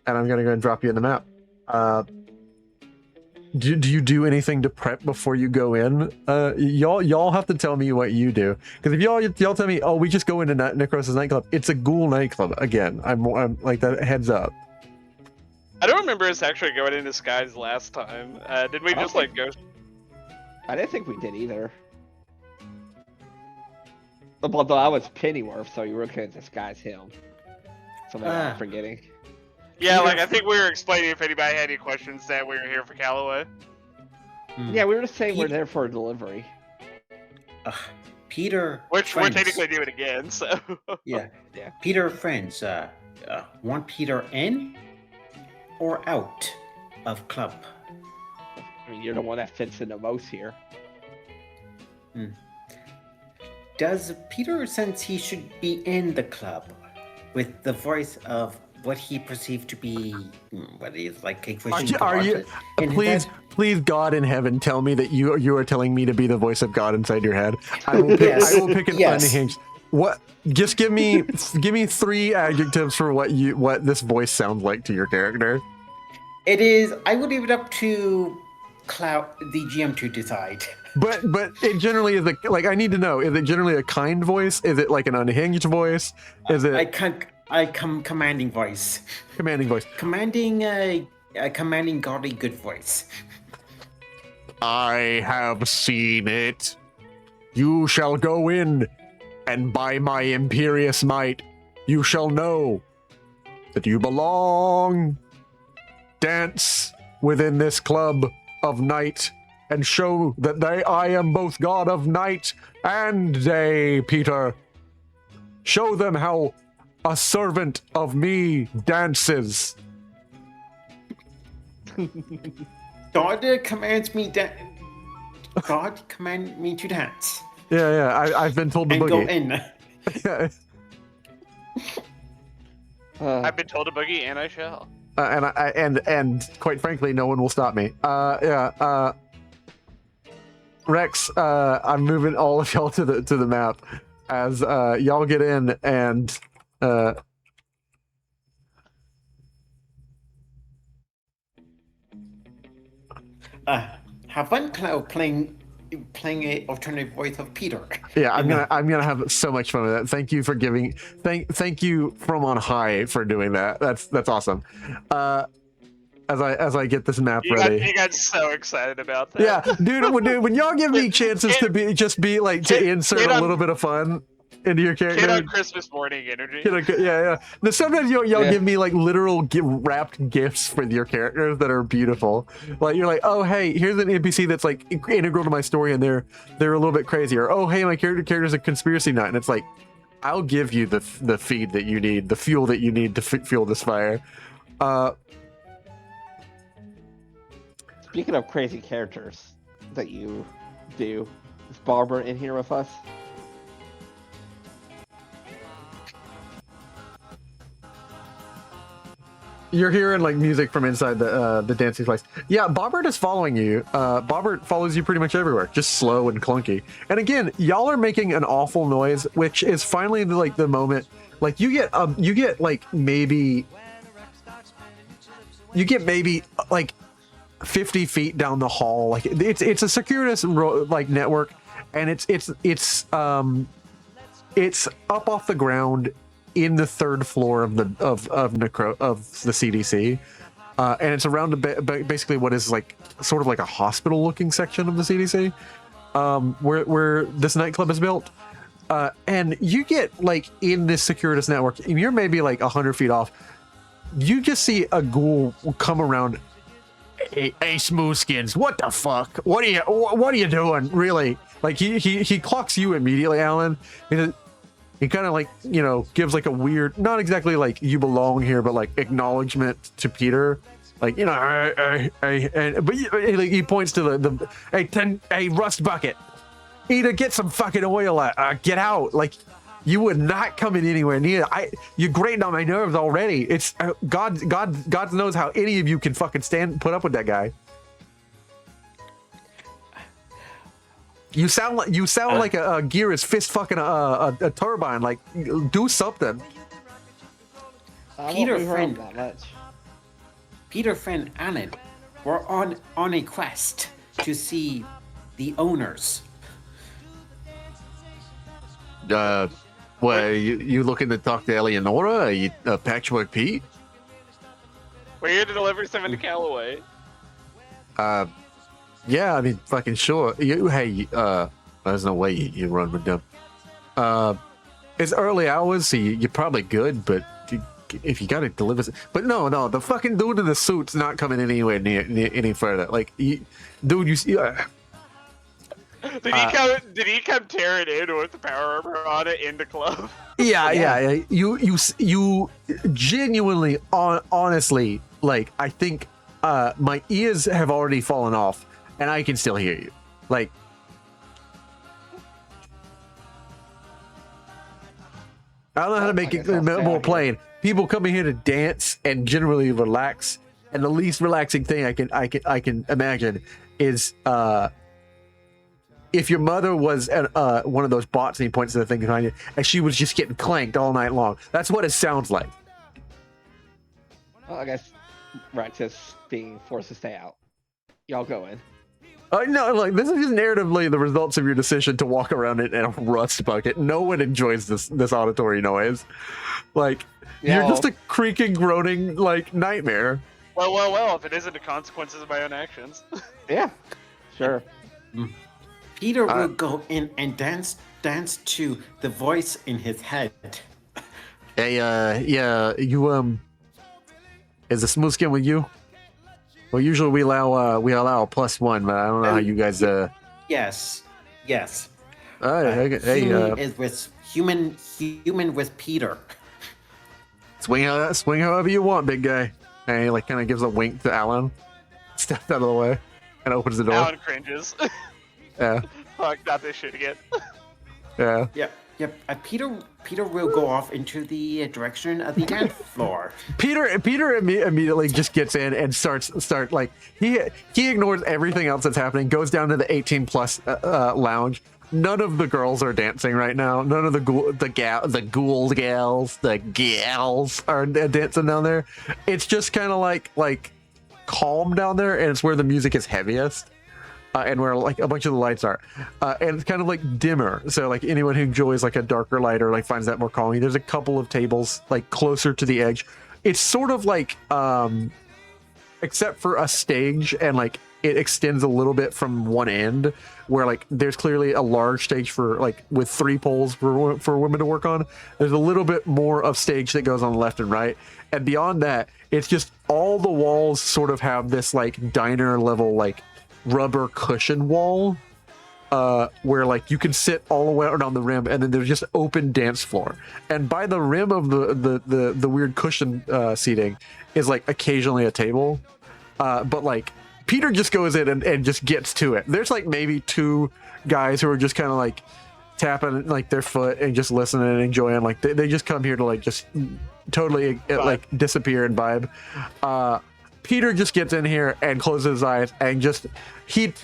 and I'm gonna go and drop you in the map. Do you do anything to prep before you go in? Y'all have to tell me what you do, because if y'all tell me, oh, we just go into Necros' nightclub, it's a ghoul nightclub again. I'm like that. Heads up. I don't remember us actually going in disguise last time. Did we just like go? I didn't think we did either. Although I was Pennyworth, so you were going to disguise him. Something I'm forgetting. Yeah, like I think we were explaining if anybody had any questions that we were here for Callaway. Yeah, we were just saying we're there for a delivery. Peter. Which friends. we're technically doing again, so. Yeah. Peter friends. Want Peter in or out of club? I mean, you're the one that fits in the most here. Does Peter sense he should be in the club with the voice of what he perceived to be what is like a Christian? Are you? Please, God in heaven, tell me that you are telling me to be the voice of God inside your head. I will pick. I will pick an unhinged. What? Just give me 3 adjectives for what this voice sounds like to your character. It is. I would leave it up to the GM to decide. But it generally is like I need to know. Is it generally a kind voice? Is it like an unhinged voice? Is it? Commanding voice. Commanding voice. Commanding a commanding godly good voice. I have seen it. You shall go in, and by my imperious might, you shall know that you belong. Dance within this club of night, and show that I am both God of night and day, Peter. Show them how a servant of me dances. God commands me God command me to dance. Yeah. I've been told to and boogie. Go in. I've been told to boogie, and I shall. And quite frankly, no one will stop me. Rex, I'm moving all of y'all to the map as y'all get in and have fun, Cloud, playing a alternative voice of Peter. Yeah, I'm gonna have so much fun with that. Thank you for giving. Thank you from on high for doing that. That's awesome. As I get this map ready. You got so excited about that. Yeah, dude, when y'all give me chances to insert a little bit of fun into your character. Kid on Christmas morning energy. Yeah. Now, sometimes y'all give me like literal wrapped gifts for your characters that are beautiful. Like you're like, oh hey, here's an NPC that's like integral to my story, and they're a little bit crazy. Or oh hey, my character's a conspiracy nut, and it's like, I'll give you the feed that you need, the fuel that you need to fuel this fire. Speaking of crazy characters that you do, is Barbara in here with us? You're hearing like music from inside the dancing place. Yeah, Bobbert is following you. Bobbert follows you pretty much everywhere, just slow and clunky. And again, y'all are making an awful noise, which is finally like the moment. Like you get like maybe like 50 feet down the hall. Like it's a circuitous like network, and it's up off the ground in the 3rd floor of the CDC, and it's around basically what is like sort of like a hospital looking section of the CDC, where this nightclub is built, and you get like in this circuitous network, and you're maybe like 100 feet off. You just see a ghoul come around. Hey, Smoothskins, what the fuck? What are you doing? Really? Like he clocks you immediately, Alan. He kind of like, gives like a weird, not exactly like you belong here, but like acknowledgement to Peter. Like, but he points to the hey, Rust Bucket. Either get some fucking oil, get out. Like, you would not come in anywhere near. You're grating on my nerves already. It's God knows how any of you can fucking put up with that guy. You sound like a gear is fist fucking a turbine. Like, do something. I Peter won't be around friend. that much. Peter, friend Alan, were on a quest to see the owners. What, you looking to talk to Eleonora? Are you Patchwork Pete? We're here to deliver something to Callaway. Yeah, I mean, fucking sure. There's no way you run with them. It's early hours, so you're probably good, but if you gotta deliver... But no, the fucking dude in the suit's not coming anywhere near any further. Like, dude, you see... Did he come tearing in with the power armor on it in the club? Yeah. You genuinely, honestly, like, I think my ears have already fallen off, and I can still hear you. Like, I don't know how to make it more plain. People coming here to dance and generally relax, and the least relaxing thing I can imagine is if your mother was one of those bots and he points to the thing behind you, and she was just getting clanked all night long. That's what it sounds like. Well, I guess Raxus being forced to stay out. Y'all go in. No, like, this is just narratively the results of your decision to walk around in a rust bucket. No one enjoys this auditory noise. Like, you're just a creaking, groaning, like, nightmare. Well, if it isn't the consequences of my own actions. Yeah, sure. Peter will go in and dance to the voice in his head. Hey, is the smooth skin with you? Well, usually we allow a +1, but I don't know how you guys. Yes. All right, okay. Hey, is with human with Peter. swing however you want, big guy. And he like kind of gives a wink to Alan, steps out of the way, and opens the door. Alan cringes. Yeah. Fuck, not this shit again. Yeah. Yep. Peter will go off into the direction of the dance floor. Peter immediately just gets in and start like he ignores everything else that's happening. Goes down to the 18+ lounge. None of the girls are dancing right now. None of the gals are dancing down there. It's just kind of like calm down there, and it's where the music is heaviest. And where like a bunch of the lights are, and it's kind of like dimmer. So like anyone who enjoys like a darker light or like finds that more calming. There's a couple of tables like closer to the edge. It's sort of like, except for a stage, and like it extends a little bit from one end, where like there's clearly a large stage for like with 3 poles for women to work on. There's a little bit more of stage that goes on the left and right, and beyond that, it's just all the walls sort of have this like diner level like rubber cushion wall where like you can sit all the way around the rim, and then there's just open dance floor, and by the rim of the weird cushion seating is like occasionally a table, but like Peter just goes in and just gets to it. There's like maybe 2 guys who are just kind of like tapping like their foot and just listening and enjoying, like they just come here to like just totally like disappear and vibe. Peter just gets in here and closes his eyes and just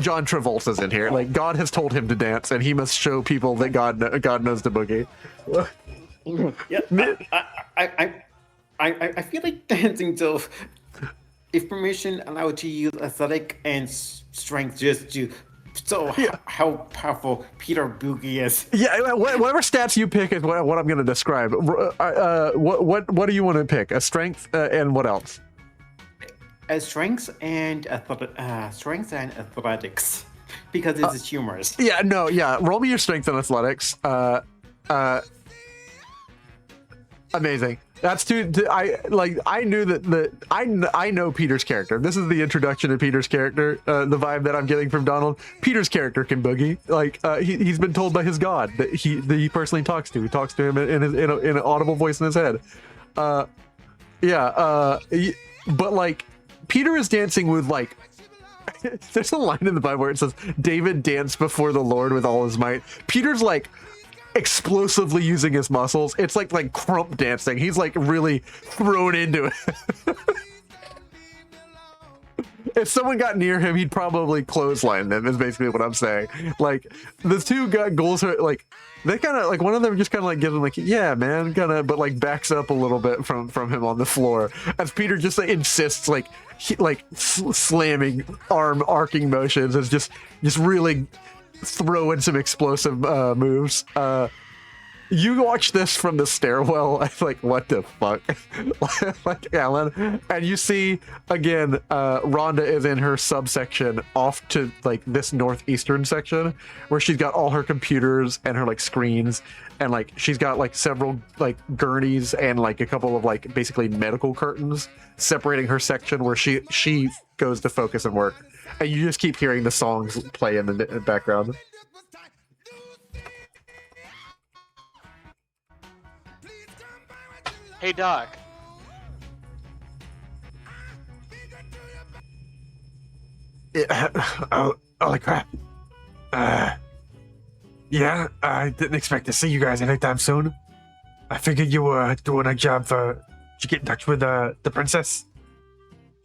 John Travolta's in here. Like God has told him to dance, and he must show people that God knows the boogie. Yeah, I feel like dancing till, if permission allowed to use athletic and strength just to how powerful Peter Boogie is. Yeah, whatever stats you pick is what I'm going to describe. What do you want to pick? A strength and what else? Strength and athletics, because it's humorous. Yeah. Roll me your strength and athletics. Amazing. That's too. I knew that I know Peter's character. This is the introduction to Peter's character. The vibe that I'm getting from Donald. Peter's character can boogie. Like he's been told by his god that he personally talks to. He talks to him in an audible voice in his head. But like. Peter is dancing with like there's a line in the Bible where it says David danced before the Lord with all his might. Peter's like explosively using his muscles. It's like crump dancing. He's like really thrown into it. if someone got near him, he'd probably clothesline them. Is basically what I'm saying. Like the two ghouls are like, they kind of like, one of them just kind of like gives him like, yeah, man, kind of, but like backs up a little bit from him on the floor as Peter just like, insists like slamming arm arcing motions and just really throwing some explosive moves. You watch this from the stairwell. I'm like, what the fuck? Like Alan, and you see again, Rhonda is in her subsection off to like this northeastern section where she's got all her computers and her like screens, and like she's got like several like gurneys and like a couple of like basically medical curtains separating her section where she goes to focus and work, and you just keep hearing the songs play in the background. Hey, Doc. Holy crap. Yeah, I didn't expect to see you guys anytime soon. I figured you were doing a job for... Did you get in touch with the princess?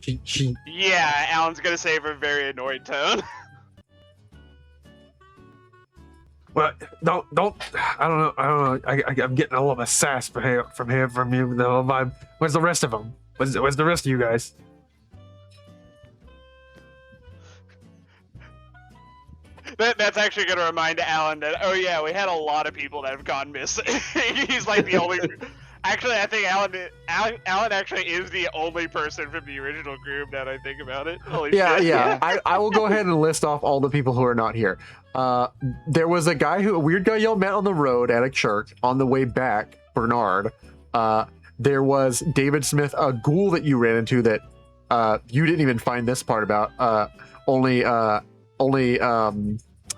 She... Yeah, Alan's gonna say for a very annoyed tone. Well, don't. I don't know. I'm getting a little bit of sass from you. The whole vibe. Where's the rest of them? Where's the rest of you guys? That's actually gonna remind Alan that, oh yeah, we had a lot of people that have gone missing. He's like the only. Actually, I think Alan actually is the only person from the original group. Now that I think about it. Holy shit. Yeah. I will go ahead and list off all the people who are not here. There was a weird guy y'all met on the road at a church on the way back, Bernard. There was David Smith, a ghoul that you ran into that you didn't even find this part about. Only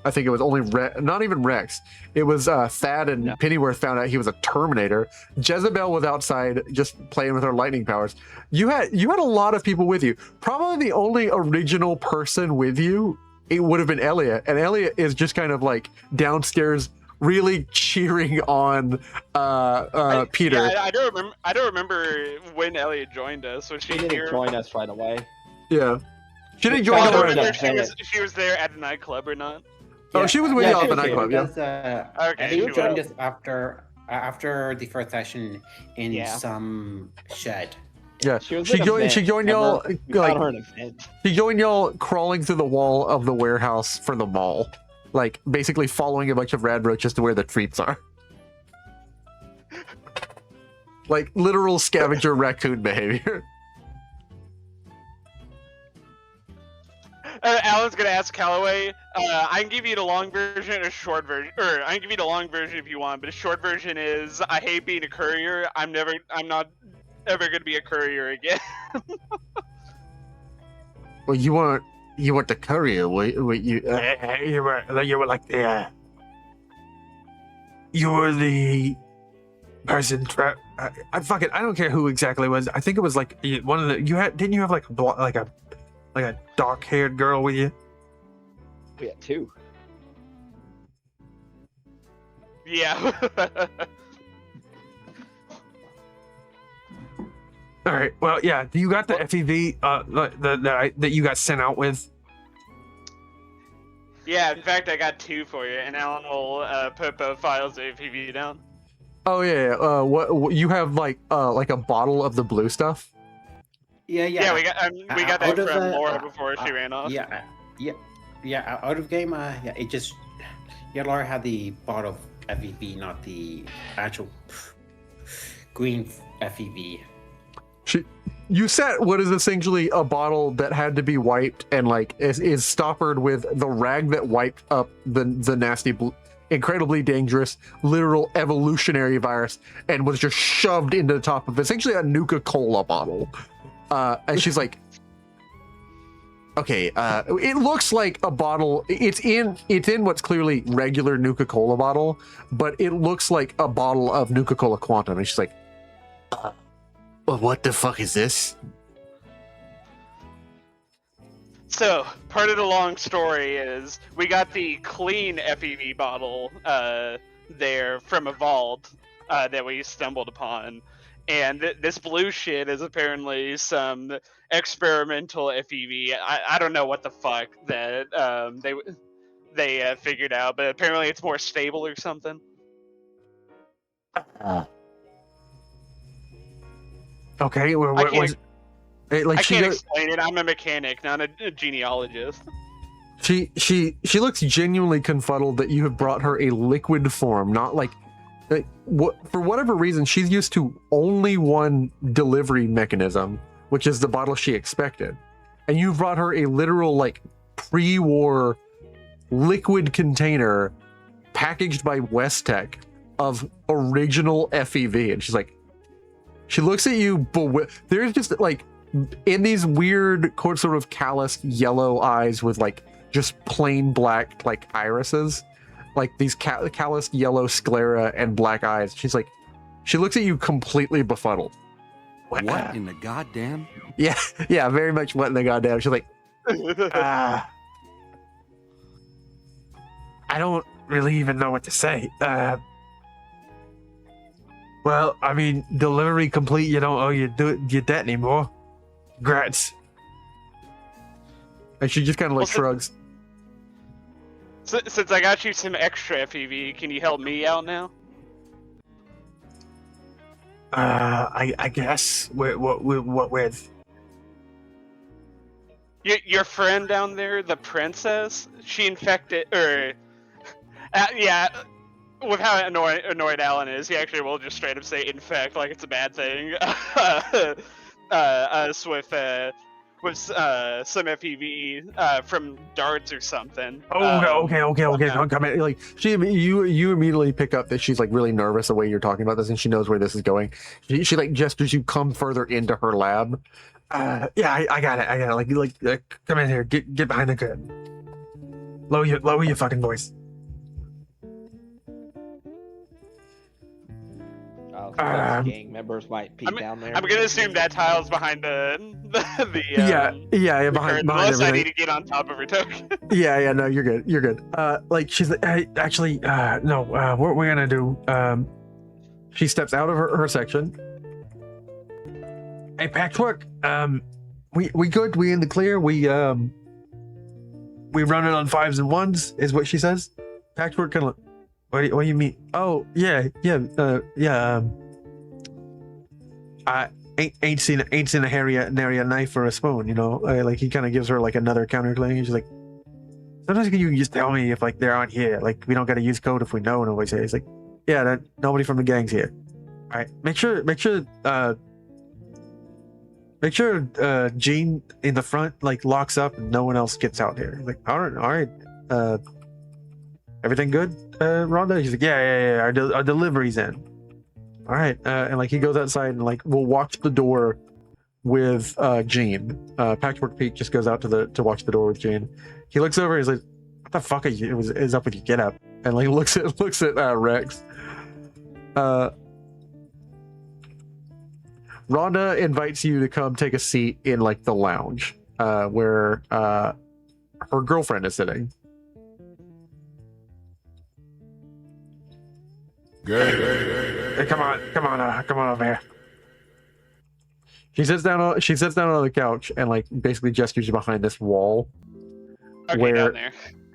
I think it was only not even Rex. It was Thad and Pennyworth found out he was a Terminator. Jezebel was outside just playing with her lightning powers. You had a lot of people with you. Probably the only original person with you, it would have been Elliot. And Elliot is just kind of like downstairs really cheering on Peter. Yeah, I don't remember when Elliot joined us. Was she didn't join us right away. Yeah. She didn't join I us don't right remember away. if she was there at the nightclub or not. Oh, she was with you at the nightclub, yeah. Okay, They she joined was. us after the first session in some shed. Yeah, She was she in a vent. joined y'all Remember? We found her like in a vent. she joined y'all crawling through the wall of the warehouse for the mall, like basically following a bunch of rad roaches to where the treats are. Like literal scavenger raccoon behavior. Alan's gonna ask Calloway. I can give you the long version or short version, or I can give you the long version if you want. But the short version is, I hate being a courier. I'm not ever gonna be a courier again. Well, you weren't the courier. You were like the you were the person. I don't care who exactly it was. I think it was like one of the didn't you have like a dark-haired girl with you? We had two. Yeah. All right. Well, yeah. You got the FEV that you got sent out with. Yeah. In fact, I got two for you, and Alan will put both files of APV down. Oh yeah. What you have like a bottle of the blue stuff? Yeah. Yeah, we got that out of from the- Laura before she ran off. Yeah. Out of game, it just Laura had the bottle of FEV, not the actual green FEV. You set what is essentially a bottle that had to be wiped and like is stoppered with the rag that wiped up the nasty, incredibly dangerous, literal evolutionary virus and was just shoved into the top of essentially a Nuka-Cola bottle. And she's like, okay, it looks like a bottle. It's in what's clearly regular Nuka-Cola bottle, but it looks like a bottle of Nuka-Cola Quantum. And she's like, what the fuck is this? So, part of the long story is we got the clean FEV bottle there from a vault that we stumbled upon. and this blue shit is apparently some experimental FEV. I don't know what the fuck that they figured out, but apparently it's more stable or something. Okay, I can't, was it like I she can't goes, explain it. I'm a mechanic, not a genealogist. she looks genuinely confuddled that you have brought her a liquid form, not like what, for whatever reason she's used to only one delivery mechanism, which is the bottle she expected, and you've brought her a literal like pre-war liquid container packaged by Westtech of original FEV, and she's like, she looks at you, but there's just like in these weird sort of calloused yellow eyes with like just plain black like irises, like these calloused yellow sclera and black eyes. She's like, she looks at you completely befuddled. What in the goddamn? Yeah, yeah, very much what in the goddamn. She's like, I don't really even know what to say. Well, I mean, delivery complete. You don't owe your debt anymore. Congrats. And she just kind of like shrugs. Since I got you some extra FEV, can you help me out now? I guess. What with? Your friend down there, the princess, she infected, yeah, with how annoyed Alan is, he actually will just straight up say infect like it's a bad thing. Us with some FEV from darts or something. Okay. Come in. Like you immediately pick up that she's like really nervous the way you're talking about this, and she knows where this is going. She like gestures you come further into her lab. Yeah, I got it. Like come in here. Get behind the curtain. Lower your fucking voice. Gang members might peek down there. I'm gonna assume that tile's behind the yeah, behind unless everything. I need to get on top of her token. Yeah, no, you're good. Like she's like, hey, actually, no, what we're gonna do, she steps out of her section. Hey, Patchwork, we good? We in the clear? We run it on 5s and 1s, is what she says. Patchwork kind of, what do you mean? Oh, yeah. I ain't seen a nary a knife or a spoon, you know. Like he kind of gives her like another counterclaim. She's like, sometimes you can just tell me if like they're on here. Like we don't got to use code if we know. And always say, it's like, yeah, nobody from the gang's here. All right, make sure, Gene in the front like locks up and no one else gets out here. Like, all right. Everything good, Rhonda? He's like, yeah. Our delivery's in. All right, and like he goes outside and like we'll watch the door with Gene. Patchwork Pete just goes out to watch the door with Gene. He looks over. He's like, "What the fuck is up with your get up?" And like looks at Rex. Rhonda invites you to come take a seat in like the lounge where her girlfriend is sitting. Hey, come on over here. She sits down on the couch and like basically gestures you behind this wall. Okay, where down there.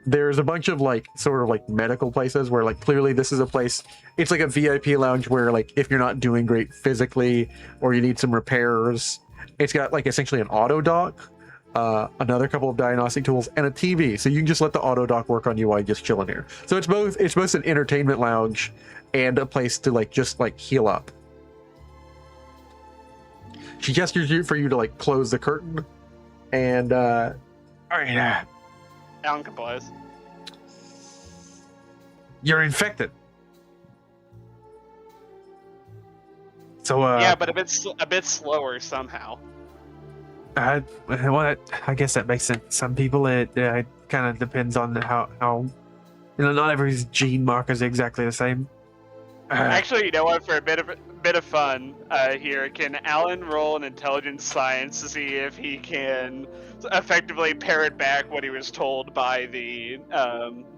There's a bunch of like sort of like medical places where like clearly this is a place. It's like a VIP lounge where like if you're not doing great physically or you need some repairs, it's got like essentially an auto dock, another couple of diagnostic tools, and a TV. So you can just let the auto dock work on you while you just chilling here. So it's both an entertainment lounge and a place to like just like heal up. She gestures for you to like close the curtain, and all right, Alan complies. you're infected. So Yeah, but a bit slower somehow. well, I guess that makes sense. Some people it kind of depends on how not every gene marker is exactly the same. Actually, you know what? For a bit of fun here, can Alan roll an intelligence science to see if he can effectively parrot back what he was told by the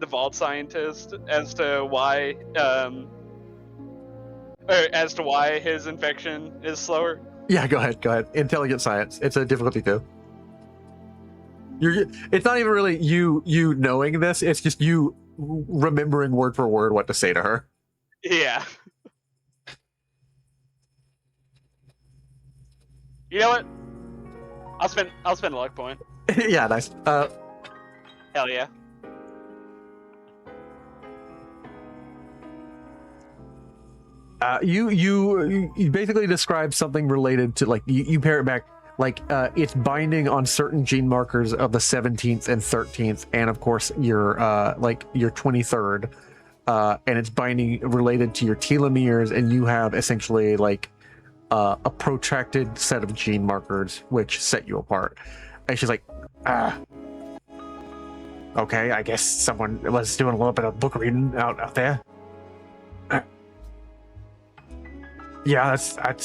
vault scientist as to why as to why his infection is slower. Yeah, go ahead. Intelligent science. It's a difficulty 2. It's not even really you knowing this. It's just you remembering word for word what to say to her. Yeah. You know what? I'll spend a luck point. Yeah, nice. Hell yeah. You basically describe something related to, like, you pair it back, like it's binding on certain gene markers of the 17th and 13th, and of course your 23rd, and it's binding related to your telomeres, and you have essentially like a protracted set of gene markers which set you apart. And she's like, okay, I guess someone was doing a little bit of book reading out there. Yeah, that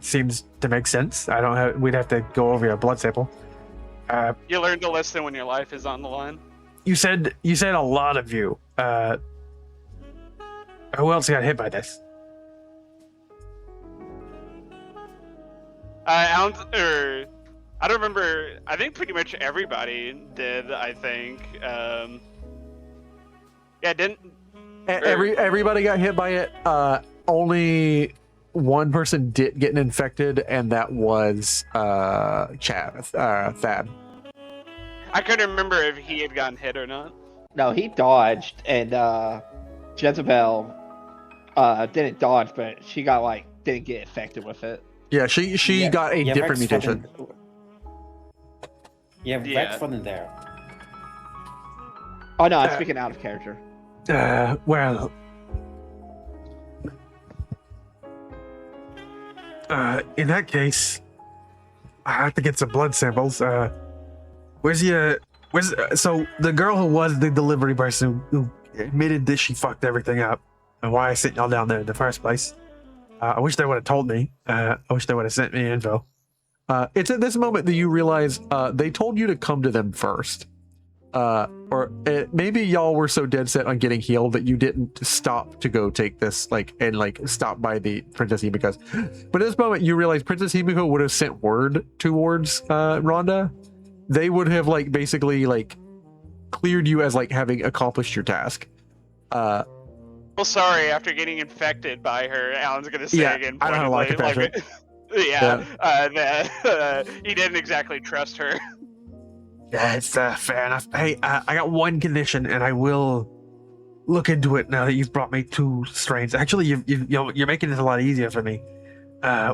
seems to make sense. We'd have to go over your blood sample. You learn to listen when your life is on the line. You said a lot of you. Who else got hit by this? I don't remember. I think pretty much everybody did. I think. Yeah, didn't. Everybody got hit by it. Only one person did get infected, and that was Thad. I couldn't remember if he had gotten hit or not. No, he dodged, and Jezebel didn't dodge, but she didn't get infected with it. Yeah, she got a different mutation. Rex wasn't there. Oh no, I'm speaking out of character. Well, in that case, I have to get some blood samples. So the girl who was the delivery person who admitted that she fucked everything up, and why I sent y'all down there in the first place. I wish they would have told me. I wish they would have sent me info. It's at this moment that you realize they told you to come to them first. Maybe y'all were so dead set on getting healed that you didn't stop to go take this, stop by the Princess Himiko. But at this moment, you realize Princess Himiko would have sent word towards Rhonda. They would have basically cleared you as having accomplished your task. Well, sorry. After getting infected by her, Alan's gonna say again. I don't have a lot of compassion. That he didn't exactly trust her. Yeah, it's fair enough. Hey, I got one condition, and I will look into it now that you've brought me 2 strains. Actually, you're making it a lot easier for me.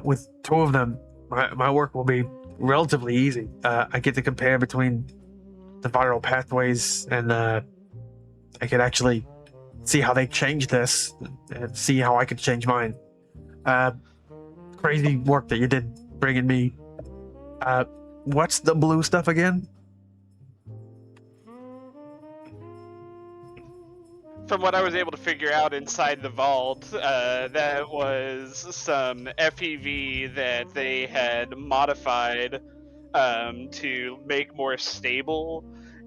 With 2 of them, my work will be relatively easy. I get to compare between the viral pathways, and I could actually see how they change this, and see how I could change mine. Crazy work that you did bringing me. What's the blue stuff again? From what I was able to figure out inside the vault, that was some FEV that they had modified to make more stable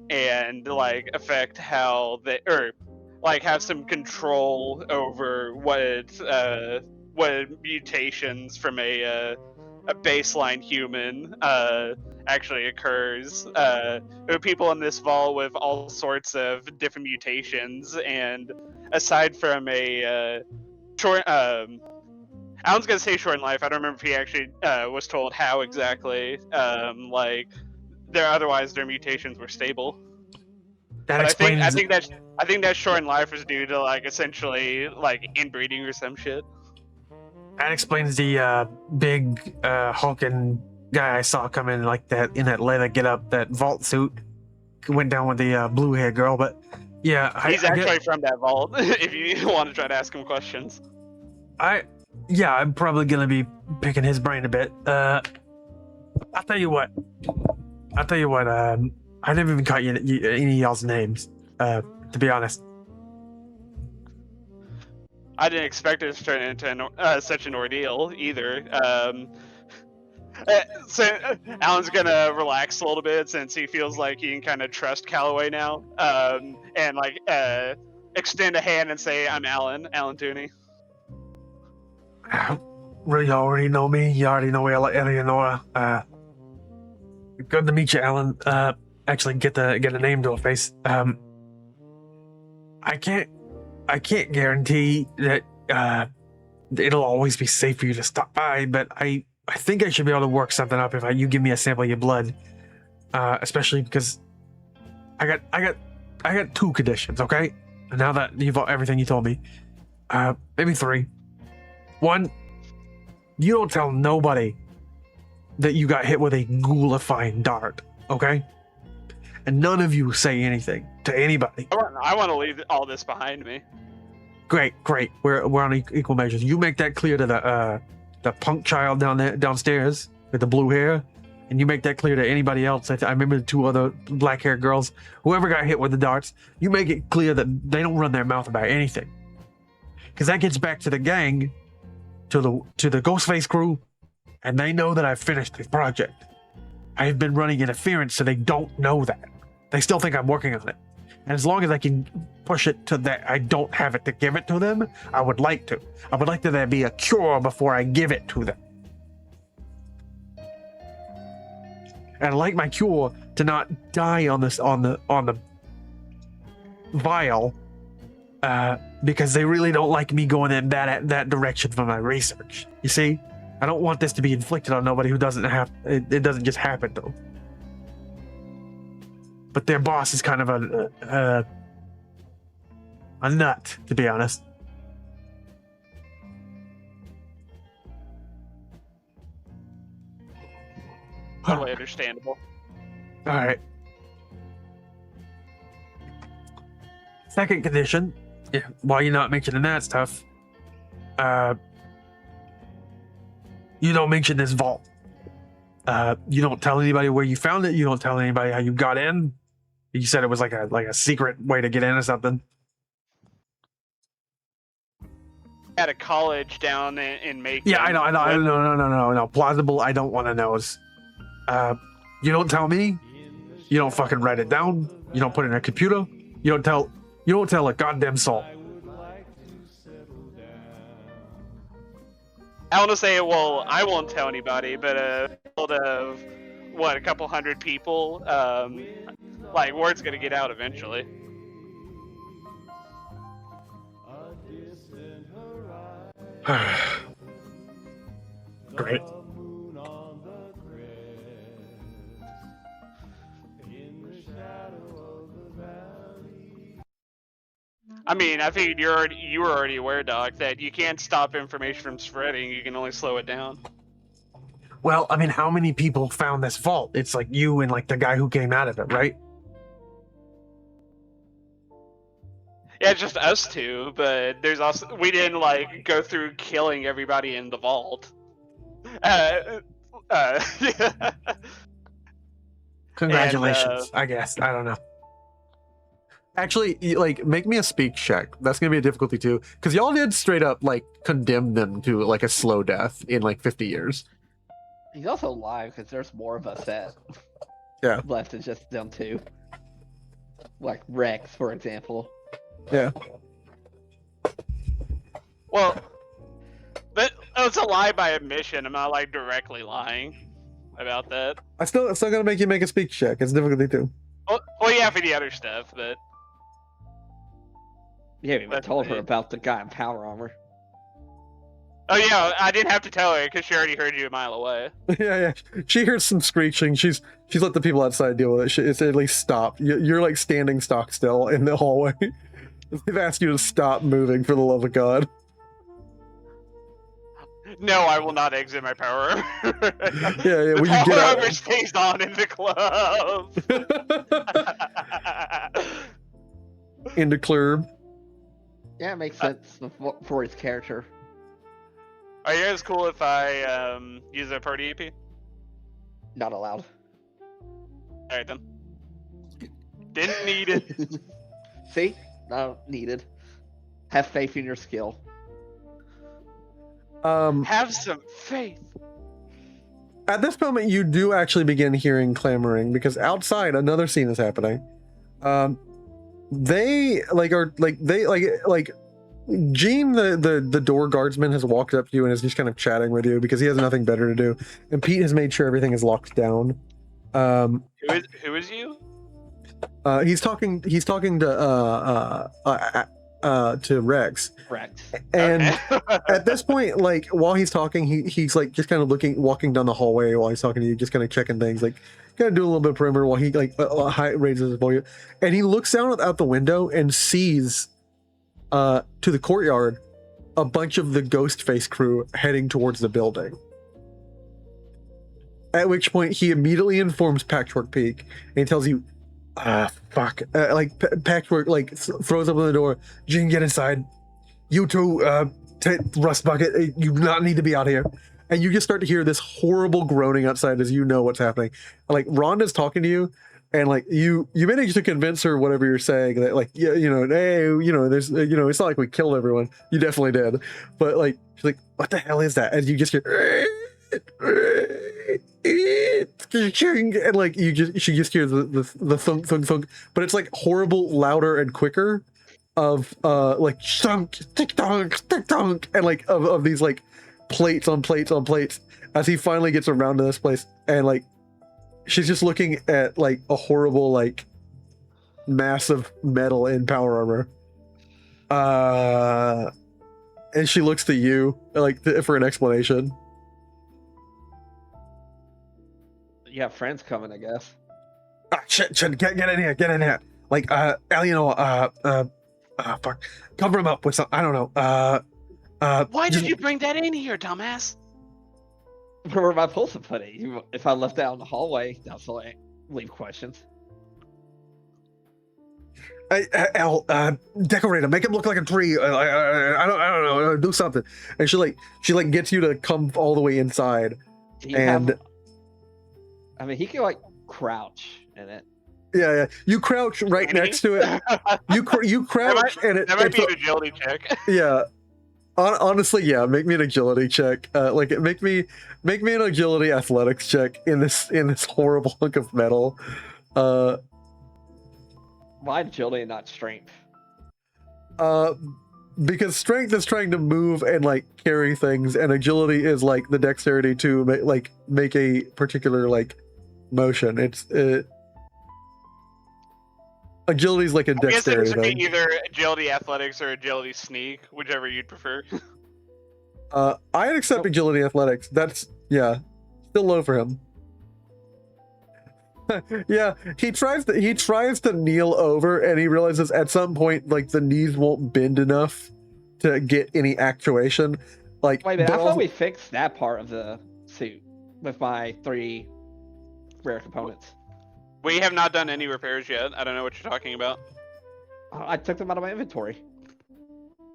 and affect how they have some control over what mutations from a baseline human actually occurs. There are people in this vault with all sorts of different mutations, and aside from a short, Alan's gonna say short in life. I don't remember if he actually was told how exactly. Their mutations were stable. I think that short in life was due to essentially inbreeding or some shit. That explains the big hulking guy I saw come in that in that leather get-up, that vault suit. Went down with the blue hair girl, but yeah, he's actually from that vault. If you want to try to ask him questions, I'm probably gonna be picking his brain a bit. I'll tell you what. I never even caught any of y'all's names. To be honest. I didn't expect it to turn into such an ordeal either. So Alan's gonna relax a little bit since he feels like he can kind of trust Calloway now, and extend a hand and say, "I'm Alan Tooney." Well, you already know me. You already know Eleonora. Good to meet you, Alan. Actually, get a name to a face. I can't guarantee that it'll always be safe for you to stop by, but I think I should be able to work something up if you give me a sample of your blood. Especially because I got 2 conditions, okay? And now that you've everything you told me, maybe 3. 1, you don't tell nobody that you got hit with a ghoulifying dart, okay? And none of you say anything to anybody. I want to leave all this behind me. Great. We're on equal measures. You make that clear to the punk child downstairs with the blue hair, and you make that clear to anybody else. I remember the 2 other black-haired girls. Whoever got hit with the darts, you make it clear that they don't run their mouth about anything, because that gets back to the gang, to the Ghostface crew, and they know that I've finished the project. I've been running interference, so they don't know that. They still think I'm working on it. And as long as I can push it to that I don't have it to give it to them, I would like to. I would like there be a cure before I give it to them. And I'd like my cure to not die on the vial, because they really don't like me going in that direction for my research. You see, I don't want this to be inflicted on nobody who doesn't have it. It doesn't just happen though. But their boss is kind of a nut, to be honest. Totally understandable. All right. Second condition, while you're not mentioning that stuff, you don't mention this vault. You don't tell anybody where you found it. You don't tell anybody how you got in. You said it was like a secret way to get in or something. At a college down in Macon. Yeah, I know. No. Plausible. I don't want to know. You don't tell me. You don't fucking write it down. You don't put it in a computer. You don't tell a goddamn soul. I want to say, well, I won't tell anybody, but a field of a couple hundred people, like word's gonna get out eventually. Great. I mean, I figured you were already aware, Doc, that you can't stop information from spreading. You can only slow it down. Well, I mean, how many people found this vault? It's like you and like the guy who came out of it, right? Yeah, it's just us 2, but there's also we didn't like go through killing everybody in the vault. Yeah. Congratulations, I guess. I don't know. Actually, like, make me a speak check. That's gonna be a difficulty too, because y'all did straight up like condemn them to like a slow death in like 50 years. He's also alive because there's more of us that left than just them 2. Like Rex, for example. Yeah. Well, but it's a lie by admission. I'm not like directly lying about that. I'm still gonna make you make a speak check. It's difficulty too. Well, yeah, for the other stuff, but You haven't even told her about the guy in power armor. oh yeah, I didn't have to tell her because she already heard you a mile away. Yeah. She hears some screeching. She's let the people outside deal with it. It's at least stopped. You're like standing stock still in the hallway. They've asked you to stop moving for the love of God. No, I will not exit my power armor. Yeah. When you get power out, armor stays on in the club. in the club. Yeah, it makes sense for his character. Are you guys cool if I use a party EP? Not allowed. Alright then. Didn't need it. See? Not needed. Have faith in your skill. Have some faith. At this moment, you do actually begin hearing clamoring because outside another scene is happening. They Gene, the door guardsman, has walked up to you and is just kind of chatting with you because he has nothing better to do. And Pete has made sure everything is locked down. Who is you? He's talking to Rex. Rex. And Okay. at this point, like while he's talking, he's like just kind of walking down the hallway while he's talking to you, just kind of checking things, like kind of doing a little bit of perimeter while he like raises his voice, and he looks down out the window and sees to the courtyard a bunch of the Ghostface crew heading towards the building. At which point he immediately informs Patchwork Peak and he tells you, Patchwork like throws open the door. Gene, get inside. You two, Rust Bucket, you do not need to be out here. And you just start to hear this horrible groaning outside as you know what's happening. Like Rhonda's talking to you, and like you manage to convince her whatever you're saying that like hey, there's it's not like we killed everyone. You definitely did, but like she's like, what the hell is that? And you just hear and like she just hears the thunk thunk thunk, but it's like horrible, louder and quicker of like thunk tick tock tick tock, and like of these like plates on plates on plates as he finally gets around to this place, and like she's just looking at like a horrible like massive metal in power armor, and she looks to you like for an explanation. You have friends coming, I guess. Shit, get in here. Like, fuck, cover him up with some, I don't know. Why did you bring that in here, dumbass? Where am I supposed to put it? If I left it out in the hallway, that's all I leave questions. Al, decorate him, make him look like a tree. I don't know, do something. And she gets you to come all the way inside. I mean, he can like crouch in it. Yeah. You crouch right next to it. You crouch, and it. That might be an agility check. Yeah. Honestly, yeah. Make me an agility check. Make me an agility athletics check in this horrible hunk of metal. Why agility and not strength? Because strength is trying to move and like carry things, and agility is like the dexterity to make a particular like motion. Agility is like a dexterity thing. thing. Either agility athletics or agility sneak, whichever you'd prefer. I'd accept agility athletics. That's still low for him. Yeah, he tries to kneel over, and he realizes at some point like the knees won't bend enough to get any actuation. Like, wait a minute, I thought we fixed that part of the suit with my 3 rare components. We have not done any repairs yet. I don't know what you're talking about. I took them out of my inventory.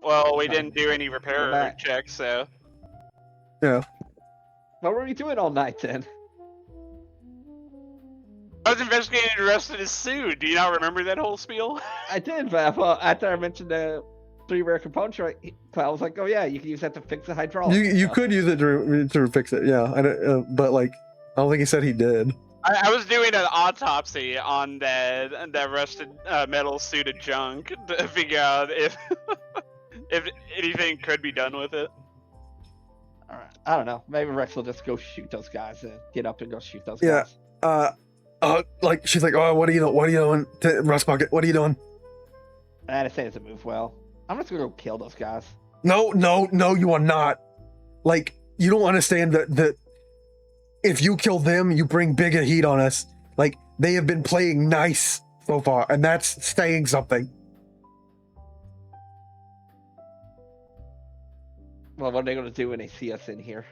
Well, we didn't do any repair checks, so. Yeah. What were we doing all night then? I was investigating the rest of his suit. Do you not remember that whole spiel? I did, but I thought after I mentioned the 3 rare components, right, I was like, oh yeah, you can use that to fix the hydraulics. You could use it to fix it, yeah. But like, I don't think he said he did. I was doing an autopsy on that rusted metal suit of junk to figure out if anything could be done with it. All right, I don't know. Maybe Rex will just go shoot those guys and get up and go shoot those guys. Like she's like, oh, what are you doing, Rust Bucket? What are you doing? I didn't say it doesn't move well. I'm just gonna go kill those guys. No, you are not. Like, you don't understand that if you kill them, you bring bigger heat on us. Like, they have been playing nice so far, and that's saying something. Well, what are they gonna do when they see us in here?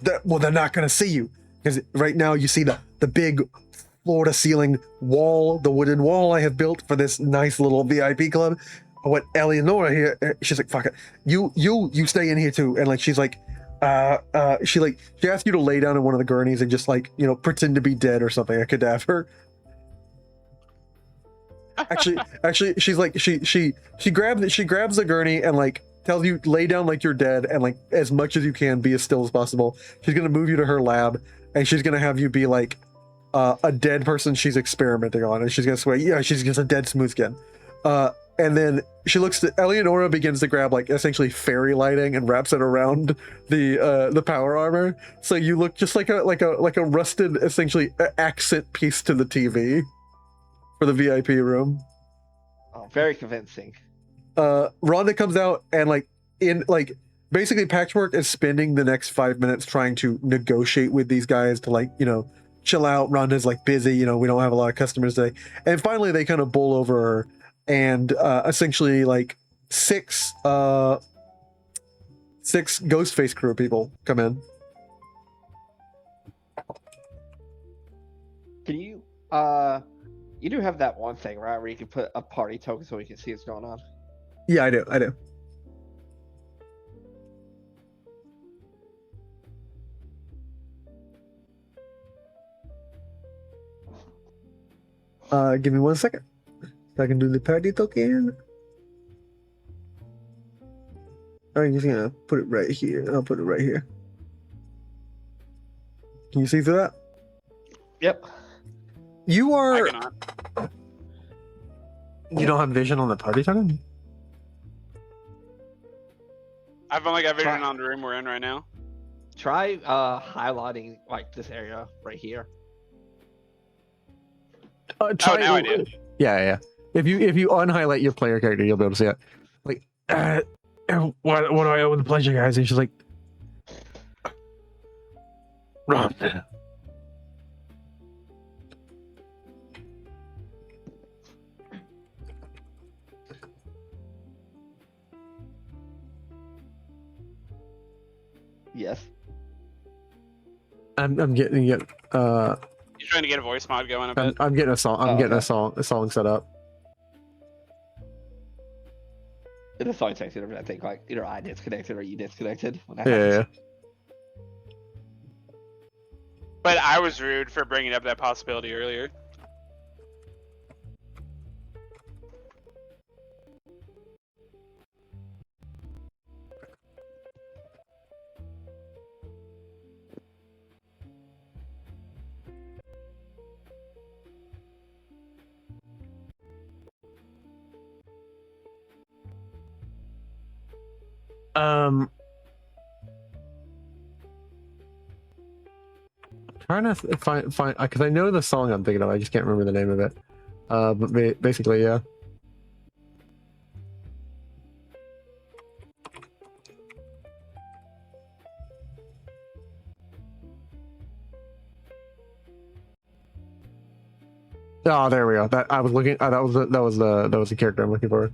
They're not gonna see you, because right now you see the big floor-to-ceiling wall, the wooden wall I have built for this nice little VIP club. What Eleonora here, she's like, fuck it, you stay in here too. And like, she's like, she asks you to lay down in one of the gurneys and just like, pretend to be dead or something, a cadaver. Actually, she's like, she grabs the gurney and like tells you lay down like you're dead, and like as much as you can be as still as possible. She's gonna move you to her lab, and she's gonna have you be like a dead person she's experimenting on, and she's gonna swear, yeah, she's just a dead smooth skin. and then she looks to Eleonora, begins to grab like essentially fairy lighting and wraps it around the power armor. So you look just like a rusted essentially accent piece to the TV for the VIP room. Oh, very convincing. Rhonda comes out and basically Patchwork is spending the next 5 minutes trying to negotiate with these guys to chill out. Rhonda's busy, we don't have a lot of customers today. And finally they kind of bowl over her, and essentially six Ghostface crew people come in. Can you you do have that one thing, right, where you can put a party token so we can see what's going on? Yeah, I do. Give me 1 second. So I can do the party token. I'm just gonna put it right here. I'll put it right here. Can you see through that? Yep. You I are. cannot. You don't have vision on the party token? I've only got vision on the room we're in right now. Try highlighting this area right here. Try now I do. Yeah. If you unhighlight your player character, you'll be able to see it. What do I owe the pleasure, guys? And she's like, Rhonda. Yes. I'm getting You're trying to get a voice mod going a bit. I'm getting a song. I'm getting a song set up. It is always texted, I think either I disconnected or you disconnected when that Yeah. happens. But I was rude for bringing up that possibility earlier. Trying to find because I know the song I'm thinking of. I just can't remember the name of it. But basically, yeah. Oh, there we go. That I was looking. That was the character I'm looking for.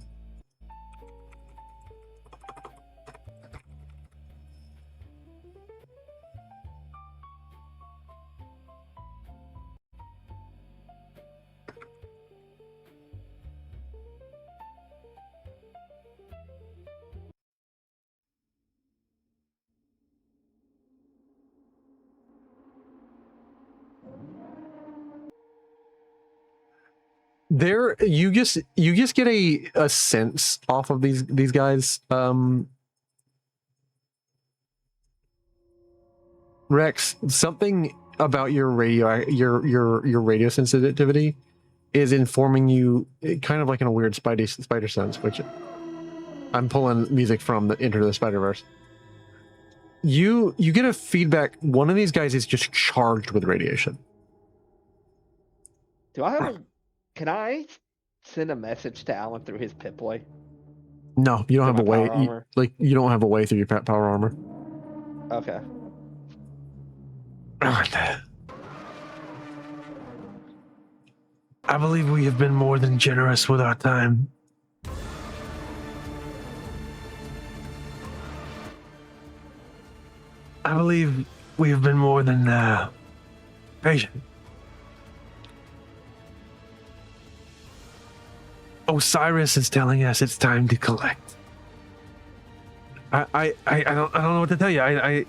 There, you just get a sense off of these guys. Rex, something about your radio sensitivity is informing you, kind of like in a weird spider sense, which I'm pulling music from the Into the Spider-Verse. You get a feedback. One of these guys is just charged with radiation. Do I have can I send a message to Alan through his Pip-Boy? No, you don't have a way. Armor? You don't have a way through your power armor. Okay. I believe we have been more than generous with our time. I believe we have been more than patient. Osiris is telling us it's time to collect. I don't know what to tell you. I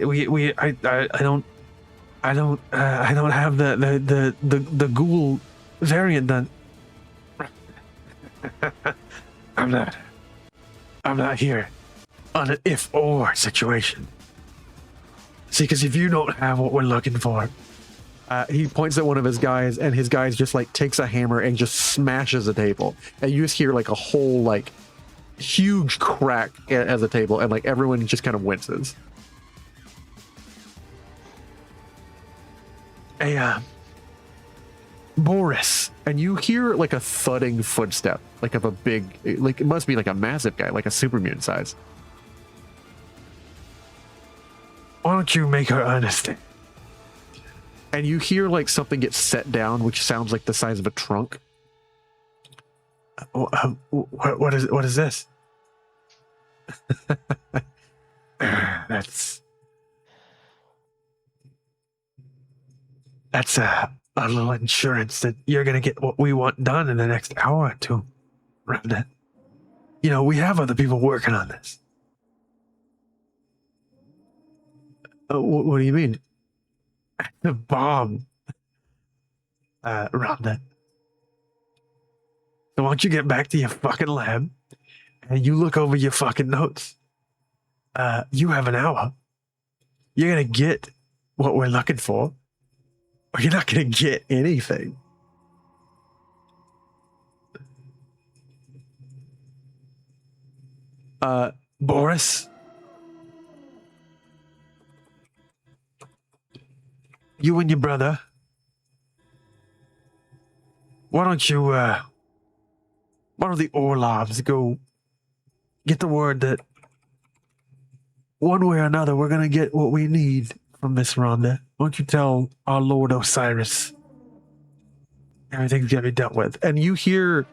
don't have the ghoul variant done. I'm not here on an if or situation. See, because if you don't have what we're looking for, He points at one of his guys, and his guys just like takes a hammer and just smashes the table, and you just hear like a whole like huge crack as a table, and like everyone just kind of winces. Hey, Boris, and you hear like a thudding footstep, like of a big, like it must be like a massive guy, like a super mutant size. Why don't you make her understand? And you hear like something get set down, which sounds like the size of a trunk. What is this? That's a little insurance that you're gonna get what we want done in the next hour or two. Rhonda. You know, we have other people working on this. What do you mean? The bomb. Rhonda. So why don't you get back to your fucking lab and you look over your fucking notes. You have an hour. You're gonna get what we're looking for, or you're not gonna get anything. Boris? You and your brother, why don't the Orlovs go get the word that one way or another we're gonna get what we need from Miss Rhonda. Why don't you tell our Lord Osiris everything's gonna be dealt with? And you hear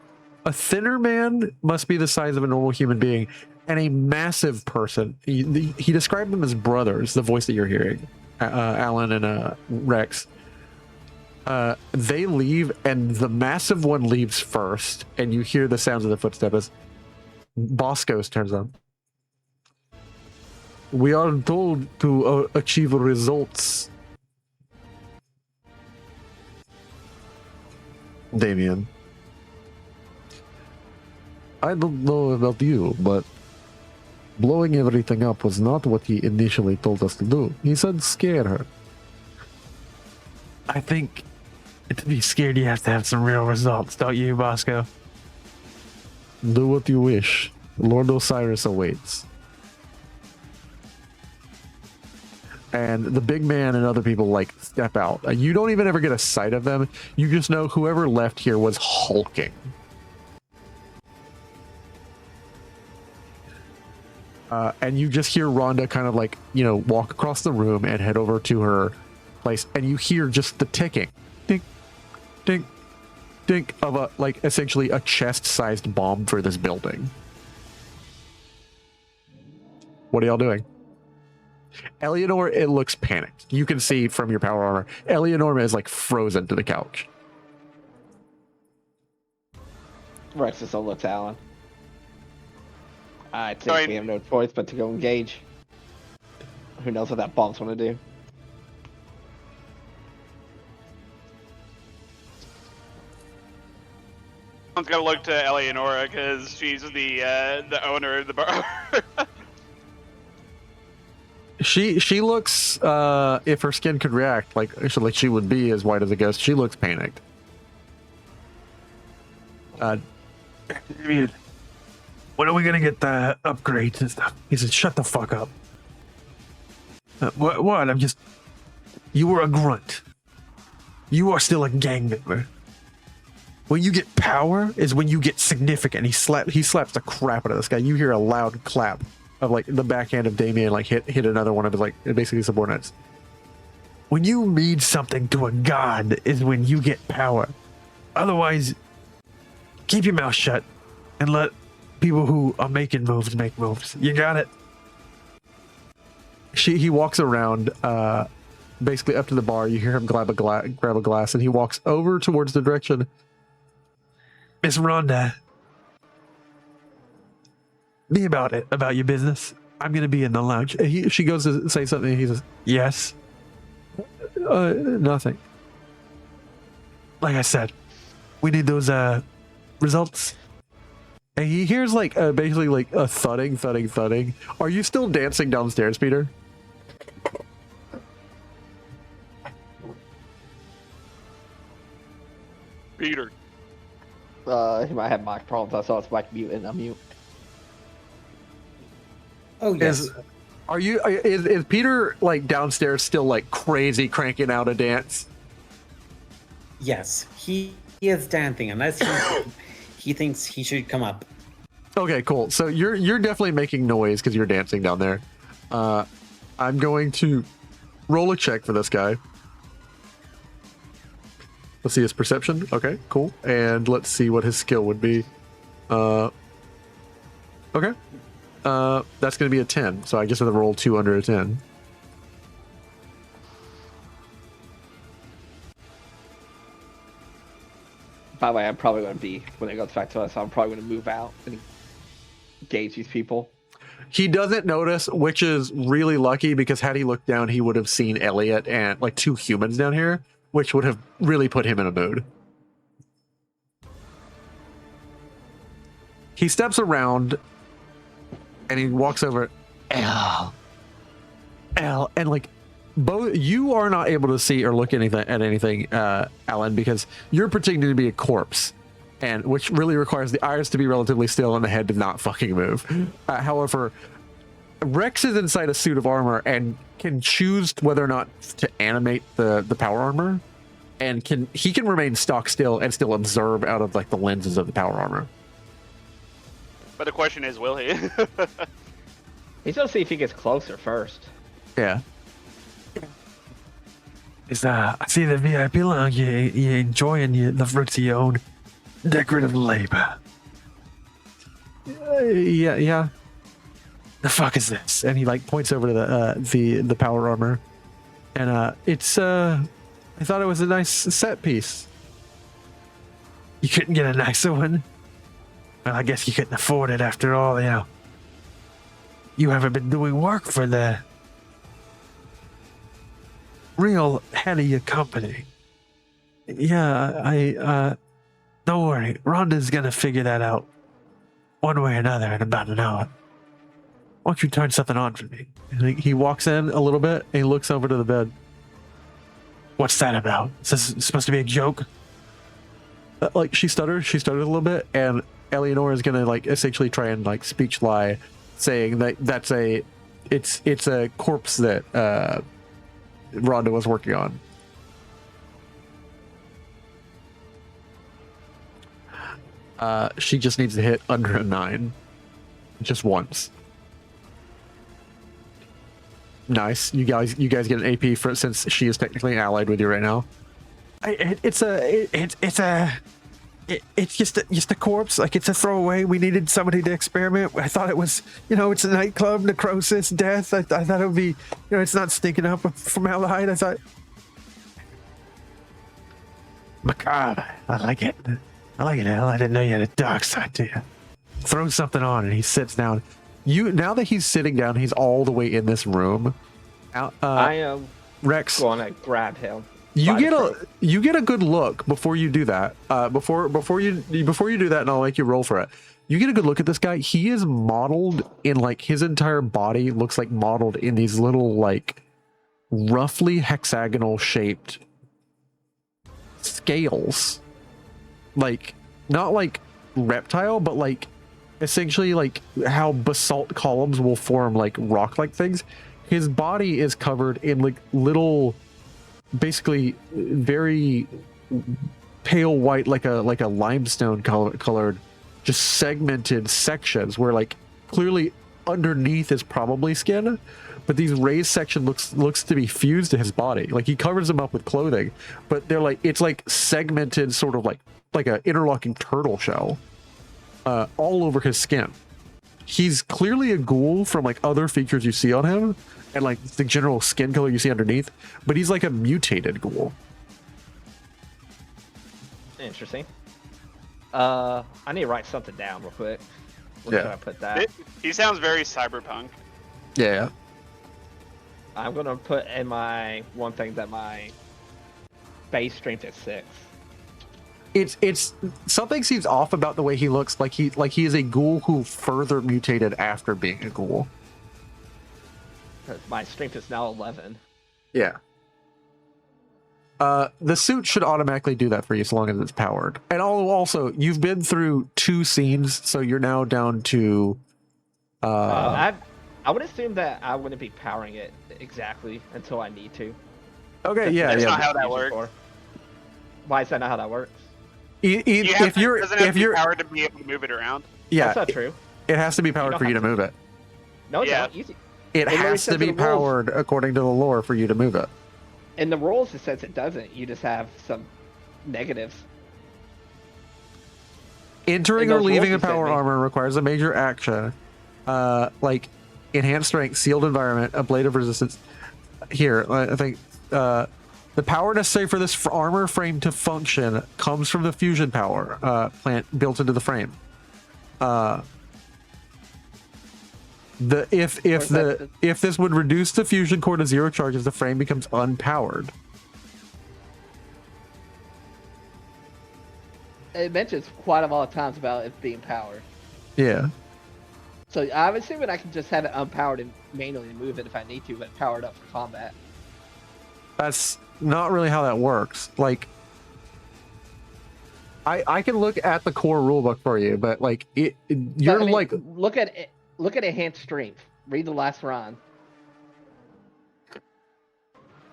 a thinner man, must be the size of a normal human being, and a massive person. He described them as brothers, the voice that you're hearing. Alan and Rex. They leave, and the massive one leaves first, and you hear the sounds of the footsteps as Boscos turns on. We are told to achieve results. Damien. I don't know about you, but blowing everything up was not what he initially told us to do. He said scare her. I think to be scared you have to have some real results, don't you, Bosco? Do what you wish. Lord Osiris awaits. And the big man and other people like step out. You don't even ever get a sight of them. You just know whoever left here was hulking. And you just hear Rhonda kind of like, you know, walk across the room and head over to her place. And you hear just the ticking. Dink, dink, dink of a, like, essentially a chest-sized bomb for this building. What are y'all doing? Eleanor, it looks panicked. You can see from your power armor, Eleanor is like frozen to the couch. Rex just looks at Alan. I think we have no choice but to go engage. Who knows what that bomb's gonna do? I'm gonna look to Eleonora because she's the owner of the bar. She looks, if her skin could react, like she would be as white as a ghost. She looks panicked. When are we gonna get the upgrades and stuff? He said, shut the fuck up. What? I'm just... You were a grunt. You are still a gang member. When you get power is when you get significant. He slaps the crap out of this guy. You hear a loud clap of like the backhand of Damien like hit another one of his like basically subordinates. When you mean something to a god is when you get power. Otherwise, keep your mouth shut and let people who are making moves make moves. You got it. He walks around, basically up to the bar. You hear him grab a glass, and he walks over towards the direction. Miss Rhonda, be about it, about your business. I'm gonna be in the lounge. She goes to say something. And he says, "Yes." Nothing. Like I said, we need those results. And he hears like basically like a thudding. Are you still dancing downstairs, Peter? Peter. He might have mic problems. I saw his mic mute and unmute. Oh yes. Is Peter like downstairs still like crazy cranking out a dance? Yes, he is dancing unless he thinks he should come up. Okay, cool. So you're definitely making noise because you're dancing down there. I'm going to roll a check for this guy. Let's see his perception. Okay, cool. And let's see what his skill would be. Okay. That's going to be a 10. So I guess I have to roll 2 under a 10. By the way, I'm probably going to be, when it goes back to us, I'm probably going to move out and engage these people. He doesn't notice, which is really lucky because had he looked down, he would have seen Elliot and like 2 humans down here, which would have really put him in a mood. He steps around and he walks over. L, and like both you are not able to see or look at anything, Alan, because you're pretending to be a corpse, and which really requires the eyes to be relatively still and the head to not fucking move. However, Rex is inside a suit of armor and can choose whether or not to animate the power armor, and he can remain stock still and still observe out of like the lenses of the power armor. But the question is, will he? He's going to see if he gets closer first. Yeah. I see the VIP lounge. You're enjoying the fruits of your own decorative labor. Yeah. The fuck is this? And he like points over to the power armor, and it's I thought it was a nice set piece. You couldn't get a nicer one? Well, I guess you couldn't afford it after all, you know. You haven't been doing work for the real head of your company. Yeah, I Don't worry, Rhonda's gonna figure that out one way or another in about an hour. Why don't you turn something on for me? and he walks in a little bit and he looks over to the bed. What's that about? Is this supposed to be a joke? Like she stutters a little bit, and Eleanor is gonna like essentially try and like speech lie, saying that it's a corpse that Rhonda was working on. She just needs to hit under a 9, just once. Nice. You guys get an AP for since she is technically allied with you right now. It's just a corpse. Like, it's a throwaway. We needed somebody to experiment. I thought it was, it's a nightclub, necrosis, death. I thought it would be, it's not stinking up formaldehyde. I thought, macabre. I like it. Al. I didn't know you had a dark side to you. Throw something on, and he sits down. Now that he's sitting down, he's all the way in this room. I am Rex going to grab him. You get a good look before you do that. Before you do that, and I'll make you roll for it. You get a good look at this guy. He is modeled in like his entire body looks like modeled in these little like roughly hexagonal shaped scales. Like not like reptile, but like essentially like how basalt columns will form like rock like things. His body is covered in like little, basically very pale white, like a limestone colored, just segmented sections where like clearly underneath is probably skin, but these raised section looks to be fused to his body. Like he covers them up with clothing, but they're like, it's like segmented, sort of like a interlocking turtle shell, all over his skin. He's clearly a ghoul from like other features you see on him and like the general skin color you see underneath, but he's like a mutated ghoul. Interesting. I need to write something down real quick. Where should I put that? He sounds very cyberpunk. Yeah. I'm gonna put in my one thing that my base strength is 6. It's something seems off about the way he looks. Like he is a ghoul who further mutated after being a ghoul. My strength is now 11. Yeah. The suit should automatically do that for you as long as it's powered. And also, you've been through 2 scenes, so you're now down to. I would assume that I wouldn't be powering it exactly until I need to. Okay, yeah, That's yeah. not how that works. Why is that not how that works? If you're powered to be able to move it around. Yeah, That's not true. It has to be powered for you to move it. No, Yeah. it's not. It has to be powered according to the lore for you to move it. In the rules, it says it doesn't. You just have some negatives. Entering or leaving a power armor requires a major action, like enhanced strength, sealed environment, a blade of resistance. Here, I think the power necessary for this armor frame to function comes from the fusion power plant built into the frame. If this would reduce the fusion core to 0 charges, the frame becomes unpowered. It mentions quite a lot of times about it being powered. Yeah. So I'm assuming I can just have it unpowered and manually move it if I need to, but powered up for combat. That's not really how that works. Like, I can look at the core rulebook for you, but like look at it. Look at enhanced strength. Read the last run.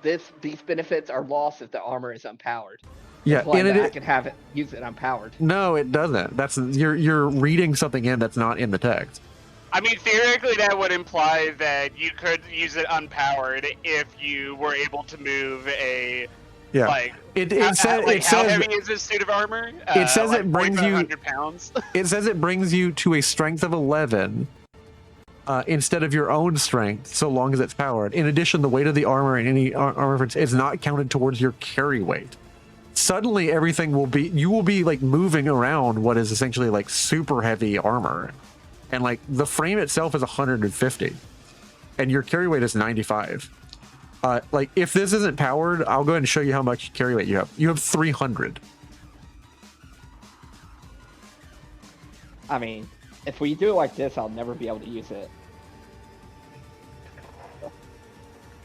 These benefits are lost if the armor is unpowered. Yeah, I can have it use it unpowered. No, it doesn't. That's you're reading something in that's not in the text. I mean, theoretically, that would imply that you could use it unpowered if you were able to move a. Yeah. Like, it how says heavy is this suit of armor? It says like it brings you 4,500 pounds. It says it brings you to a strength of 11 instead of your own strength, so long as it's powered. In addition, the weight of the armor and any armor is not counted towards your carry weight. Suddenly, everything you will be like moving around what is essentially like super heavy armor, and like the frame itself is 150, and your carry weight is 95. Like if this isn't powered, I'll go ahead and show you how much carry weight you have. You have 300. I mean, if we do it like this, I'll never be able to use it.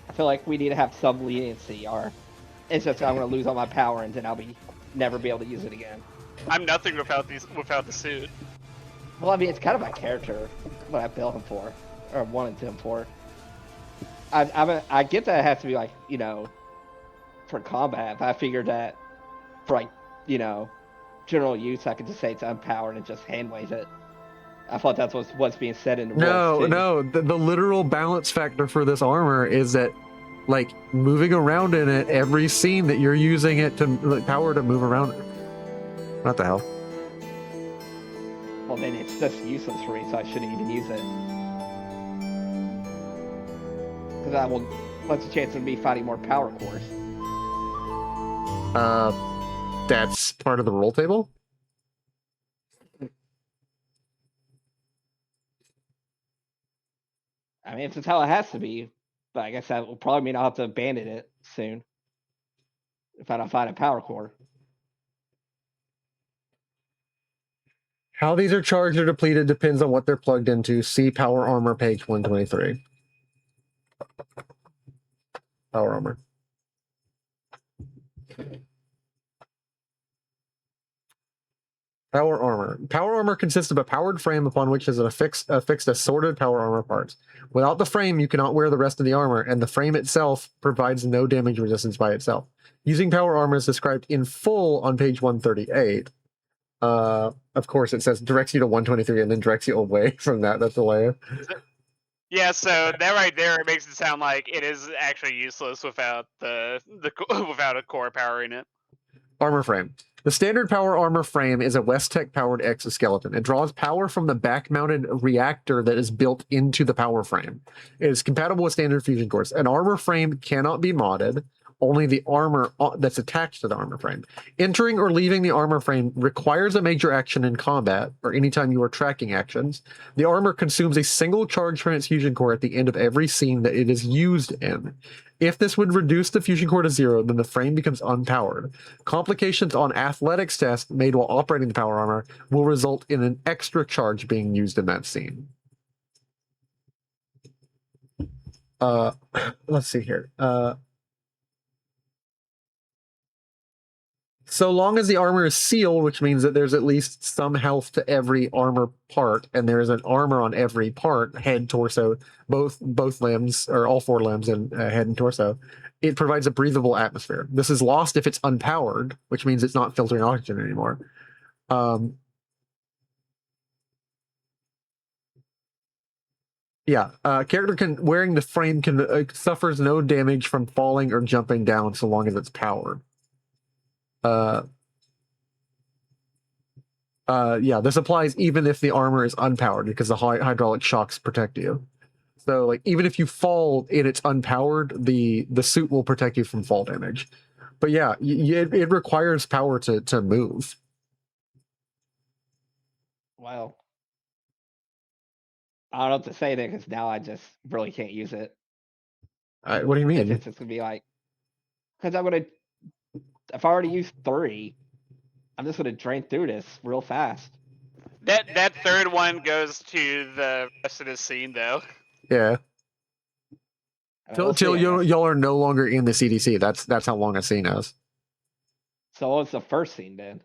I feel like we need to have some leniency, or it's just I'm going to lose all my power and then I'll never be able to use it again. I'm nothing without the suit. Well, I mean, it's kind of my character, what I built him for, or wanted him for. I get that it has to be like, for combat, but I figured that for like, general use, I could just say it's unpowered and just hand wave it. I thought that's what's being said in the rules. No. The literal balance factor for this armor is that, like, moving around in it, every scene that you're using it to power to move around. What the hell? Well, then it's just useless for me, so I shouldn't even use it. Because what's the chance of me fighting more power cores? That's part of the roll table? I mean, it's how it has to be, but I guess that will probably mean I'll have to abandon it soon if I don't find a power core. How these are charged or depleted depends on what they're plugged into. See Power Armor, page 123. Power Armor. Power armor. Power armor consists of a powered frame upon which is affixed assorted power armor parts. Without the frame, you cannot wear the rest of the armor, and the frame itself provides no damage resistance by itself. Using power armor is described in full on page 138. Of course, it says directs you to 123 and then directs you away from that. That's the layer. Yeah, so that right there makes it sound like it is actually useless without without a core powering it. Armor frame. The standard power armor frame is a Westech powered exoskeleton. It draws power from the back-mounted reactor that is built into the power frame. It is compatible with standard fusion cores. An armor frame cannot be modded. Only the armor that's attached to the armor frame. Entering or leaving the armor frame requires a major action in combat, or anytime you are tracking actions. The armor consumes a single charge from its fusion core at the end of every scene that it is used in. If this would reduce the fusion core to 0, then the frame becomes unpowered. Complications on athletics tests made while operating the power armor will result in an extra charge being used in that scene. Let's see here. So long as the armor is sealed, which means that there's at least some health to every armor part, and there is an armor on every part, head, torso, both limbs, or all four limbs, and head and torso, it provides a breathable atmosphere. This is lost if it's unpowered, which means it's not filtering oxygen anymore. Character wearing the frame suffers no damage from falling or jumping down so long as it's powered. This applies even if the armor is unpowered because the hydraulic shocks protect you. So, like, even if you fall and it's unpowered, the suit will protect you from fall damage. But yeah, it requires power to move. Well, I don't know what to say there because now I just really can't use it. What do you mean? It's just gonna be like, because I'm gonna, if I already used 3, I'm just gonna drain through this real fast. That third one goes to the rest of the scene, though. Yeah. We'll Till see, I guess. y'all are no longer in the CDC. That's how long a scene is. So what's the first scene then?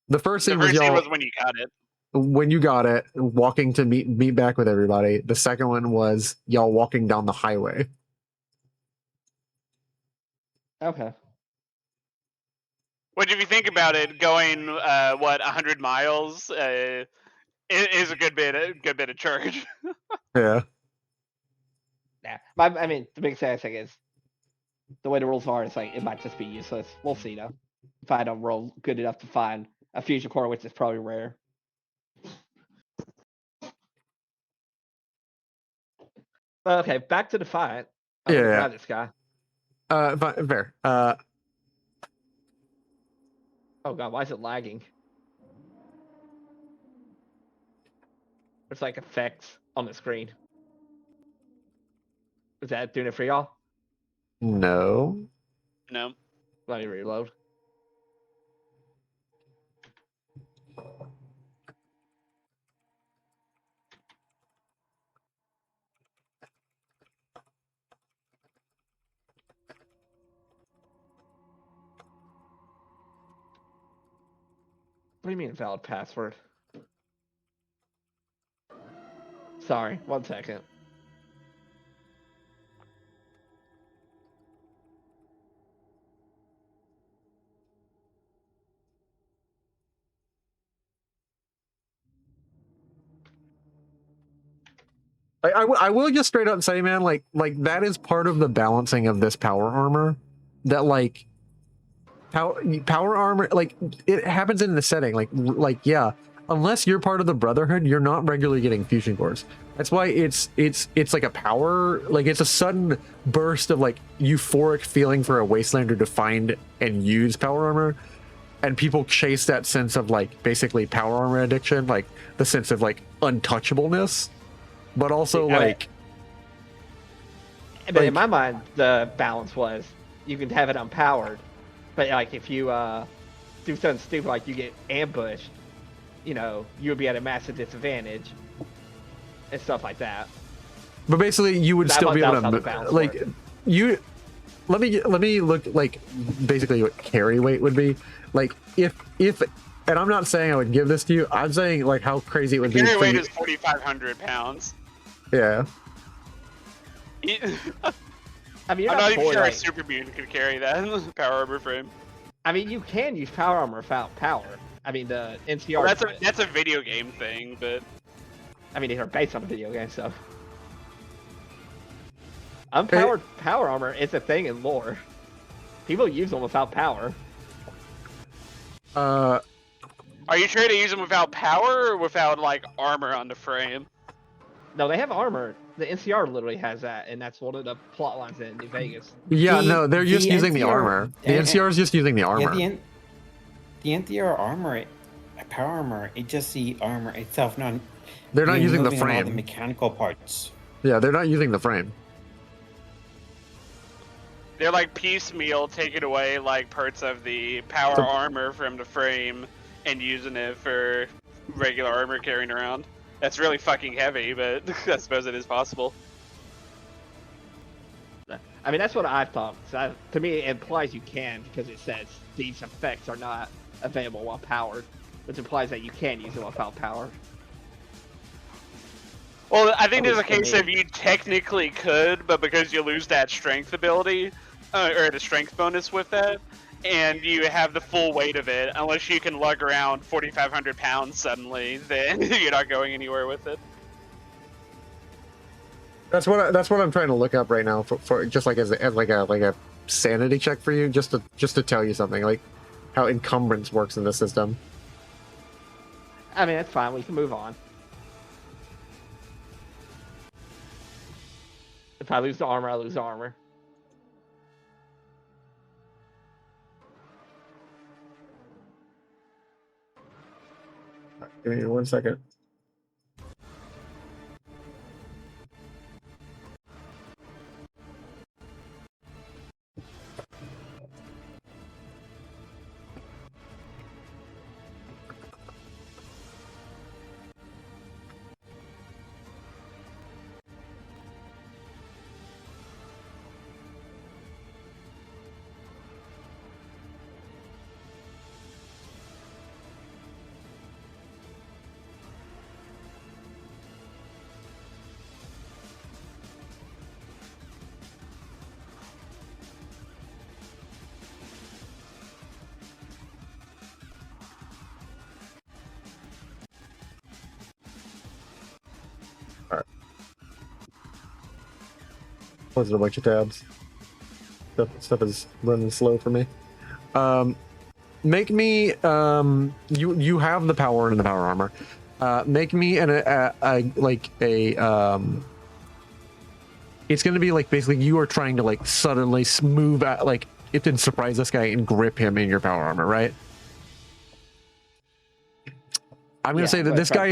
The first The scene first was scene y'all was when you got it. when you got it, walking to meet back with everybody. The second one was y'all walking down the highway. Okay. What if you think about it? Going 100 miles is a good bit of charge. Yeah. Yeah. I mean, the big sad thing is the way the rules are. It's like it might just be useless. We'll see though. If I don't roll good enough to find a fusion core, which is probably rare. Okay, back to the fight. I'm gonna grab this guy. Fair. Oh god, why is it lagging? There's like effects on the screen. Is that doing it for y'all? No. No. Let me reload. What do you mean valid password? Sorry, 1 second. I will just straight up say, man, like that is part of the balancing of this power armor. That like power armor, like it happens in the setting, like yeah. Unless you're part of the Brotherhood, you're not regularly getting fusion cores. That's why it's like a power, like it's a sudden burst of like euphoric feeling for a Wastelander to find and use power armor, and people chase that sense of like basically power armor addiction, like the sense of like untouchableness. But also, But in my mind, the balance was you can have it unpowered, but like if you do something stupid like you get ambushed, you know, you would be at a massive disadvantage and stuff like that. But basically, you would still be able how the to balance like worked. you. Let me look like basically what carry weight would be. Like if and I'm not saying I would give this to you. I'm saying like how crazy it would be. Carry For weight you. is 4,500 pounds. Yeah. I mean, you're I'm not even fully, sure a like, super mutant could carry that power armor frame. I mean, you can use power armor without power. I mean, the NCR. Well, that's a video game thing, but I mean, they're based on a video game, so unpowered power armor is a thing in lore. People use them without power. are you trying to use them without power or without like armor on the frame? No, they have armor. The NCR literally has that, and that's one of the plot lines in New Vegas. Yeah. No, they're just using the NCR armor. The NCR is just using the armor. Yeah, the NCR armor, power armor, it's just the armor itself. Not They're not using the removing all the frame. mechanical parts. Yeah, they're not using the frame. They're like piecemeal taking away like parts of the power armor from the frame and using it for regular armor carrying around. That's really fucking heavy, but I suppose it is possible. I mean, that's what I thought. So to me, it implies you can because it says these effects are not available while powered, which implies that you can use it without power. Well, I think At there's a least for case me. of you technically could, but because you lose that strength ability, or the strength bonus with that, and you have the full weight of it, unless you can lug around 4,500 pounds suddenly, then you're not going anywhere with it. That's what I'm trying to look up right now for just like as like a sanity check for you, just to tell you something like how encumbrance works in this system. I mean, that's fine. We can move on. If I lose the armor, I lose the armor. Give me 1 second. Closing a bunch of tabs. Stuff is running slow for me. Make me you have the power and the power armor. Make me it's gonna be like basically you are trying to like suddenly move at like it didn't surprise this guy and grip him in your power armor, right? I'm gonna say that this guy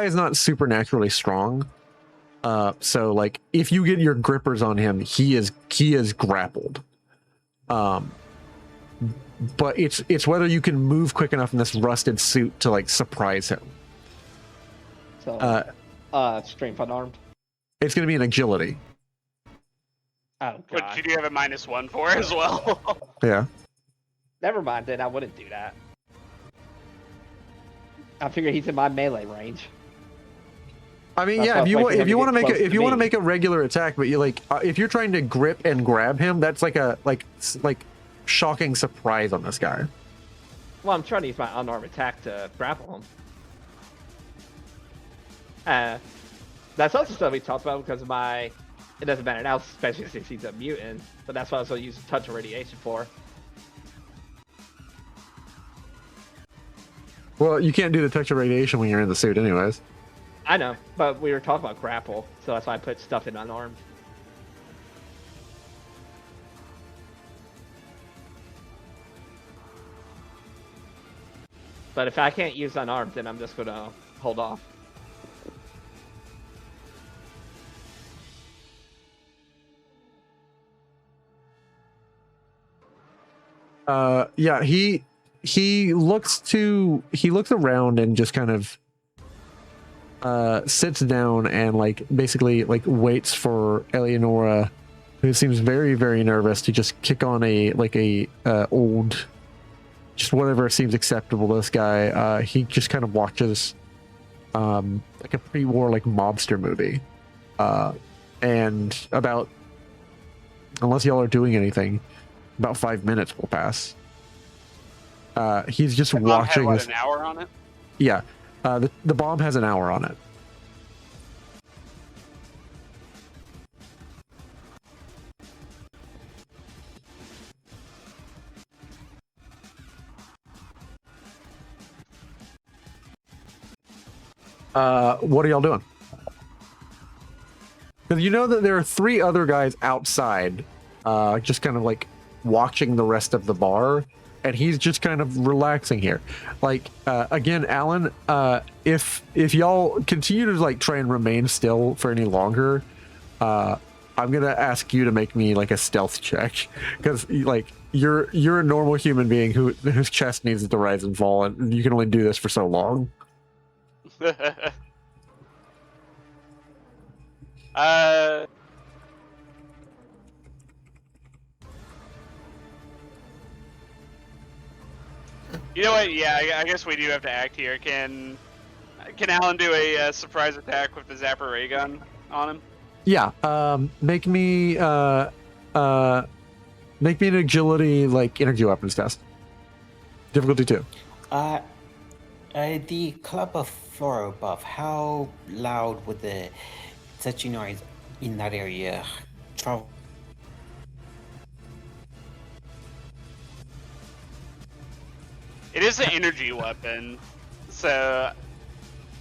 is not supernaturally strong. So like if you get your grippers on him, he is grappled. But it's whether you can move quick enough in this rusted suit to like surprise him. So, strength unarmed. It's gonna be an agility. Oh Which god. you do have a -1 for as well. Yeah. Never mind then. I wouldn't do that. I figure he's in my melee range. I mean, That's yeah. why I was waiting If you want to for him make to get if you close want to to me. make a regular attack, but you like if you're trying to grip and grab him, that's like a like shocking surprise on this guy. Well, I'm trying to use my unarmed attack to grapple him. That's also stuff we talked about because of my. It doesn't matter now, especially since he's a mutant. But that's what I was going to use touch of radiation for. Well, you can't do the touch of radiation when you're in the suit, anyways. I know, but we were talking about grapple, so that's why I put stuff in unarmed. But if I can't use unarmed, then I'm just going to hold off. Yeah, he looks around and just kind of sits down and like basically like waits for Eleonora, who seems very, very nervous, to just kick on a old, just whatever seems acceptable to this guy. He just kind of watches like a pre-war like mobster movie. And about, unless y'all are doing anything, about 5 minutes will pass. He's just watching had, this. an hour on it? Yeah, the bomb has an hour on it. What are y'all doing? Because you know that there are 3 other guys outside, just kind of like watching the rest of the bar, and he's just kind of relaxing here. Like again, Alan, if y'all continue to like try and remain still for any longer, I'm gonna ask you to make me like a stealth check, because like you're a normal human being whose chest needs to rise and fall, and you can only do this for so long. You know what? Yeah, I guess we do have to act here. Can Alan do a surprise attack with the zapper ray gun on him? Yeah. Make me an agility like energy weapons test. Difficulty 2. The club of floor above, how loud would the such noise in that area travel? It is an energy weapon, so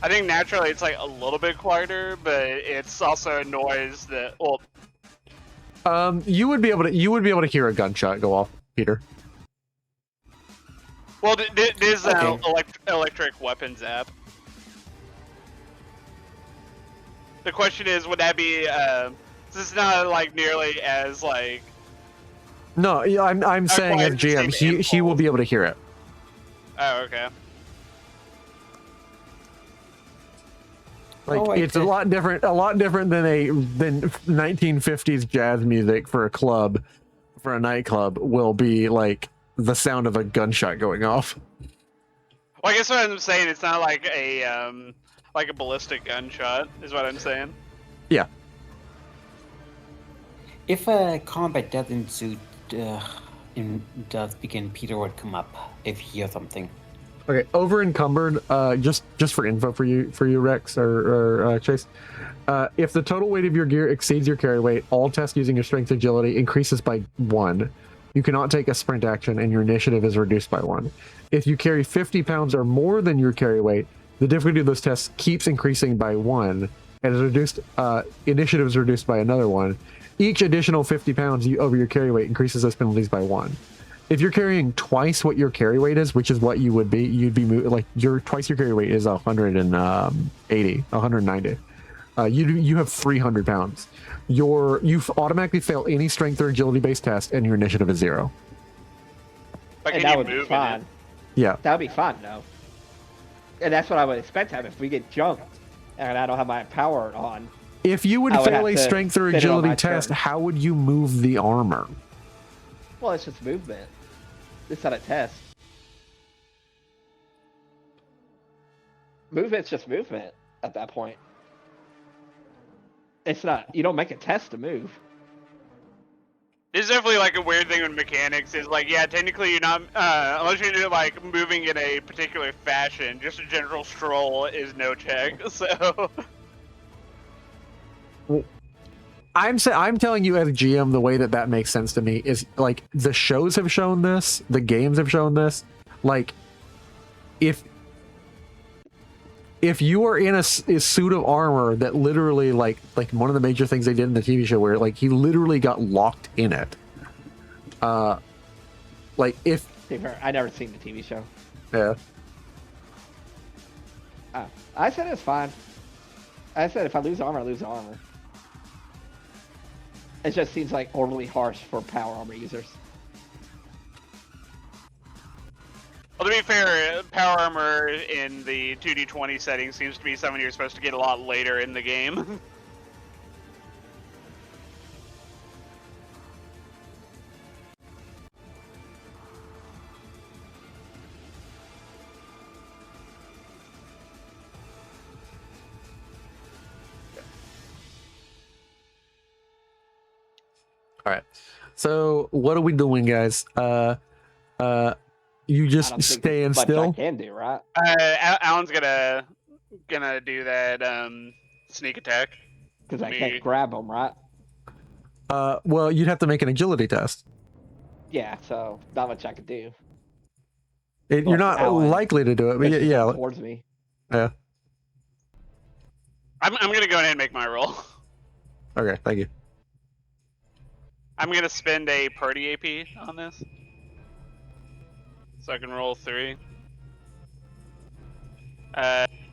I think naturally it's like a little bit quieter, but it's also a noise that You would be able to hear a gunshot go off, Peter. well, there's an Okay. electric weapons app. The question is, would that be? This is not like nearly as like. No, yeah, I'm saying quite as the GM, same he will impulse. be able to hear it. Oh, okay. Like Oh, it's a lot different than 1950s jazz music for a nightclub will be like the sound of a gunshot going off. Well, I guess what I'm saying, it's not like a ballistic gunshot, is what I'm saying. Yeah. If a combat does ensue, does begin, Peter would come up if he hears something. Okay, over encumbered. Just for info for you, Rex or Chase. If the total weight of your gear exceeds your carry weight, all tests using your strength agility increases by 1. You cannot take a sprint action, and your initiative is reduced by 1. If you carry 50 pounds or more than your carry weight, the difficulty of those tests keeps increasing by 1, and is reduced. Initiative is reduced by another 1. Each additional 50 pounds over your carry weight increases those penalties by 1. If you're carrying twice what your carry weight is, which is what you'd be like twice your carry weight is 190. You have 300 pounds. You automatically fail any strength or agility based test, and your initiative is 0. But And can that you would be move in fine. it? Yeah. That would be fun, though. And that's what I would expect to happen if we get jumped and I don't have my power on. If you would I would fail have a to strength or fit it on agility my test, turn. how would you move the armor? Well, it's just movement. It's not a test. Movement's just movement at that point. It's not. You don't make a test to move. It's definitely like a weird thing with mechanics. Is like, yeah, technically you're not unless you're like moving in a particular fashion. Just a general stroll is no check. So I'm telling you as GM, the way that makes sense to me is like the shows have shown this, the games have shown this. Like, if you are in a suit of armor that literally like one of the major things they did in the TV show where like he literally got locked in it. Like if I never seen the TV show. yeah. I said it's fine. I said if I lose armor, I lose armor. It just seems like overly harsh for power armor users. Well, to be fair, power armor in the 2d20 setting seems to be something you're supposed to get a lot later in the game. All right. So what are we doing, guys? You I just don't think staying there's much I still. can do, right? Alan's gonna do that sneak attack. Because I Me. can't grab them, right? Well, you'd have to make an agility test. Yeah, so not much I could do. You're not Alan likely to do it, but pushes yeah, them towards me. yeah. I'm gonna go ahead and make my roll. Okay, thank you. I'm gonna spend a party AP on this, so I can roll 3.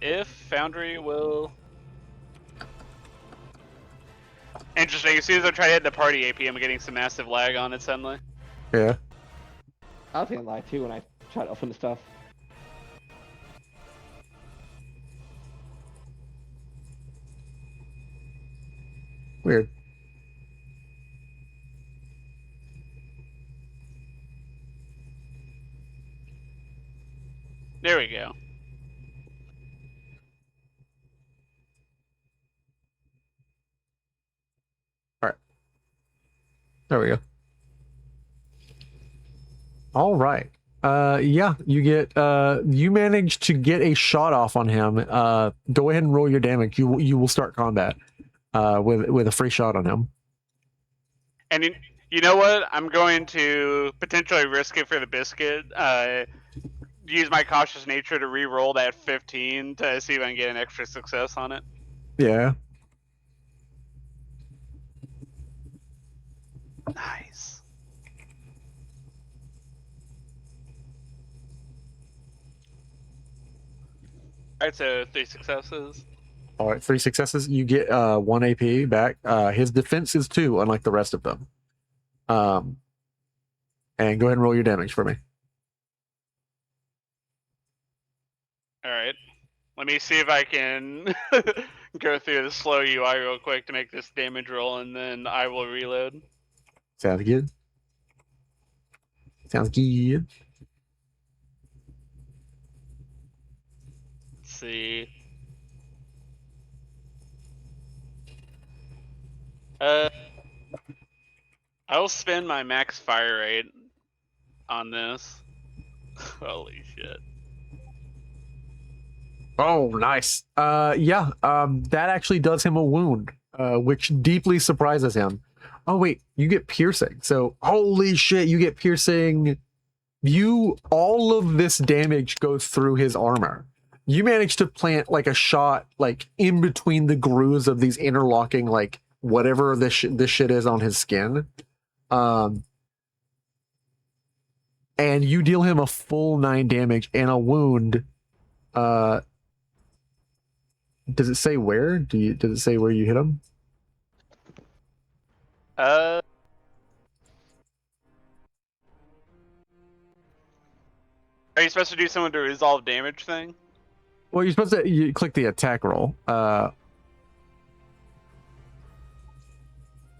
If Foundry will. Interesting. As soon as I try to hit the party AP, I'm getting some massive lag on it suddenly. Yeah. I was gonna lie too when I try to open the stuff. Weird. There we go. All right. Yeah, you get you manage to get a shot off on him. Go ahead and roll your damage. You will start combat with a free shot on him. And you know what? I'm going to potentially risk it for the biscuit. Use my cautious nature to re-roll that 15 to see if I can get an extra success on it. Yeah. Nice. Alright, so 3 successes. All right, 3 successes. You get 1 AP back. His defense is 2, unlike the rest of them. And go ahead and roll your damage for me. Alright. Let me see if I can go through the slow UI real quick to make this damage roll, and then I will reload. Sounds good. Sounds good. Let's see. I will spend my max fire rate on this. Holy shit. Oh, nice. Yeah, that actually does him a wound, which deeply surprises him. Oh, wait, you get piercing. So, holy shit, you get piercing. All of this damage goes through his armor. You manage to plant like a shot, like in between the grooves of these interlocking, like whatever this shit is on his skin. And you deal him a full 9 damage and a wound. Does it say where? Does it say where you hit him? Are you supposed to do someone to resolve damage thing? Well, you're supposed to you click the attack roll. But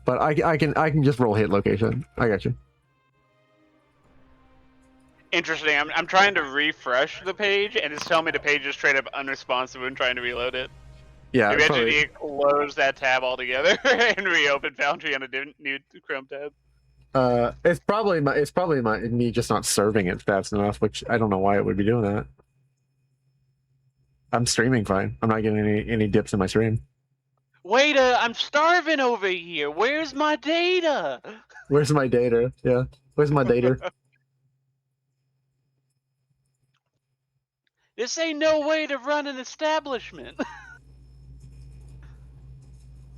I can just roll hit location. I got you. Interesting. I'm trying to refresh the page, and it's telling me the page is straight up unresponsive when trying to reload it. Yeah. Maybe I probably- need to close that tab altogether and reopen Foundry on a new Chrome tab. It's probably me just not serving it fast enough, which I don't know why it would be doing that. I'm streaming fine. I'm not getting any dips in my stream. Wait, I'm starving over here. Where's my data? Where's my data? Yeah. Where's my data? This ain't no way to run an establishment.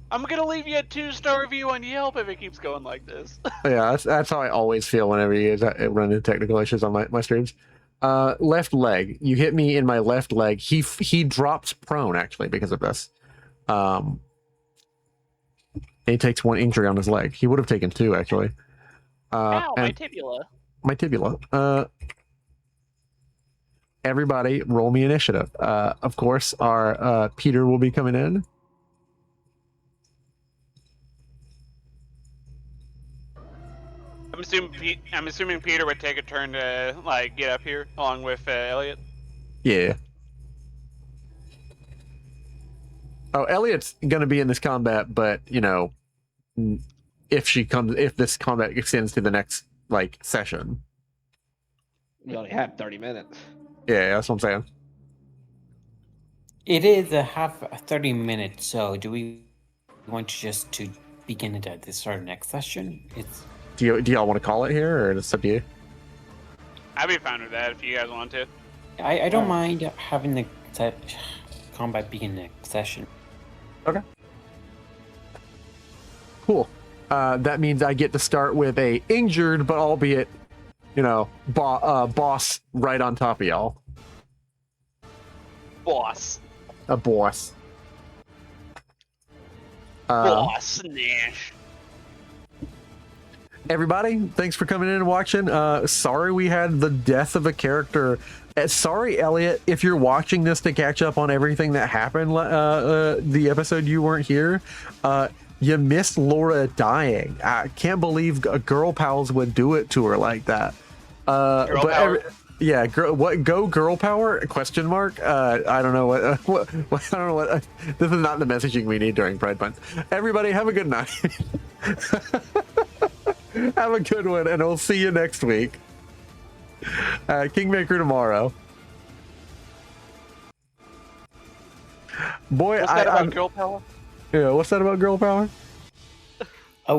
I'm gonna leave you a 2-star review on Yelp if it keeps going like this. Yeah, that's how I always feel whenever you guys run into technical issues on my streams. Left leg. You hit me in my left leg. He drops prone actually because of this. He takes 1 injury on his leg. He would have taken 2 actually. Ow, my and tibula. my tibula. Everybody, roll me initiative. Of course, our Peter will be coming in. I'm assuming Peter would take a turn to like get up here along with Elliot. Yeah. Oh, Elliot's gonna be in this combat, but you know, if this combat extends to the next like session. We only have 30 minutes. Yeah, that's what I'm saying. It is a 30 minutes, so do we want to begin it at the start of next session? Do y'all want to call it here, or it's up to you? I'd be fine with that if you guys want to. I don't mind having the combat begin next session. Okay. Cool. That means I get to start with a injured, but albeit, you know, boss right on top of y'all. Boss. A boss. Boss Nash. Everybody, thanks for coming in and watching. Sorry we had the death of a character. Sorry, Elliot, if you're watching this to catch up on everything that happened the episode you weren't here. You missed Laura dying. I can't believe girl pals would do it to her like that. Yeah, go girl power? Question mark. I don't know what. I don't know what. This is not the messaging we need during Pride Month. Everybody, have a good night. Have a good one, and we'll see you next week. Kingmaker tomorrow. Boy, What's that about I'm girl power? yeah. What's that about girl power? Oh,